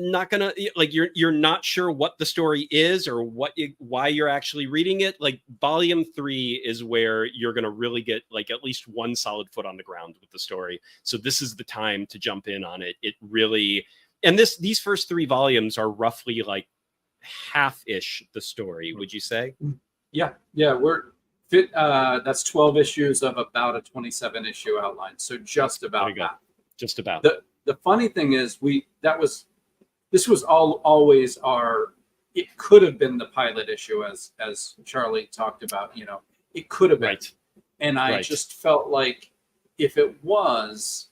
like you're not sure what the story is or why you're actually reading it, like volume 3 is where you're gonna really get like at least one solid foot on the ground with the story. So this is the time to jump in on it. It really, and these first 3 volumes are roughly like half-ish the story, would you say? Yeah, that's 12 issues of about a 27 issue outline, so just about that. Just about. The funny thing is this was always it could have been the pilot issue as Charlie talked about, it could have been. Right. And I just felt like if it was,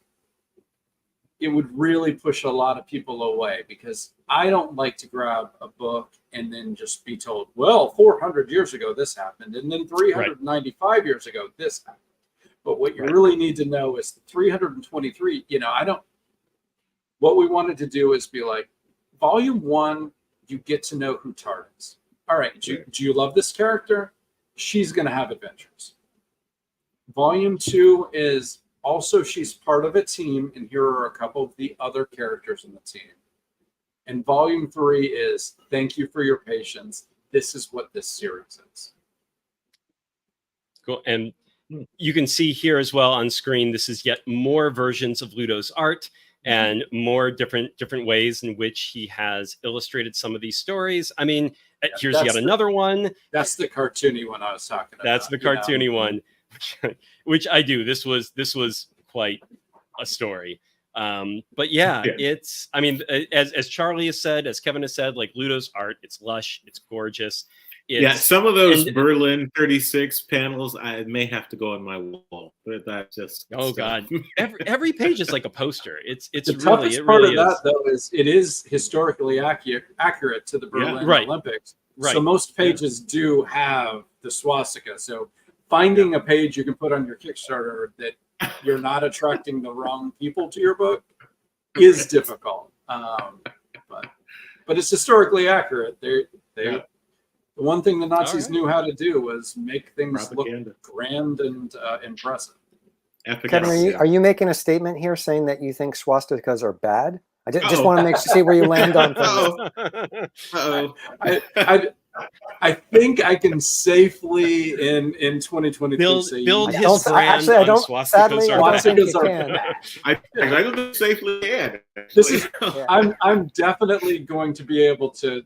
it would really push a lot of people away, because I don't like to grab a book and then just be told, well, 400 years ago this happened, and then 395 years ago this happened. But what you really need to know is 323, what we wanted to do is be like, volume 1, you get to know who Tart is. All right, do you love this character? She's going to have adventures. Volume 2 is also, she's part of a team, and here are a couple of the other characters in the team. And volume 3 is, thank you for your patience. This is what this series is. Cool. And you can see here as well on screen, this is yet more versions of Ludo's art and more different ways in which he has illustrated some of these stories. I mean, here's yet another one. That's the cartoony one I was talking about. That's the cartoony one, which I do. This was quite a story. But yeah, it's, I mean, as Charlie has said, as Kevin has said, like Ludo's art, it's lush, it's gorgeous. Some of those Berlin 36 panels, I may have to go on my wall, but that just God, every page is like a poster. It's the really, toughest it part really of is. that though is it is historically accurate to the Berlin Olympics. Right. So most pages do have the swastika. So finding a page you can put on your Kickstarter that you're not attracting the wrong people to your book is difficult. But it's historically accurate. The one thing the Nazis knew how to do was make things look grand and impressive. Kevin, are you making a statement here saying that you think swastikas are bad? I just want to see where you land on things. I think I can safely in 2023 build his brand. Actually, I don't. Sadly, I don't think you can. I don't safely can. This is. I'm definitely going to be able to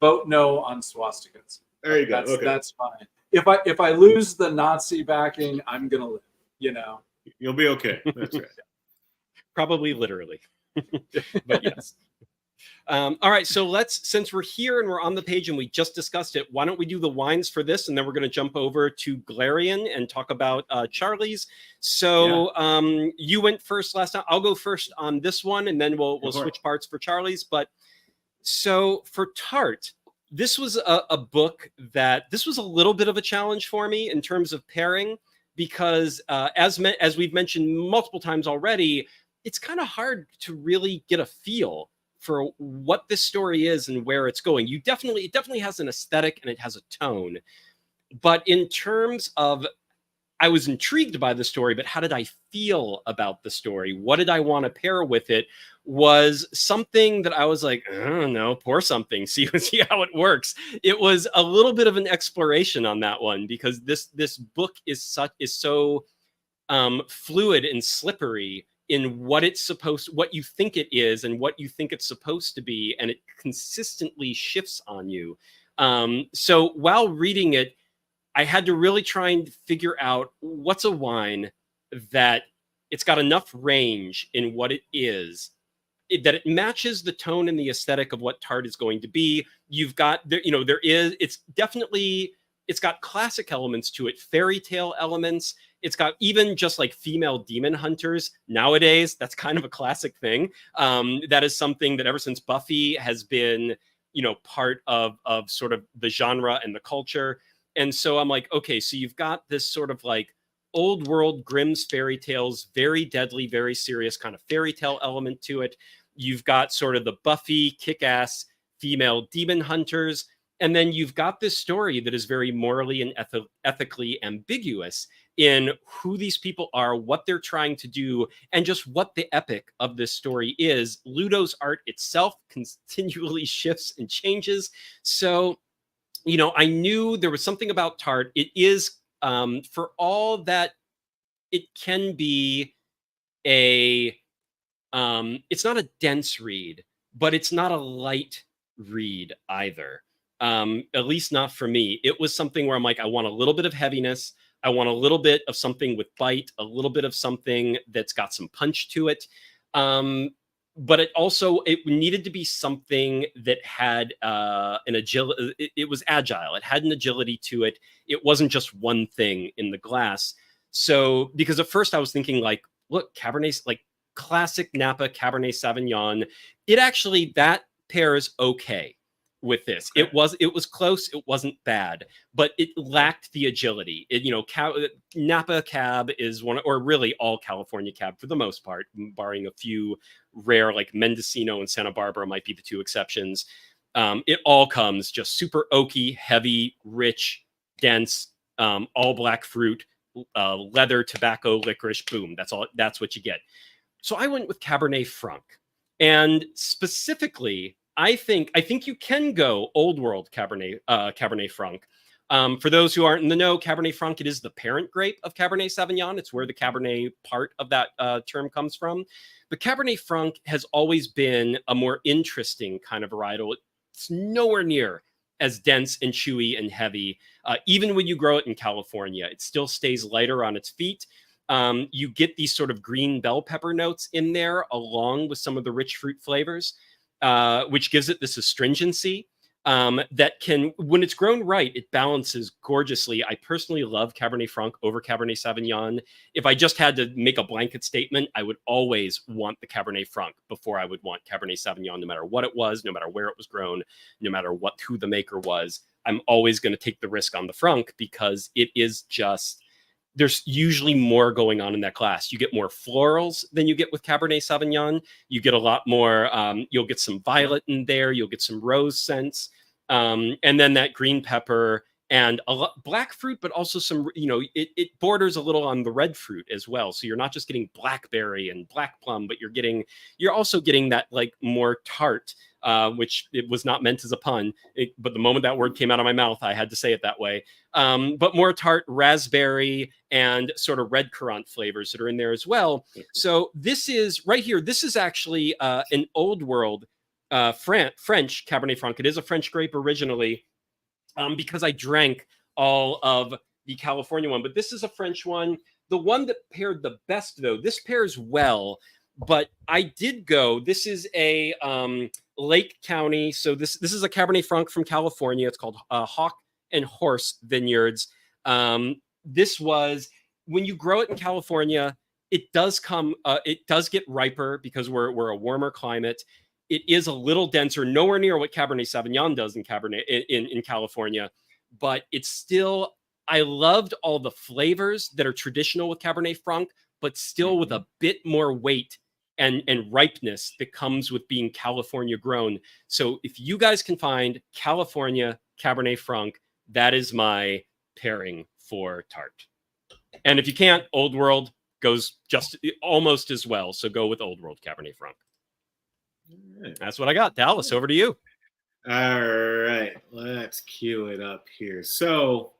vote no on swastikas. There you go. That's fine. If I lose the Nazi backing, I'm gonna live. You know. You'll be okay. That's right. Probably literally. But yes. All right, so since we're here and we're on the page and we just discussed it, why don't we do the wines for this, and then we're going to jump over to Glarien and talk about Charlie's. So you went first last time. I'll go first on this one, and then we'll switch parts for Charlie's. But so for Tart, this was a book that this was a little bit of a challenge for me in terms of pairing, because as we've mentioned multiple times already, it's kind of hard to really get a feel for what this story is and where it's going. It definitely has an aesthetic and it has a tone. But in terms of, I was intrigued by the story, but how did I feel about the story? What did I want to pair with it? Was something that I was like, I don't know, pour something, see how it works. It was a little bit of an exploration on that one, because this book is so fluid and slippery in what you think it is and what you think it's supposed to be, and it consistently shifts on you. So while reading it, I had to really try and figure out what's a wine that it's got enough range in what it is, that it matches the tone and the aesthetic of what Tart is going to be. You've got it's got classic elements to it, fairy tale elements. It's got even just like female demon hunters nowadays. That's kind of a classic thing. That is something that ever since Buffy has been, part of sort of the genre and the culture. And so I'm like, okay, so you've got this sort of like old world Grimm's fairy tales, very deadly, very serious kind of fairy tale element to it. You've got sort of the Buffy kick-ass female demon hunters. And then you've got this story that is very morally and ethically ambiguous in who these people are, what they're trying to do, and just what the epic of this story is. Ludo's art itself continually shifts and changes. So, I knew there was something about Tart. It is, for all that it can be it's not a dense read, but it's not a light read either. At least not for me. It was something where I'm like, I want a little bit of heaviness. I want a little bit of something with bite, a little bit of something that's got some punch to it. But it needed to be something that had an agility. It was agile. It had an agility to it. It wasn't just one thing in the glass. So, because at first I was thinking like, look, Cabernet, like classic Napa Cabernet Sauvignon, that pairs okay with this. Okay. It was close. It wasn't bad, but it lacked the agility. Napa Cab is or really all California Cab for the most part, barring a few rare like Mendocino and Santa Barbara might be the two exceptions. It all comes just super oaky, heavy, rich, dense, all black fruit, leather, tobacco, licorice, boom. That's what you get. So I went with Cabernet Franc, and specifically, I think you can go old world Cabernet Franc. For those who aren't in the know, Cabernet Franc, it is the parent grape of Cabernet Sauvignon. It's where the Cabernet part of that term comes from. But Cabernet Franc has always been a more interesting kind of varietal. It's nowhere near as dense and chewy and heavy. Even when you grow it in California, it still stays lighter on its feet. You get these sort of green bell pepper notes in there, along with some of the rich fruit flavors, which gives it this astringency. That can, when it's grown right, it balances gorgeously. I personally love Cabernet Franc over Cabernet Sauvignon. If I just had to make a blanket statement, I would always want the Cabernet Franc before I would want Cabernet Sauvignon, no matter what it was, no matter where it was grown, no matter who the maker was. I'm always going to take the risk on the Franc because it is just, there's usually more going on in that class. You get more florals than you get with Cabernet Sauvignon. You get a lot more, you'll get some violet in there. You'll get some rose scents. And then that green pepper and a lot black fruit, but also some, it borders a little on the red fruit as well. So you're not just getting blackberry and black plum, but you're also getting that like more tart, which it was not meant as a pun, but the moment that word came out of my mouth, I had to say it that way. But more tart, raspberry, and sort of red currant flavors that are in there as well. So this is right here. This is actually an old world French Cabernet Franc. It is a French grape originally, because I drank all of the California one, but this is a French one. The one that paired the best, though, this pairs well, but I did go, this is a Lake County. So this is a Cabernet Franc from California. It's called Hawk and Horse Vineyards. This was, when you grow it in California, it does get riper because we're a warmer climate. It is a little denser, nowhere near what Cabernet Sauvignon does in California, but it's still, I loved all the flavors that are traditional with Cabernet Franc, but still with a bit more weight and ripeness that comes with being California grown. So if you guys can find California Cabernet Franc, that is my pairing for Tart. And if you can't, Old World goes just almost as well. So go with Old World Cabernet Franc. Right. That's what I got. Dallas, over to you. All right, let's cue it up here. So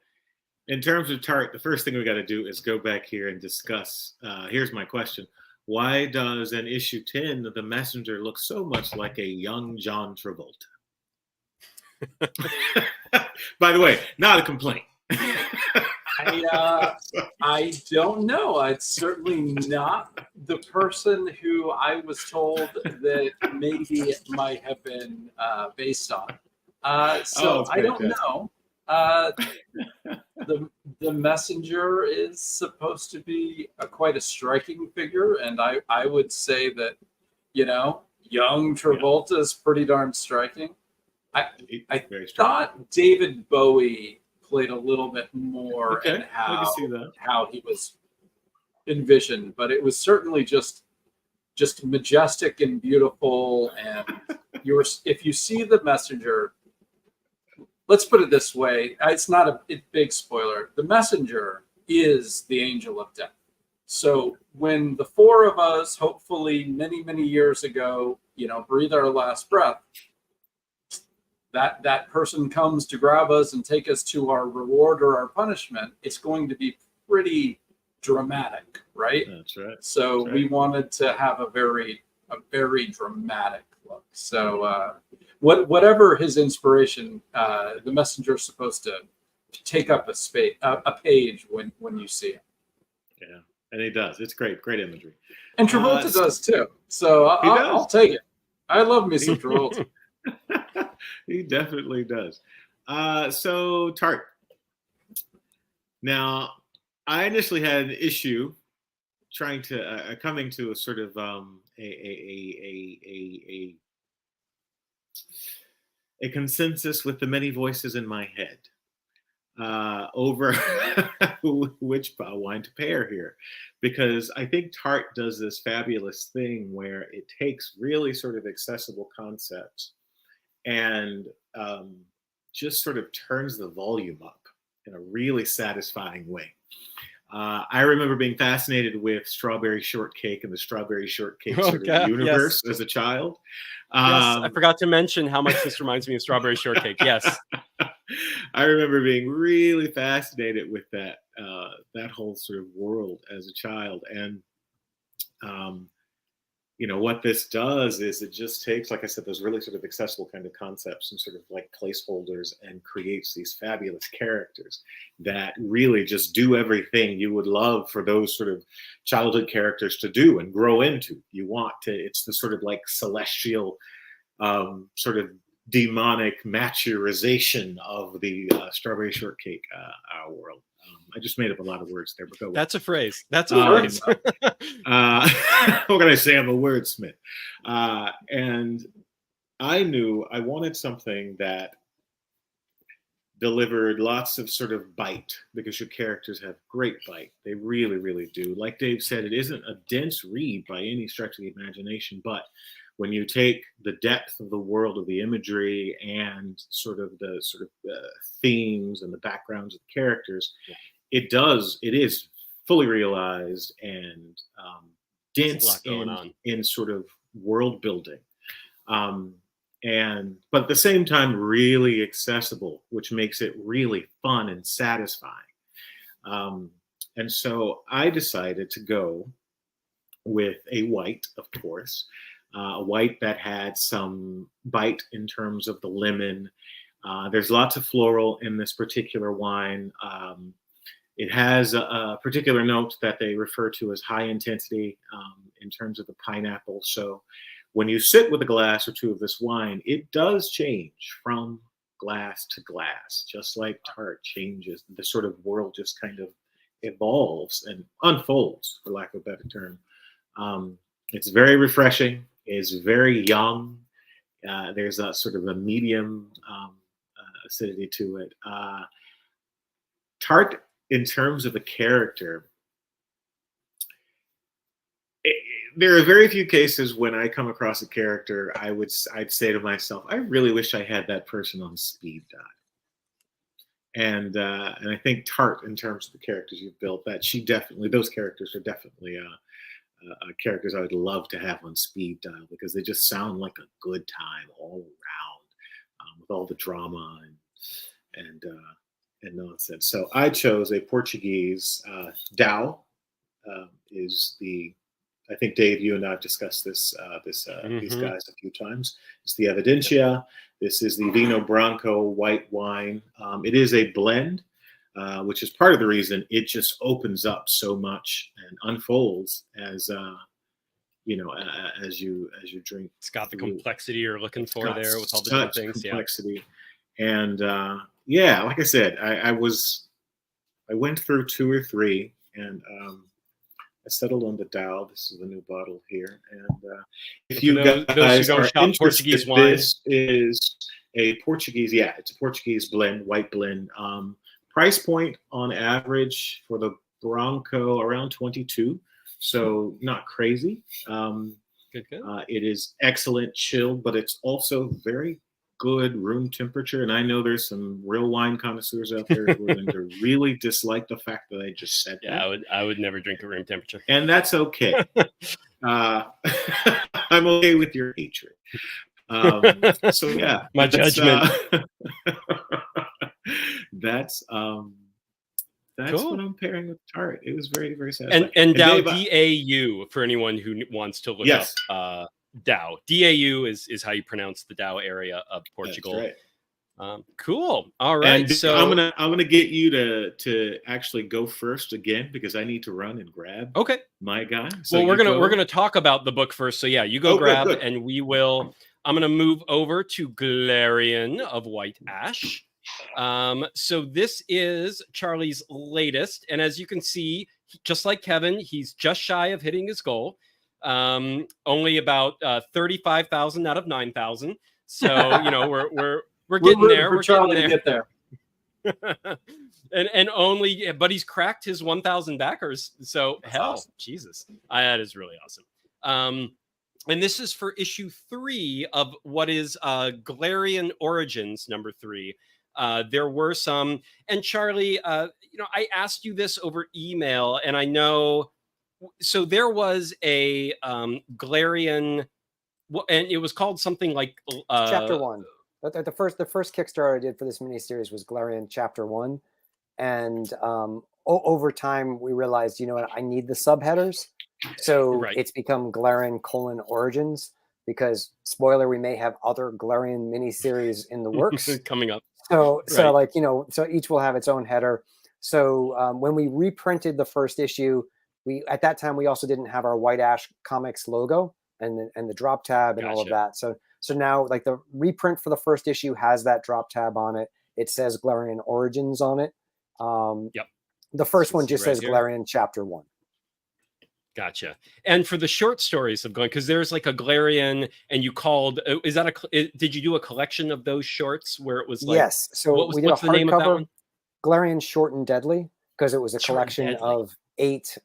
in terms of Tart, the first thing we got to do is go back here and discuss. Here's my question. Why does in issue 10 the messenger look so much like a young John Travolta? By the way, not a complaint. I don't know. It's certainly not the person who I was told that maybe it might have been based on. I don't know. The messenger is supposed to be quite a striking figure, and I would say that, young Travolta is pretty darn striking. I thought David Bowie played a little bit more in how he was envisioned, but it was certainly just majestic and beautiful. And if you see the messenger, let's put it this way, it's not a big spoiler. The messenger is the angel of death. So when the four of us, hopefully many, many years ago, breathe our last breath, that person comes to grab us and take us to our reward or our punishment, it's going to be pretty dramatic, right? That's right. So we wanted to have a very dramatic look. So whatever his inspiration, the messenger is supposed to take up a page when you see it. Yeah, and he does. It's great imagery. And Travolta does too. So I'll take it. I love me some Travolta. He definitely does. So Tart. Now, I initially had an issue trying to coming to a sort of a consensus with the many voices in my head over which wine to pair here, because I think Tart does this fabulous thing where it takes really sort of accessible concepts and just sort of turns the volume up in a really satisfying way. I remember being fascinated with strawberry shortcake and the strawberry shortcake sort of universe as a child. Yes, I forgot to mention how much this reminds me of strawberry shortcake. Yes. I remember being really fascinated with that that whole sort of world as a child, and you know, what this does is it just takes, like I said, those really sort of accessible kind of concepts and sort of like placeholders and creates these fabulous characters that really just do everything you would love for those sort of childhood characters to do and grow into. You want to, it's the sort of like celestial sort of demonic maturization of the strawberry shortcake world. I just made up a lot of words there, but go. That's a phrase. That's a phrase. What can I say? I'm a wordsmith. And I knew I wanted something that delivered lots of sort of bite, because your characters have great bite. They really, really do. Like Dave said, it isn't a dense read by any stretch of the imagination, but when you take the depth of the world of the imagery and sort of the themes and the backgrounds of the characters, it is fully realized and dense in sort of world building. But at the same time, really accessible, which makes it really fun and satisfying. And so I decided to go with a white, of course, a white that had some bite in terms of the lemon. There's lots of floral in this particular wine. It has a particular note that they refer to as high intensity in terms of the pineapple. So when you sit with a glass or two of this wine, it does change from glass to glass, just like Tart changes. The sort of world just kind of evolves and unfolds, for lack of a better term. It's very refreshing. It's very young. There's a sort of a medium acidity to it. Tart, in terms of the character, there are very few cases when I come across a character I'd say to myself, I really wish I had that person on speed dial. And I think Tart, in terms of the characters you've built, those characters are definitely characters I would love to have on speed dial, because they just sound like a good time all around, with all the drama and nonsense. So I chose a Portuguese Dao. Is the, I think Dave, you and I have discussed these guys a few times. It's the Evidência. This is the Vinho Branco white wine. It is a blend, which is part of the reason it just opens up so much and unfolds as as you drink. It's got the complexity you're looking for there with all the different things. Complexity. And yeah, like I said, I went through 2 or 3, and I settled on the Dow. This is the new bottle here. And if you guys are interested, Portuguese wine, this is a Portuguese, it's a Portuguese blend, white blend. Price point on average for the Branco around 22, so not crazy. Good. It is excellent chilled, but it's also very good room temperature. And I know there's some real wine connoisseurs out there who are going to really dislike the fact that I just said that. I would never drink at room temperature. And that's okay. I'm okay with your hatred. So yeah. My judgment. That's cool. What I'm pairing with Tart. It was very, very satisfying. And Dao, DAU, for anyone who wants to look up Dao. DAU is how you pronounce the Dao area of Portugal. That's right. Cool. All right. And so I'm gonna get you to actually go first again, because I need to run and grab my guy. So well, we're gonna talk about the book first. So yeah, you go grab, good. And we will. I'm gonna move over to Glarien of White Ash. So this is Charlie's latest, and as you can see, just like Kevin, he's just shy of hitting his goal. Only about 35,000 out of 9,000. So we're getting there. We're getting there. To get there. but he's cracked his 1,000 backers. So that's awesome. Jesus, that is really awesome. And this is for issue 3 of what is Glarien Origins number 3. There were some, and Charlie, I asked you this over email, and I know. So there was a Glarien, and it was called something like chapter 1. The first Kickstarter I did for this miniseries was Glarien Chapter 1. And over time, we realized, you know what, I need the subheaders. So it's become Glarien: Origins, because, spoiler, we may have other Glarien miniseries in the works. coming up. So like, you know, so each will have its own header. So when we reprinted the first issue, at that time, we also didn't have our White Ash Comics logo and the drop tab and all of that. So now, like, the reprint for the first issue has that drop tab on it. It says Glarien Origins on it. The first one just says Glarien Chapter 1. Gotcha. And for the short stories of going, because there's like a Glarien, and you called, did you do a collection of those shorts where it was like, yes. So we did what's the name of that one? Glarien Short and Deadly, because it was a collection of 8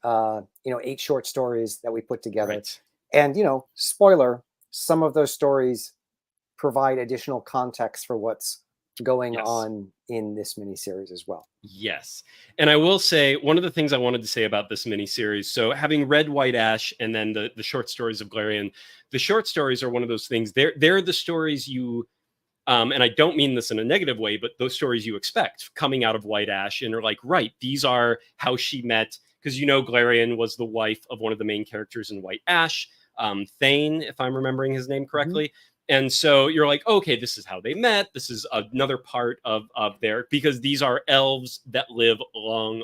short stories that we put together. Right. And, you know, spoiler, some of those stories provide additional context for what's going on in this miniseries as well. Yes. And I will say, one of the things I wanted to say about this miniseries, so having read White Ash and then the short stories of Glarien, the short stories are one of those things. They're the stories you, and I don't mean this in a negative way, but those stories you expect coming out of White Ash, and are like, right, these are how she met, because, you know, Glarien was the wife of one of the main characters in White Ash, Thane, if I'm remembering his name correctly. And so you're like, okay, this is how they met. This is another part of their, because these are elves that live long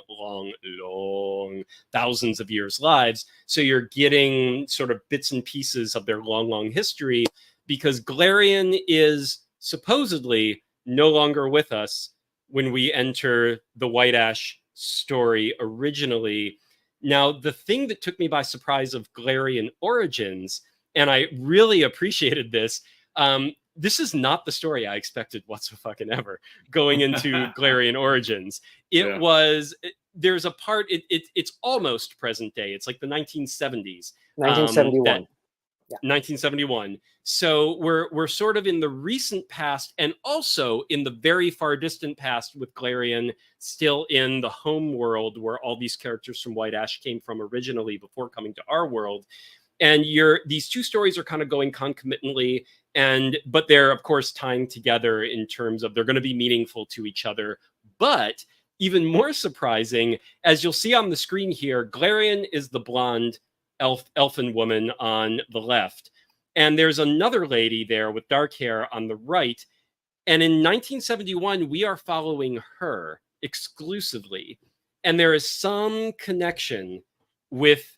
thousands of years lives. So you're getting sort of bits and pieces of their long history, because Glarien is supposedly no longer with us when we enter the White Ash story originally. Now, the thing that took me by surprise of Glarien Origins, and I really appreciated this. This is not the story I expected whatsoever going into Glarien Origins. It was, there's a part, it's almost present day. It's like the 1970s. 1971. 1971. So we're sort of in the recent past, and also in the very far distant past, with Glarien still in the home world where all these characters from White Ash came from originally before coming to our world. And these two stories are kind of going concomitantly, but they're, of course, tying together in terms of they're going to be meaningful to each other. But even more surprising, as you'll see on the screen here, Glarien is the blonde elfin woman on the left. And there's another lady there with dark hair on the right. And in 1971, we are following her exclusively. And there is some connection with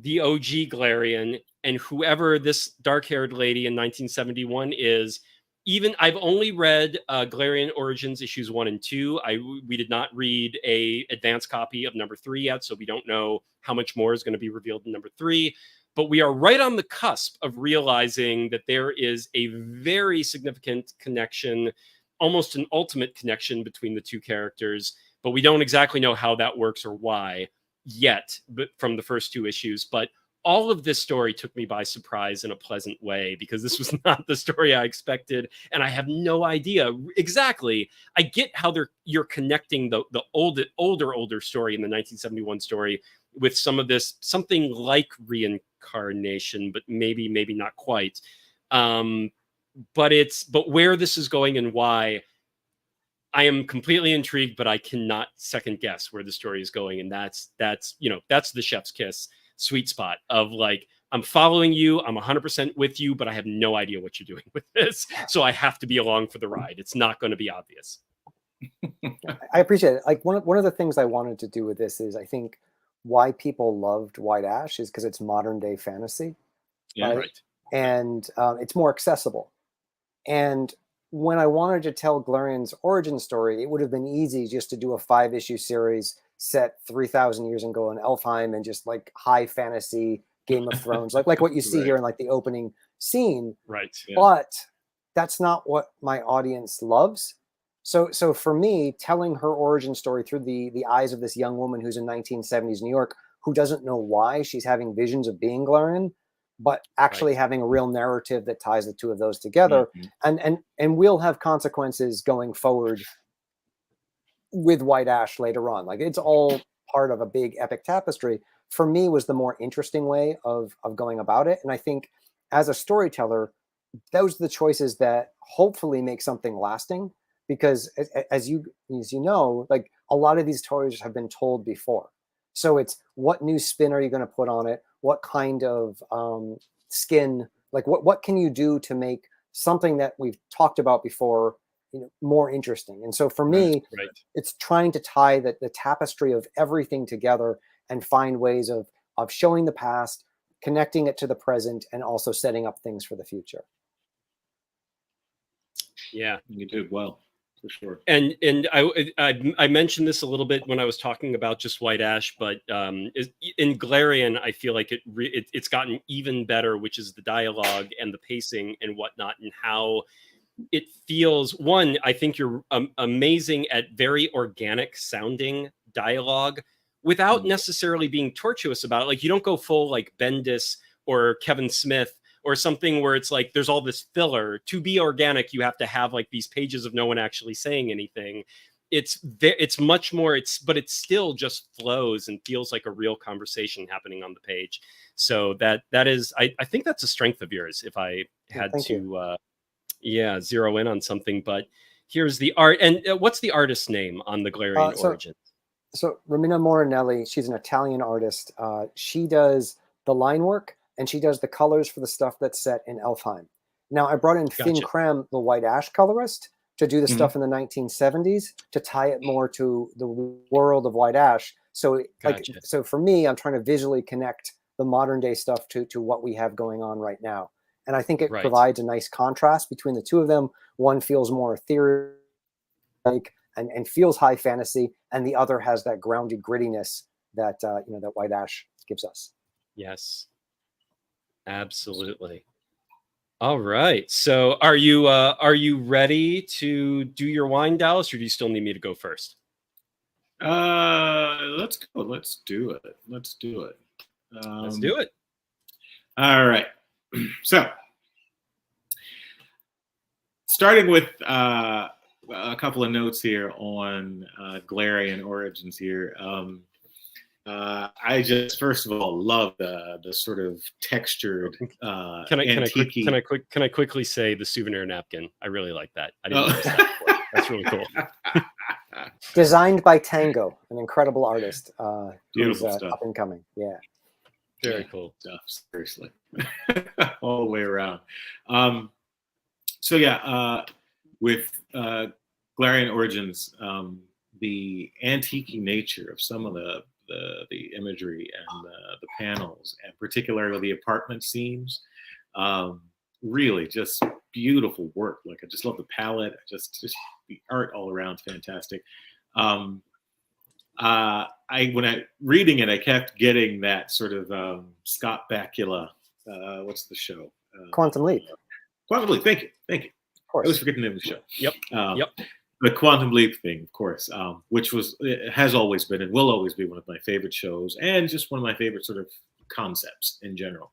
the OG Glarien and whoever this dark-haired lady in 1971 is. Even I've only read Glarien Origins issues 1 and 2. We did not read a advanced copy of number 3 yet, so we don't know how much more is going to be revealed in number 3. But we are right on the cusp of realizing that there is a very significant connection, almost an ultimate connection between the two characters. But we don't exactly know how that works or why yet, but from the first 2 issues. But all of this story took me by surprise in a pleasant way, because this was not the story I expected, and I have no idea exactly. I get how you're connecting the older story in the 1971 story with some of this, something like reincarnation, but maybe not quite. But where this is going and why, I am completely intrigued, but I cannot second guess where the story is going. And that's the chef's kiss sweet spot of, like, I'm following you, I'm 100% with you, but I have no idea what you're doing with this. So I have to be along for the ride. It's not going to be obvious. I appreciate it. Like, one of the things I wanted to do with this is, I think why people loved White Ash is because it's modern day fantasy. Right. And it's more accessible. And when I wanted to tell Glarien's origin story, it would have been easy just to do a 5-issue series set 3,000 years ago in Elfheim, and just like high fantasy Game of Thrones, like what you see here in like the opening scene. Right. Yeah. But that's not what my audience loves. So for me, telling her origin story through the eyes of this young woman who's in 1970s New York, who doesn't know why she's having visions of being Glarien, but actually having a real narrative that ties the two of those together. And we'll have consequences going forward with White Ash later on. Like, it's all part of a big epic tapestry. For me, was the more interesting way of going about it. And I think as a storyteller, those are the choices that hopefully make something lasting, because as you know, like a lot of these stories have been told before. So it's what new spin are you going to put on it? What kind of skin, like what can you do to make something that we've talked about before, more interesting? And so for me, it's trying to tie the tapestry of everything together and find ways of showing the past, connecting it to the present, and also setting up things for the future. Yeah, you did well, for sure. And I mentioned this a little bit when I was talking about just white ash, but in Glarien, I feel like it's gotten even better, which is the dialogue and the pacing and whatnot, and how it feels. One, I think you're amazing at very organic sounding dialogue without necessarily being tortuous about it. Like, you don't go full like Bendis or Kevin Smith or something where it's like there's all this filler. To be organic, you have to have like these pages of no one actually saying anything. It's much more, but it still just flows and feels like a real conversation happening on the page. So that is, I think that's a strength of yours, if I had to zero in on something. But here's the art. And what's the artist's name on the Glarien Origin? So Romina Morinelli, she's an Italian artist. She does the line work, and she does the colors for the stuff that's set in Elfheim. Now, I brought in Finn Krem, the white ash colorist, to do the stuff in the 1970s, to tie it more to the world of white ash. So, so for me, I'm trying to visually connect the modern day stuff to what we have going on right now. And I think it provides a nice contrast between the two of them. One feels more ethereal and feels high fantasy, and the other has that grounded grittiness that that white ash gives us. Yes. Absolutely. All right. So are you ready to do your wine, Dallas, or do you still need me to go first? Let's go. Let's do it. Let's do it. All right. So starting with a couple of notes here on Glarien origins here. I just, first of all, love the sort of textured Can I quickly say the souvenir napkin? I really like that. I didn't notice that before. That's really cool. Designed by Tango, an incredible artist. Beautiful stuff. Up and coming. Yeah. Very cool stuff. Seriously, all the way around. So yeah, with Glarien origins, the antique nature of some of the imagery and the panels, and particularly the apartment scenes, really just beautiful work. Like, I just love the palette, just the art all around, fantastic. When I reading it, I kept getting that sort of Scott Bakula. What's the show? Quantum Leap. Quantum Leap. Thank you. Of course. I always forget the name of the show. Yep. The Quantum Leap thing, of course, which has always been and will always be one of my favorite shows, and just one of my favorite sort of concepts in general.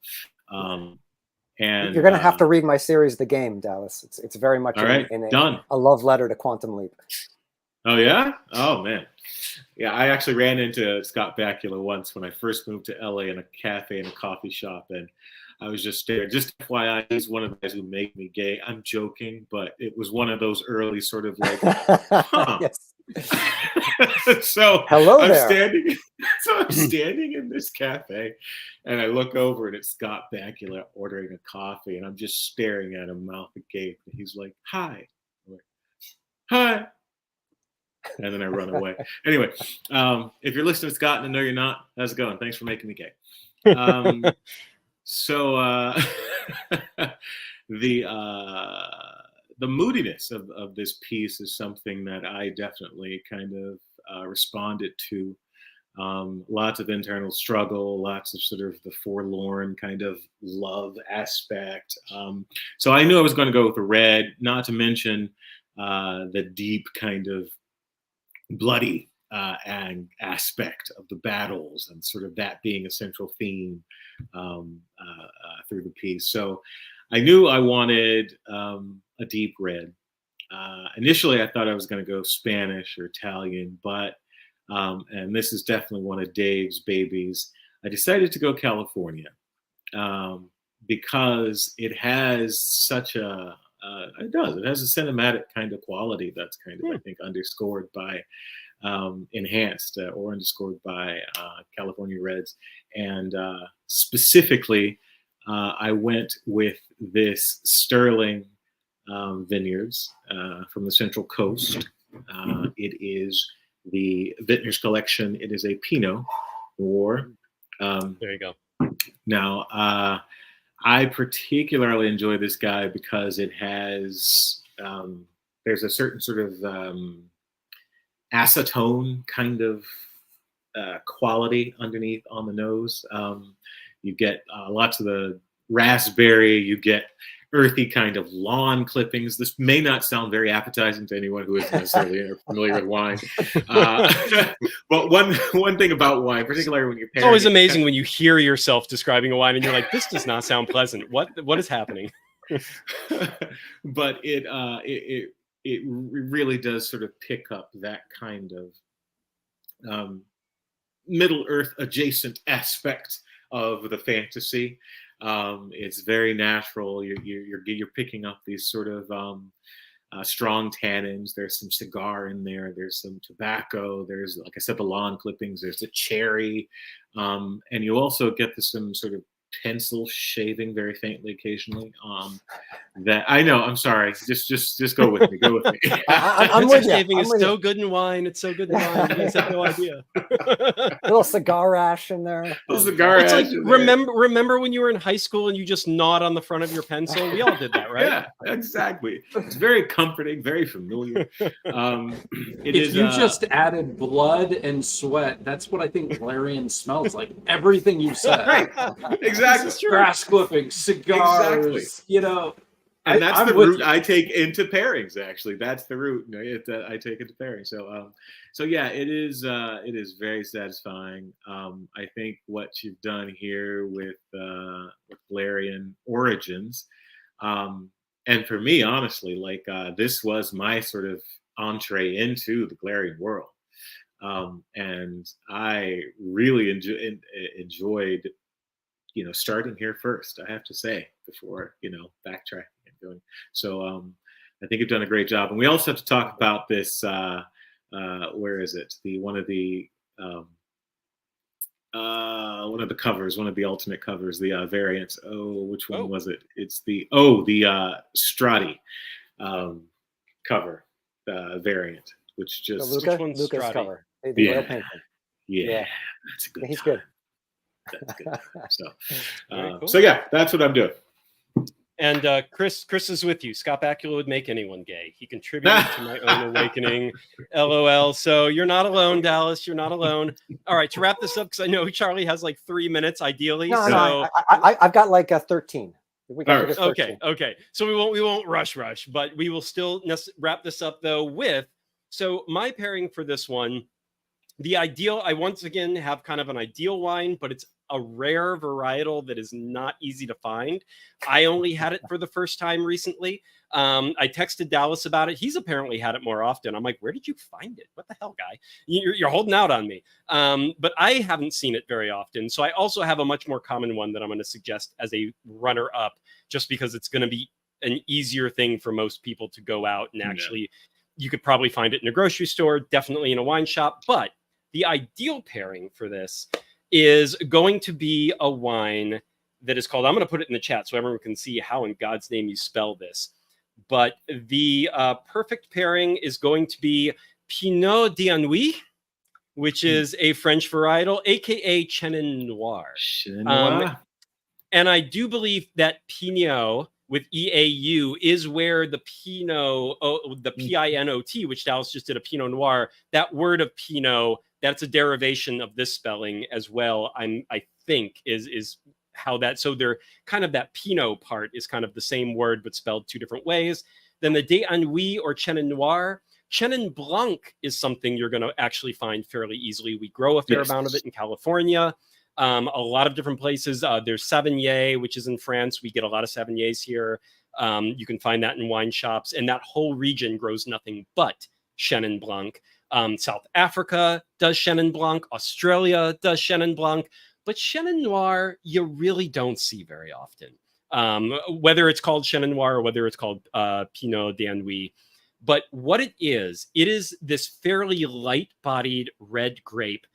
And you're going to have to read my series, The Game, Dallas. It's very much done. A love letter to Quantum Leap. Oh yeah? Oh man. Yeah, I actually ran into Scott Bakula once when I first moved to LA in a cafe and a coffee shop, and I was just there. Just FYI, he's one of the guys who made me gay. I'm joking, but it was one of those early sort of like, Yes. So hello I'm there. I'm standing in this cafe, and I look over, and it's Scott Bakula ordering a coffee, and I'm just staring at him, mouth agape. And he's like, "Hi," I'm like, "Hi," and then I run away. Anyway, if you're listening, Scott, and I know you're not, how's it going? Thanks for making me gay. So the moodiness of this piece is something that I definitely kind of responded to. Lots of internal struggle, lots of sort of the forlorn kind of love aspect. So I knew I was going to go with the red, not to mention the deep kind of bloody and aspect of the battles, and sort of that being a central theme through the piece. So I knew I wanted a deep red. Initially, I thought I was going to go Spanish or Italian, but and this is definitely one of Dave's babies, I decided to go California. because it has such a it has a cinematic kind of quality that's kind of I think underscored by enhanced or underscored by California Reds, and specifically I went with this Sterling vineyards from the Central Coast. It is the Vintner's collection. It is a Pinot Noir. There you go. Now, I particularly enjoy this guy because it has there's a certain sort of acetone kind of quality underneath on the nose. You get lots of the raspberry. You get earthy kind of lawn clippings. This may not sound very appetizing to anyone who isn't necessarily familiar with wine. But one thing about wine, particularly when you're pairing, it's always amazing when you hear yourself describing a wine and you're like, this does not sound pleasant. What is happening? But it really does sort of pick up that kind of Middle Earth adjacent aspect of the fantasy. It's very natural. You're picking up these sort of strong tannins. There's some cigar in there. There's some tobacco. There's, like I said, the lawn clippings. There's the cherry, and you also get some sort of pencil shaving very faintly occasionally. That I know. I'm sorry. Just go with me. Go with me. I'm with you. Shaving is so good in wine. It's so good in wine. You guys have no idea. Little cigar ash in there. Little cigar It's ash like in there. remember when you were in high school and you just gnawed on the front of your pencil? We all did that, right? Yeah, exactly. It's very comforting, very familiar. If you just added blood and sweat, that's what I think Glarien smells like. Everything you said. Right. Exactly. Grass clippings, cigars, Exactly. And that's the route I take into pairings. Actually, that's the route I take into pairings. So yeah, it is very satisfying. I think what you've done here with Glarien Origins, and for me, honestly, like this was my sort of entree into the Glarien world, and I really enjoyed, starting here first. I have to say, before backtracking. So I think you've done a great job, and we also have to talk about this. Where is it? One of the covers, one of the ultimate covers, the variants. Oh, which one was it? It's the Strati cover variant, which just Luca's cover. The oil painting. Yeah, that's a good. He's good. That's good. So, Cool. So yeah, that's what I'm doing. And Chris is with you. Scott Bakula would make anyone gay. He contributed to my own awakening. LOL. So you're not alone, Dallas. You're not alone. All right, to wrap this up, because I know Charlie has like 3 minutes, ideally. No, I've got like 13. We got 13. Okay. So we won't rush, but we will still wrap this up though with. So my pairing for this one, the ideal. I once again have kind of an ideal wine, but it's a rare varietal that is not easy to find. I only had it for the first time recently. I texted Dallas about it. He's apparently had it more often. I'm like, where did you find it? What the hell, guy? You're holding out on me. But I haven't seen it very often. So I also have a much more common one that I'm going to suggest as a runner-up, just because it's going to be an easier thing for most people to go out and actually, you could probably find it in a grocery store, definitely in a wine shop. But the ideal pairing for this is going to be a wine that is called, I'm going to put it in the chat so everyone can see how in God's name you spell this. But the perfect pairing is going to be Pinot d'Annui, which is a French varietal, aka Chenin Noir. And I do believe that Pineau with EAU is where the Pinot, the Pinot, which Dallas just did a Pinot Noir, that word of Pinot, that's a derivation of this spelling as well. I think is how that. So they're kind of that Pinot part is kind of the same word but spelled two different ways. Then the d'Annui or Chenin Noir, Chenin Blanc is something you're going to actually find fairly easily. We grow a fair amount of it in California, a lot of different places. There's Sauvignon, which is in France. We get a lot of Sauvignons here. You can find that in wine shops, and that whole region grows nothing but Chenin Blanc. South Africa does Chenin Blanc. Australia does Chenin Blanc. But Chenin Noir, you really don't see very often. whether it's called Chenin Noir or whether it's called Pinot d'Anouilh. But what it is this fairly light-bodied red grape,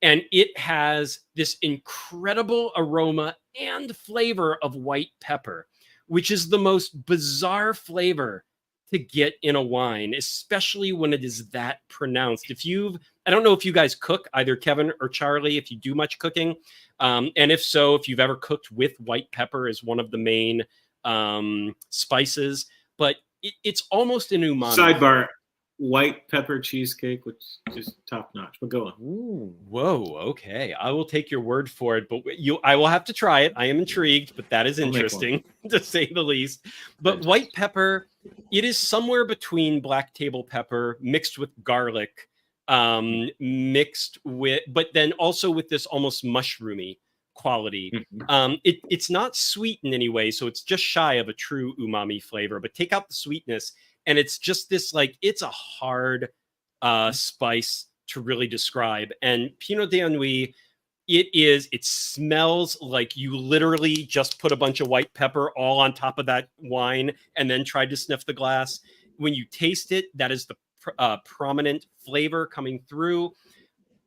and it has this incredible aroma and flavor of white pepper, which is the most bizarre flavor to get in a wine, especially when it is that pronounced. I don't know if you guys cook, either Kevin or Charlie, if you do much cooking. And if so, if you've ever cooked with white pepper as one of the main spices, but it's almost an umami. Sidebar, white pepper cheesecake, which is just top notch. But go on. Ooh, whoa, okay. I will take your word for it, but I will have to try it. I am intrigued, but that is interesting to say the least. But white pepper, it is somewhere between black table pepper mixed with garlic, but then also with this almost mushroomy quality. It's not sweet in any way, so it's just shy of a true umami flavor, but take out the sweetness and it's just this, like, it's a hard spice to really describe. And Pinot d'Anouilh, it smells like you literally just put a bunch of white pepper all on top of that wine and then tried to sniff the glass. When you taste it, that is the prominent flavor coming through.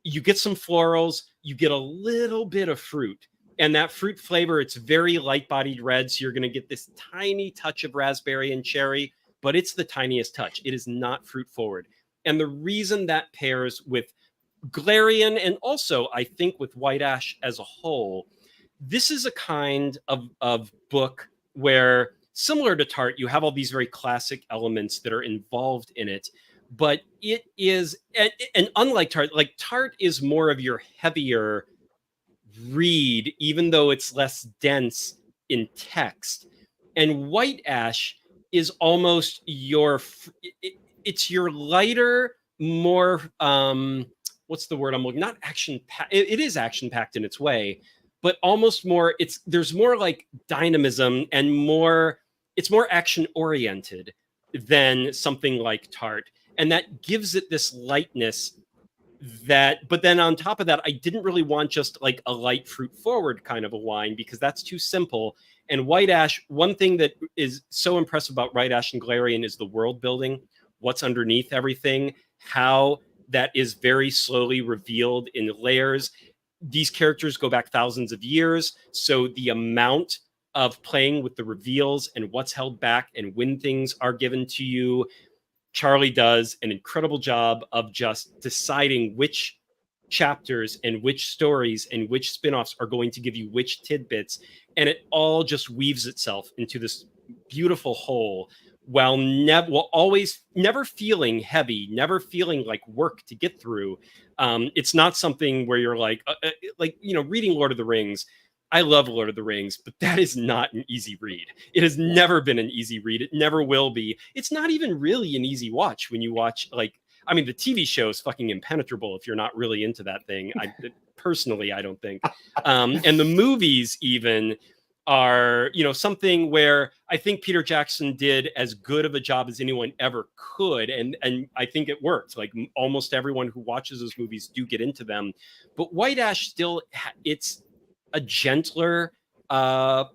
You get some florals, you get a little bit of fruit, and that fruit flavor, it's very light-bodied red, so you're going to get this tiny touch of raspberry and cherry, but it's the tiniest touch. It is not fruit forward. And the reason that pairs with Glarien, and also I think with white ash as a whole, this is a kind of book where, similar to Tart, you have all these very classic elements that are involved in it. But it is, and unlike Tart, like Tart is more of your heavier read, even though it's less dense in text. And white ash is almost it's your lighter, more, what's the word I'm looking, not action packed. It is action packed in its way, but almost more, there's more like dynamism and it's more action oriented than something like Tart. And that gives it this lightness but then on top of that, I didn't really want just like a light fruit forward kind of a wine because that's too simple. And white ash, one thing that is so impressive about white ash and Glarien is the world building, what's underneath everything, how that is very slowly revealed in layers. These characters go back thousands of years. So the amount of playing with the reveals and what's held back and when things are given to you, Charlie does an incredible job of just deciding which chapters and which stories and which spin-offs are going to give you which tidbits. And it all just weaves itself into this beautiful whole while always never feeling heavy, never feeling like work to get through. It's not something where you're like, reading Lord of the Rings. I love Lord of the Rings, but that is not an easy read. It has never been an easy read. It never will be. It's not even really an easy watch when you watch, the TV show is fucking impenetrable if you're not really into that thing. Personally, I don't think. And the movies even are, something where I think Peter Jackson did as good of a job as anyone ever could. And I think it worked. Like almost everyone who watches those movies do get into them. But White Ash still, it's a gentler,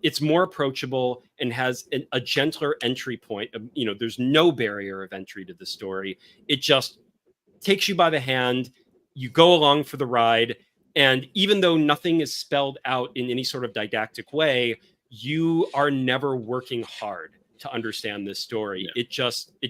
it's more approachable and has a gentler entry point. There's no barrier of entry to the story. It just takes you by the hand. You go along for the ride. And even though nothing is spelled out in any sort of didactic way, you are never working hard to understand this story. Yeah. It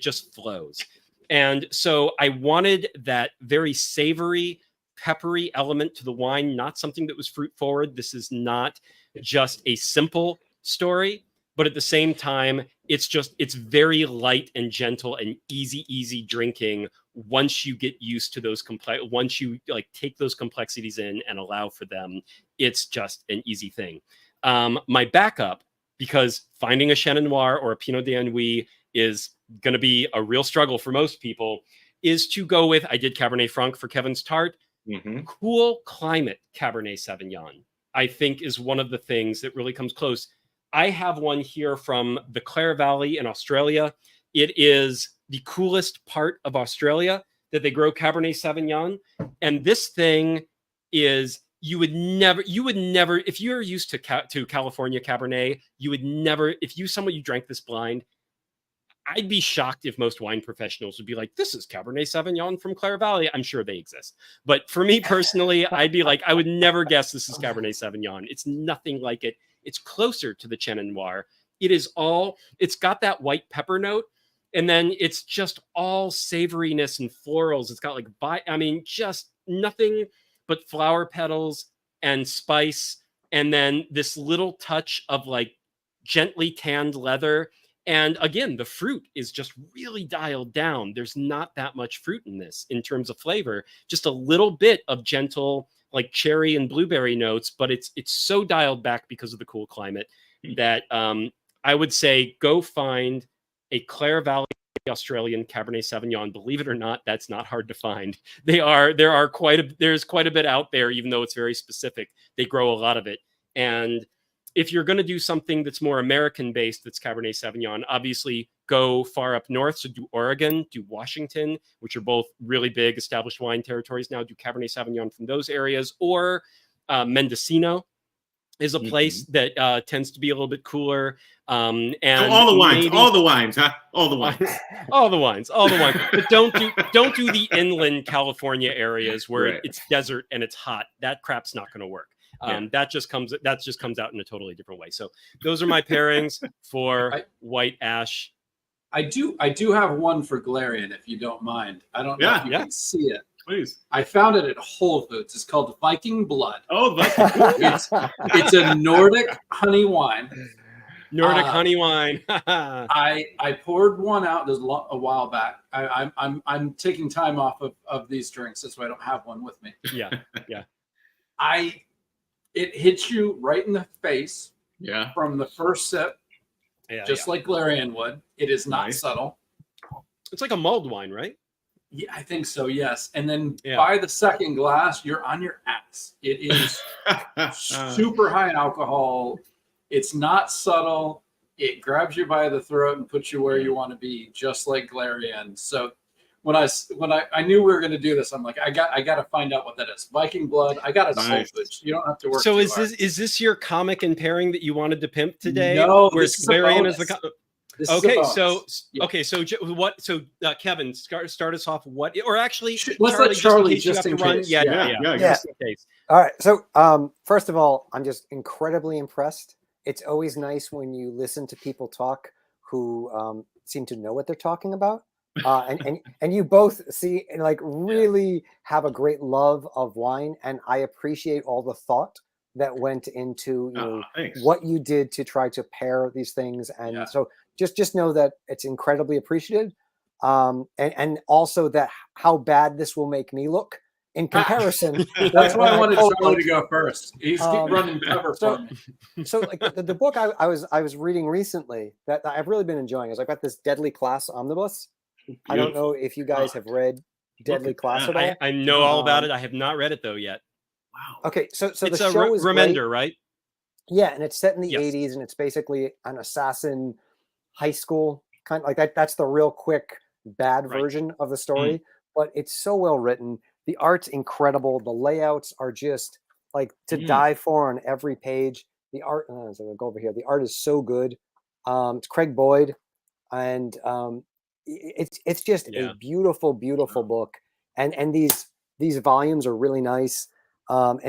just flows. And so I wanted that very savory, peppery element to the wine, not something that was fruit forward. This is not just a simple story, but at the same time, it's very light and gentle and easy drinking once you get used to those once you take those complexities in and allow for them. It's just an easy thing. My backup, because finding a Chenin Noir or a Pinot d'Anouilh is going to be a real struggle for most people, is to go with, I did Cabernet Franc for Kevin's Tart. Mm-hmm. Cool climate Cabernet Sauvignon, I think, is one of the things that really comes close. I have one here from the Clare Valley in Australia. It is the coolest part of Australia that they grow Cabernet Sauvignon. And this thing is you would never, if you're used to California Cabernet, you would never, if you drank this blind, I'd be shocked if most wine professionals would be like, this is Cabernet Sauvignon from Clare Valley. I'm sure they exist. But for me personally, I'd be like, I would never guess this is Cabernet Sauvignon. It's nothing like it. It's closer to the Chenin Noir. It's got that white pepper note. And then it's just all savoriness and florals. It's got just nothing but flower petals and spice. And then this little touch of like gently tanned leather. And again, the fruit is just really dialed down. There's not that much fruit in this in terms of flavor, just a little bit of gentle like cherry and blueberry notes, but it's so dialed back because of the cool climate that I would say go find a Clare Valley Australian Cabernet Sauvignon. Believe it or not, that's not hard to find. There's quite a bit out there, even though it's very specific. They grow a lot of it. And if you're going to do something that's more American-based, that's Cabernet Sauvignon, obviously go far up north. So do Oregon, do Washington, which are both really big established wine territories now. Do Cabernet Sauvignon from those areas. Or Mendocino is a place that tends to be a little bit cooler. And so all the wines, huh? All the wines. But don't do the inland California areas where it's desert and it's hot. That crap's not going to work. That just comes out in a totally different way. So those are my pairings for white ash. I do have one for Glarien, if you don't mind. I don't know if you can see it. Please. I found it at Whole Foods. It's called Viking Blood. Oh, Viking. It's a Nordic honey wine. Honey wine. I poured one out a while back. I'm taking time off of these drinks. That's why I don't have one with me. Yeah. It hits you right in the face. Yeah. From the first sip. Just like Glarien would. It is not subtle. It's like a mulled wine, right? Yeah, I think so. Yes. And then by the second glass, you're on your ass. It is super high in alcohol. It's not subtle. It grabs you by the throat and puts you where you want to be, just like Glarien. So when I knew we were going to do this, I'm like, I got to find out what that is. Viking Blood. I got it. Nice. You don't have to work. So is this your comic and pairing that you wanted to pimp today? No, where this is Glarien is the what? So Kevin, start us off. What? Or actually, let's let Charlie just in case. Yeah. Just in case. All right. So first of all, I'm just incredibly impressed. It's always nice when you listen to people talk who seem to know what they're talking about. And you both see and like really have a great love of wine, and I appreciate all the thought that went into what you did to try to pair these things, and so just know that it's incredibly appreciated, and also that how bad this will make me look in comparison. That's why I wanted Charlie to go first. He's running cover for me. So like the book I was reading recently that I've really been enjoying is I've got this Deadly Class omnibus. Beautiful. I don't know if you guys have read Deadly Class at all. I know all about it. I have not read it though yet. Wow. Okay, so it's the show is Remender, right? Yeah, and it's set in the 80s, and it's basically an assassin high school kind of like that. That's the real quick bad version of the story, but it's so well written. The art's incredible. The layouts are just like to die for on every page. The art, so I'll go over here. The art is so good. It's Craig Boyd, and it's just a beautiful book, and these volumes are really nice. And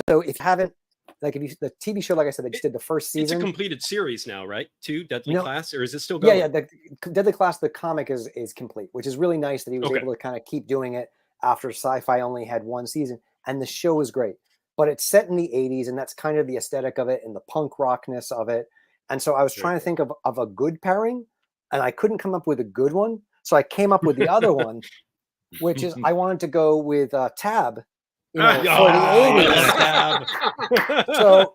so if you haven't, like the TV show, like I said, they just did the first season. It's a completed series now, right? Deadly Class, or is it still going? Yeah. The Deadly Class, the comic is complete, which is really nice that he was able to kind of keep doing it after Sci-Fi only had one season, and the show is great. But it's set in the 80s, and that's kind of the aesthetic of it and the punk rockness of it. And so I was trying to think of a good pairing, and I couldn't come up with a good one. So I came up with the other one, which is I wanted to go with Tab, for the 80s. So,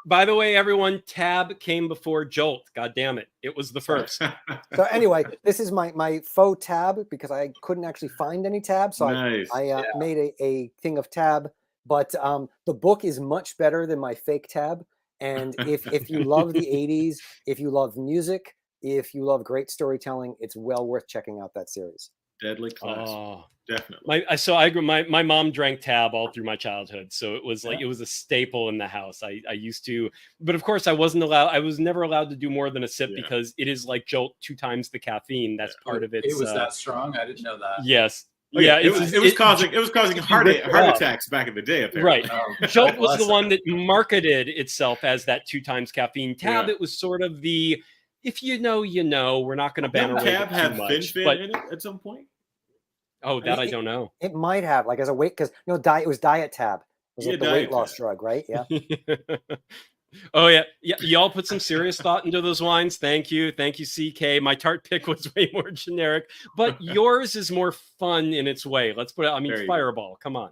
by the way, everyone, Tab came before Jolt. God damn it. It was the first. So anyway, this is my faux Tab because I couldn't actually find any Tab. So I made a thing of Tab, but the book is much better than my fake Tab. And if you love the 80s, if you love music, if you love great storytelling, it's well worth checking out that series. Deadly class. Oh, Definitely. I grew my mom drank Tab all through my childhood, so it was like it was a staple in the house. I used to, but of course I was never allowed to do more than a sip because it is like Jolt 2 times the caffeine. That's part of it. It was that strong. I didn't know that. Yes. Oh, yeah, it was causing heart attacks back in the day. Apparently. Right. Jolt was the one that marketed itself as that 2 times caffeine. Tab, it was sort of the, if you know, you know. We're not going to ban away Tab have fin in it at some point. Oh, that I don't know. It might have, like, as a weight, because it was Diet Tab. It was like the weight loss drug, right? Yeah. Oh yeah. Y'all put some serious thought into those wines. Thank you, CK. My Tart pick was way more generic, but yours is more fun in its way. Let's put it. I mean, Fireball. Come on.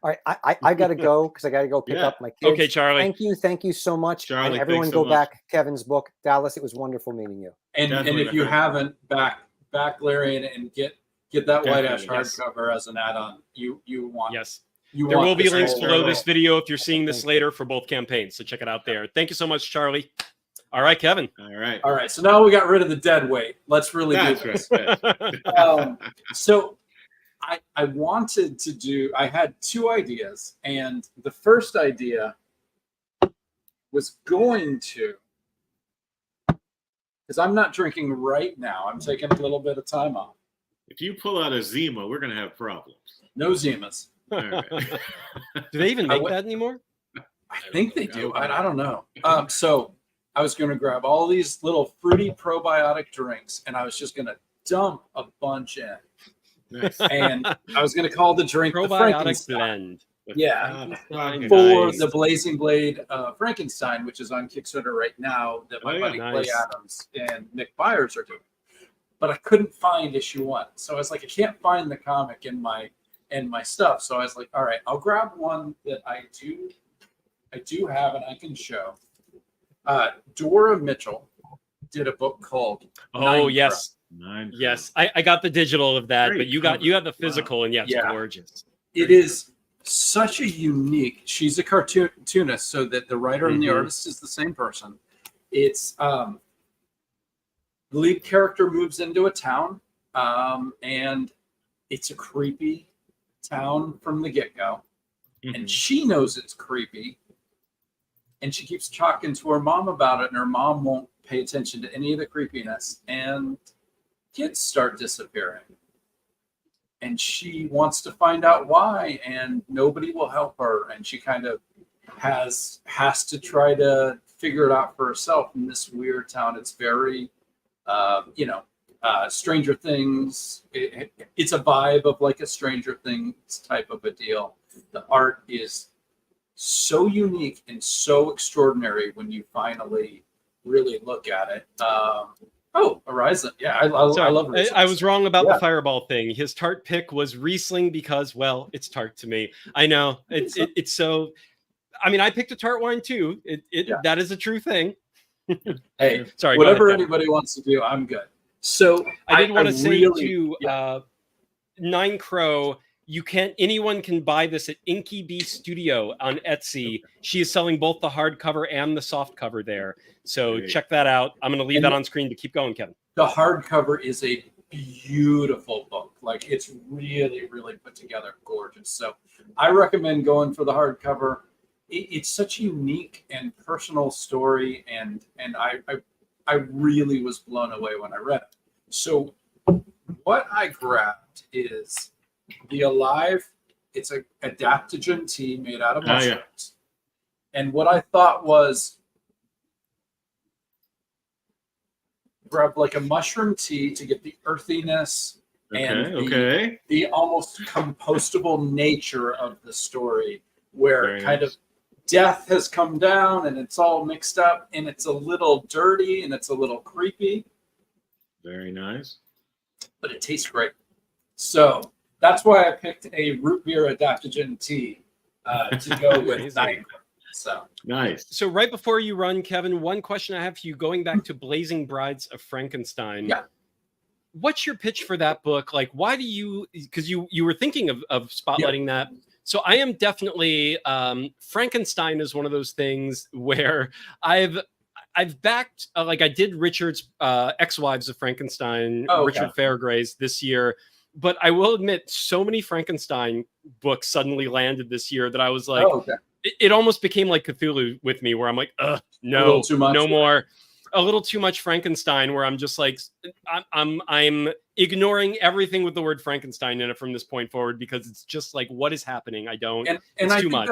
All right, I gotta go because I gotta go pick up my kids. Okay, Charlie. Thank you so much. Charlie, and everyone go back Kevin's book, Dallas. It was wonderful meeting you. And if you haven't, back Glarien and get that White Ash hardcover as an add-on. You want. Yes. There will be links below this video if you're seeing this later for both campaigns. So check it out there. Thank you so much, Charlie. All right, Kevin. All right. So now we got rid of the dead weight. Let's really do this. So I wanted to do, I had 2 ideas. And the first idea was going to, because I'm not drinking right now. I'm taking a little bit of time off. If you pull out a Zima, we're going to have problems. No Zimas. Right. Do they even make that anymore? I think they do. I don't know. So I was going to grab all these little fruity probiotic drinks, and I was just going to dump a bunch in. Nice. And I was going to call the drink probiotic blend. Yeah, for the Blazing Blade Frankenstein, which is on Kickstarter right now, that my buddy Clay Adams and Nick Byers are doing. But I couldn't find issue 1, so I was like, I can't find the comic in my stuff. So I was like, all right, I'll grab one that I do have and I can show. Dora Mitchell did a book called yes. Yes, I got the digital of that, but you got the physical, and it's gorgeous. It is such a unique. She's a cartoonist, so that the writer and the artist is the same person. It's the lead character moves into a town, and it's a creepy town from the get-go, and she knows it's creepy, and she keeps talking to her mom about it, and her mom won't pay attention to any of the creepiness, and kids start disappearing, and she wants to find out why, and nobody will help her, and she kind of has to try to figure it out for herself in this weird town. It's very Stranger Things. It's a vibe of like a Stranger Things type of a deal. The art is so unique and so extraordinary when you finally really look at it. Horizon. Yeah, I love Riesling. I was wrong about the Fireball thing. His Tart pick was Riesling because, well, it's Tart to me. I know. It's so... I mean, I picked a Tart wine too. That is a true thing. Hey, sorry. Whatever anybody wants to do, I'm good. So I did want to say to Nine Crow, anyone can buy this at Inky Bee Studio on Etsy. She is selling both the hardcover and the soft cover there. So check that out. I'm going to leave that on screen, but keep going, Kevin. The hardcover is a beautiful book. Like, it's really, really put together, gorgeous. So I recommend going for the hardcover. It's such a unique and personal story, and I really was blown away when I read it. So what I grabbed is the Alive. It's a adaptogen tea made out of mushrooms. And what I thought was, grab like a mushroom tea to get the earthiness and the almost compostable nature of the story, where kind of death has come down and it's all mixed up and it's a little dirty and it's a little creepy. Very nice. But it tastes great. So that's why I picked a root beer adaptogen tea to go with Nine. So nice. So right before you run, Kevin, one question I have for you, going back to Blazing Brides of Frankenstein. Yeah. What's your pitch for that book? Like, why do you, because you were thinking of spotlighting that. So I am definitely, Frankenstein is one of those things where I I've backed like I did Richard's Ex-Wives of Frankenstein, Richard Fairgray's this year. But I will admit, so many Frankenstein books suddenly landed this year that I was like, it almost became like Cthulhu with me, where I'm like, no, no more. A little too much Frankenstein, where I'm just like, I'm ignoring everything with the word Frankenstein in it from this point forward, because it's just like, what is happening? I don't. And it's I too think much.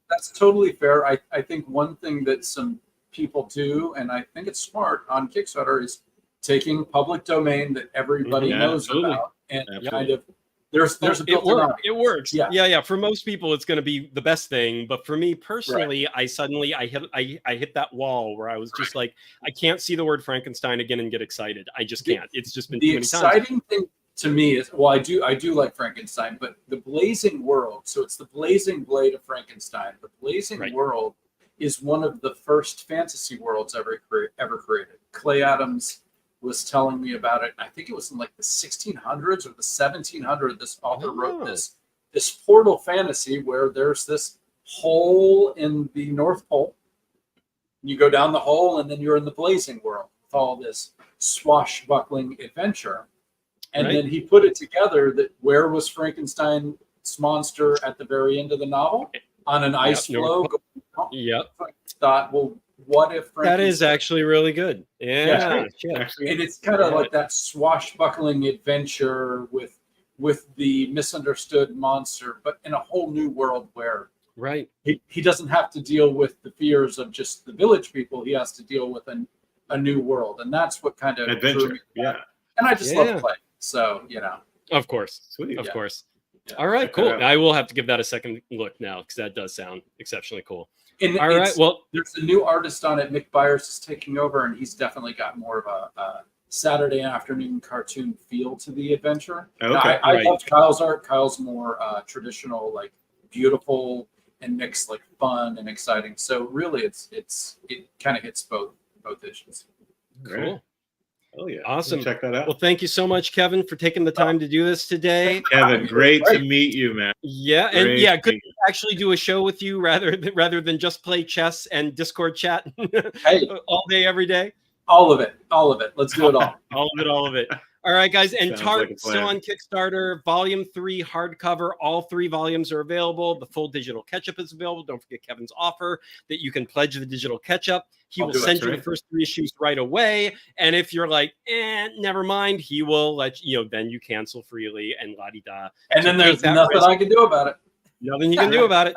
That's totally fair. I think one thing that some people do, and I think it's smart on Kickstarter, is taking public domain that everybody knows about, and kind of there's a it works. Yeah. For most people, it's going to be the best thing, but for me personally, I hit that wall where I was just like, I can't see the word Frankenstein again and get excited. I just can't. It's just been too many times. The exciting thing to me is, well, I do like Frankenstein, but the Blazing World. So it's the Blazing Blade of Frankenstein. The Blazing World is one of the first fantasy worlds ever created. Clay Adams was telling me about it. I think it was in like the 1600s or the 1700s. This author wrote this portal fantasy where there's this hole in the North Pole. You go down the hole and then you're in the Blazing World with all this swashbuckling adventure. And then he put it together that where was Frankenstein's monster at the very end of the novel? On an ice floe. Thought, well, what if that is actually really good? And it's kind of like that swashbuckling adventure with the misunderstood monster, but in a whole new world where he doesn't have to deal with the fears of just the village people. He has to deal with a new world, and that's what kind of adventure. And I just love playing. So of course, of course. Yeah. All right, cool. I will have to give that a second look now, because that does sound exceptionally cool. And all right, well, there's a new artist on it. Mick Byers is taking over, and he's definitely got more of a Saturday afternoon cartoon feel to the adventure. I loved Kyle's art. Kyle's more traditional, like beautiful, and Mick's like fun and exciting. So really, it kind of hits both issues. Cool. Oh yeah, awesome. Check that out. Well, thank you so much, Kevin, for taking the time to do this today. Kevin, great to meet you, man. Yeah, and good to actually do a show with you rather than just play chess and Discord chat all day, every day. All of it. Let's do it all. all of it. All right, guys. And Tart still on Kickstarter. Volume 3 hardcover. All 3 volumes are available. The full digital catch-up is available. Don't forget Kevin's offer that you can pledge the digital catch-up. He will send you the first 3 issues right away. And if you're like, never mind, he will let you, then you cancel freely and la-di-da. And then there's nothing I can do about it. Nothing you can do about it.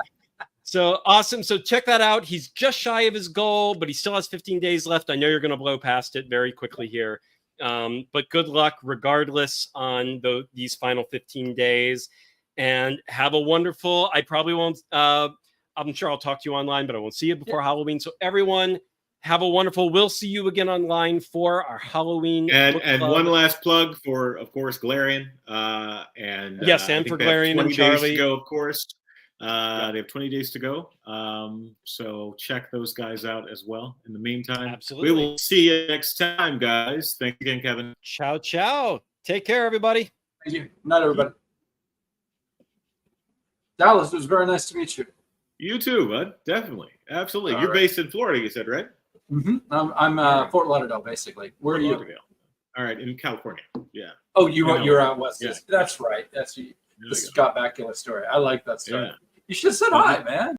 So awesome. So check that out. He's just shy of his goal, but he still has 15 days left. I know you're going to blow past it very quickly here. But good luck regardless on these final 15 days, and have a wonderful, I probably won't, I'm sure I'll talk to you online, but I won't see you before Halloween. So everyone have a wonderful, we'll see you again online for our Halloween. And one last plug for, of course, Glarien. And for Glarien and Charlie. Days to go, of course. They have 20 days to go. So check those guys out as well. In the meantime, absolutely. We will see you next time, guys. Thanks again, Kevin. Ciao, ciao. Take care, everybody. Thank you. Night, everybody. Dallas, it was very nice to meet you. You too, bud. Definitely. Absolutely. You're based in Florida, you said, right? Mm-hmm. I'm Fort Lauderdale, basically. Where are you? All right, in California. Yeah. Oh, you're out west. Yeah. That's right. That's the Scott Bakula story. I like that story. Yeah. You should have said hi, man.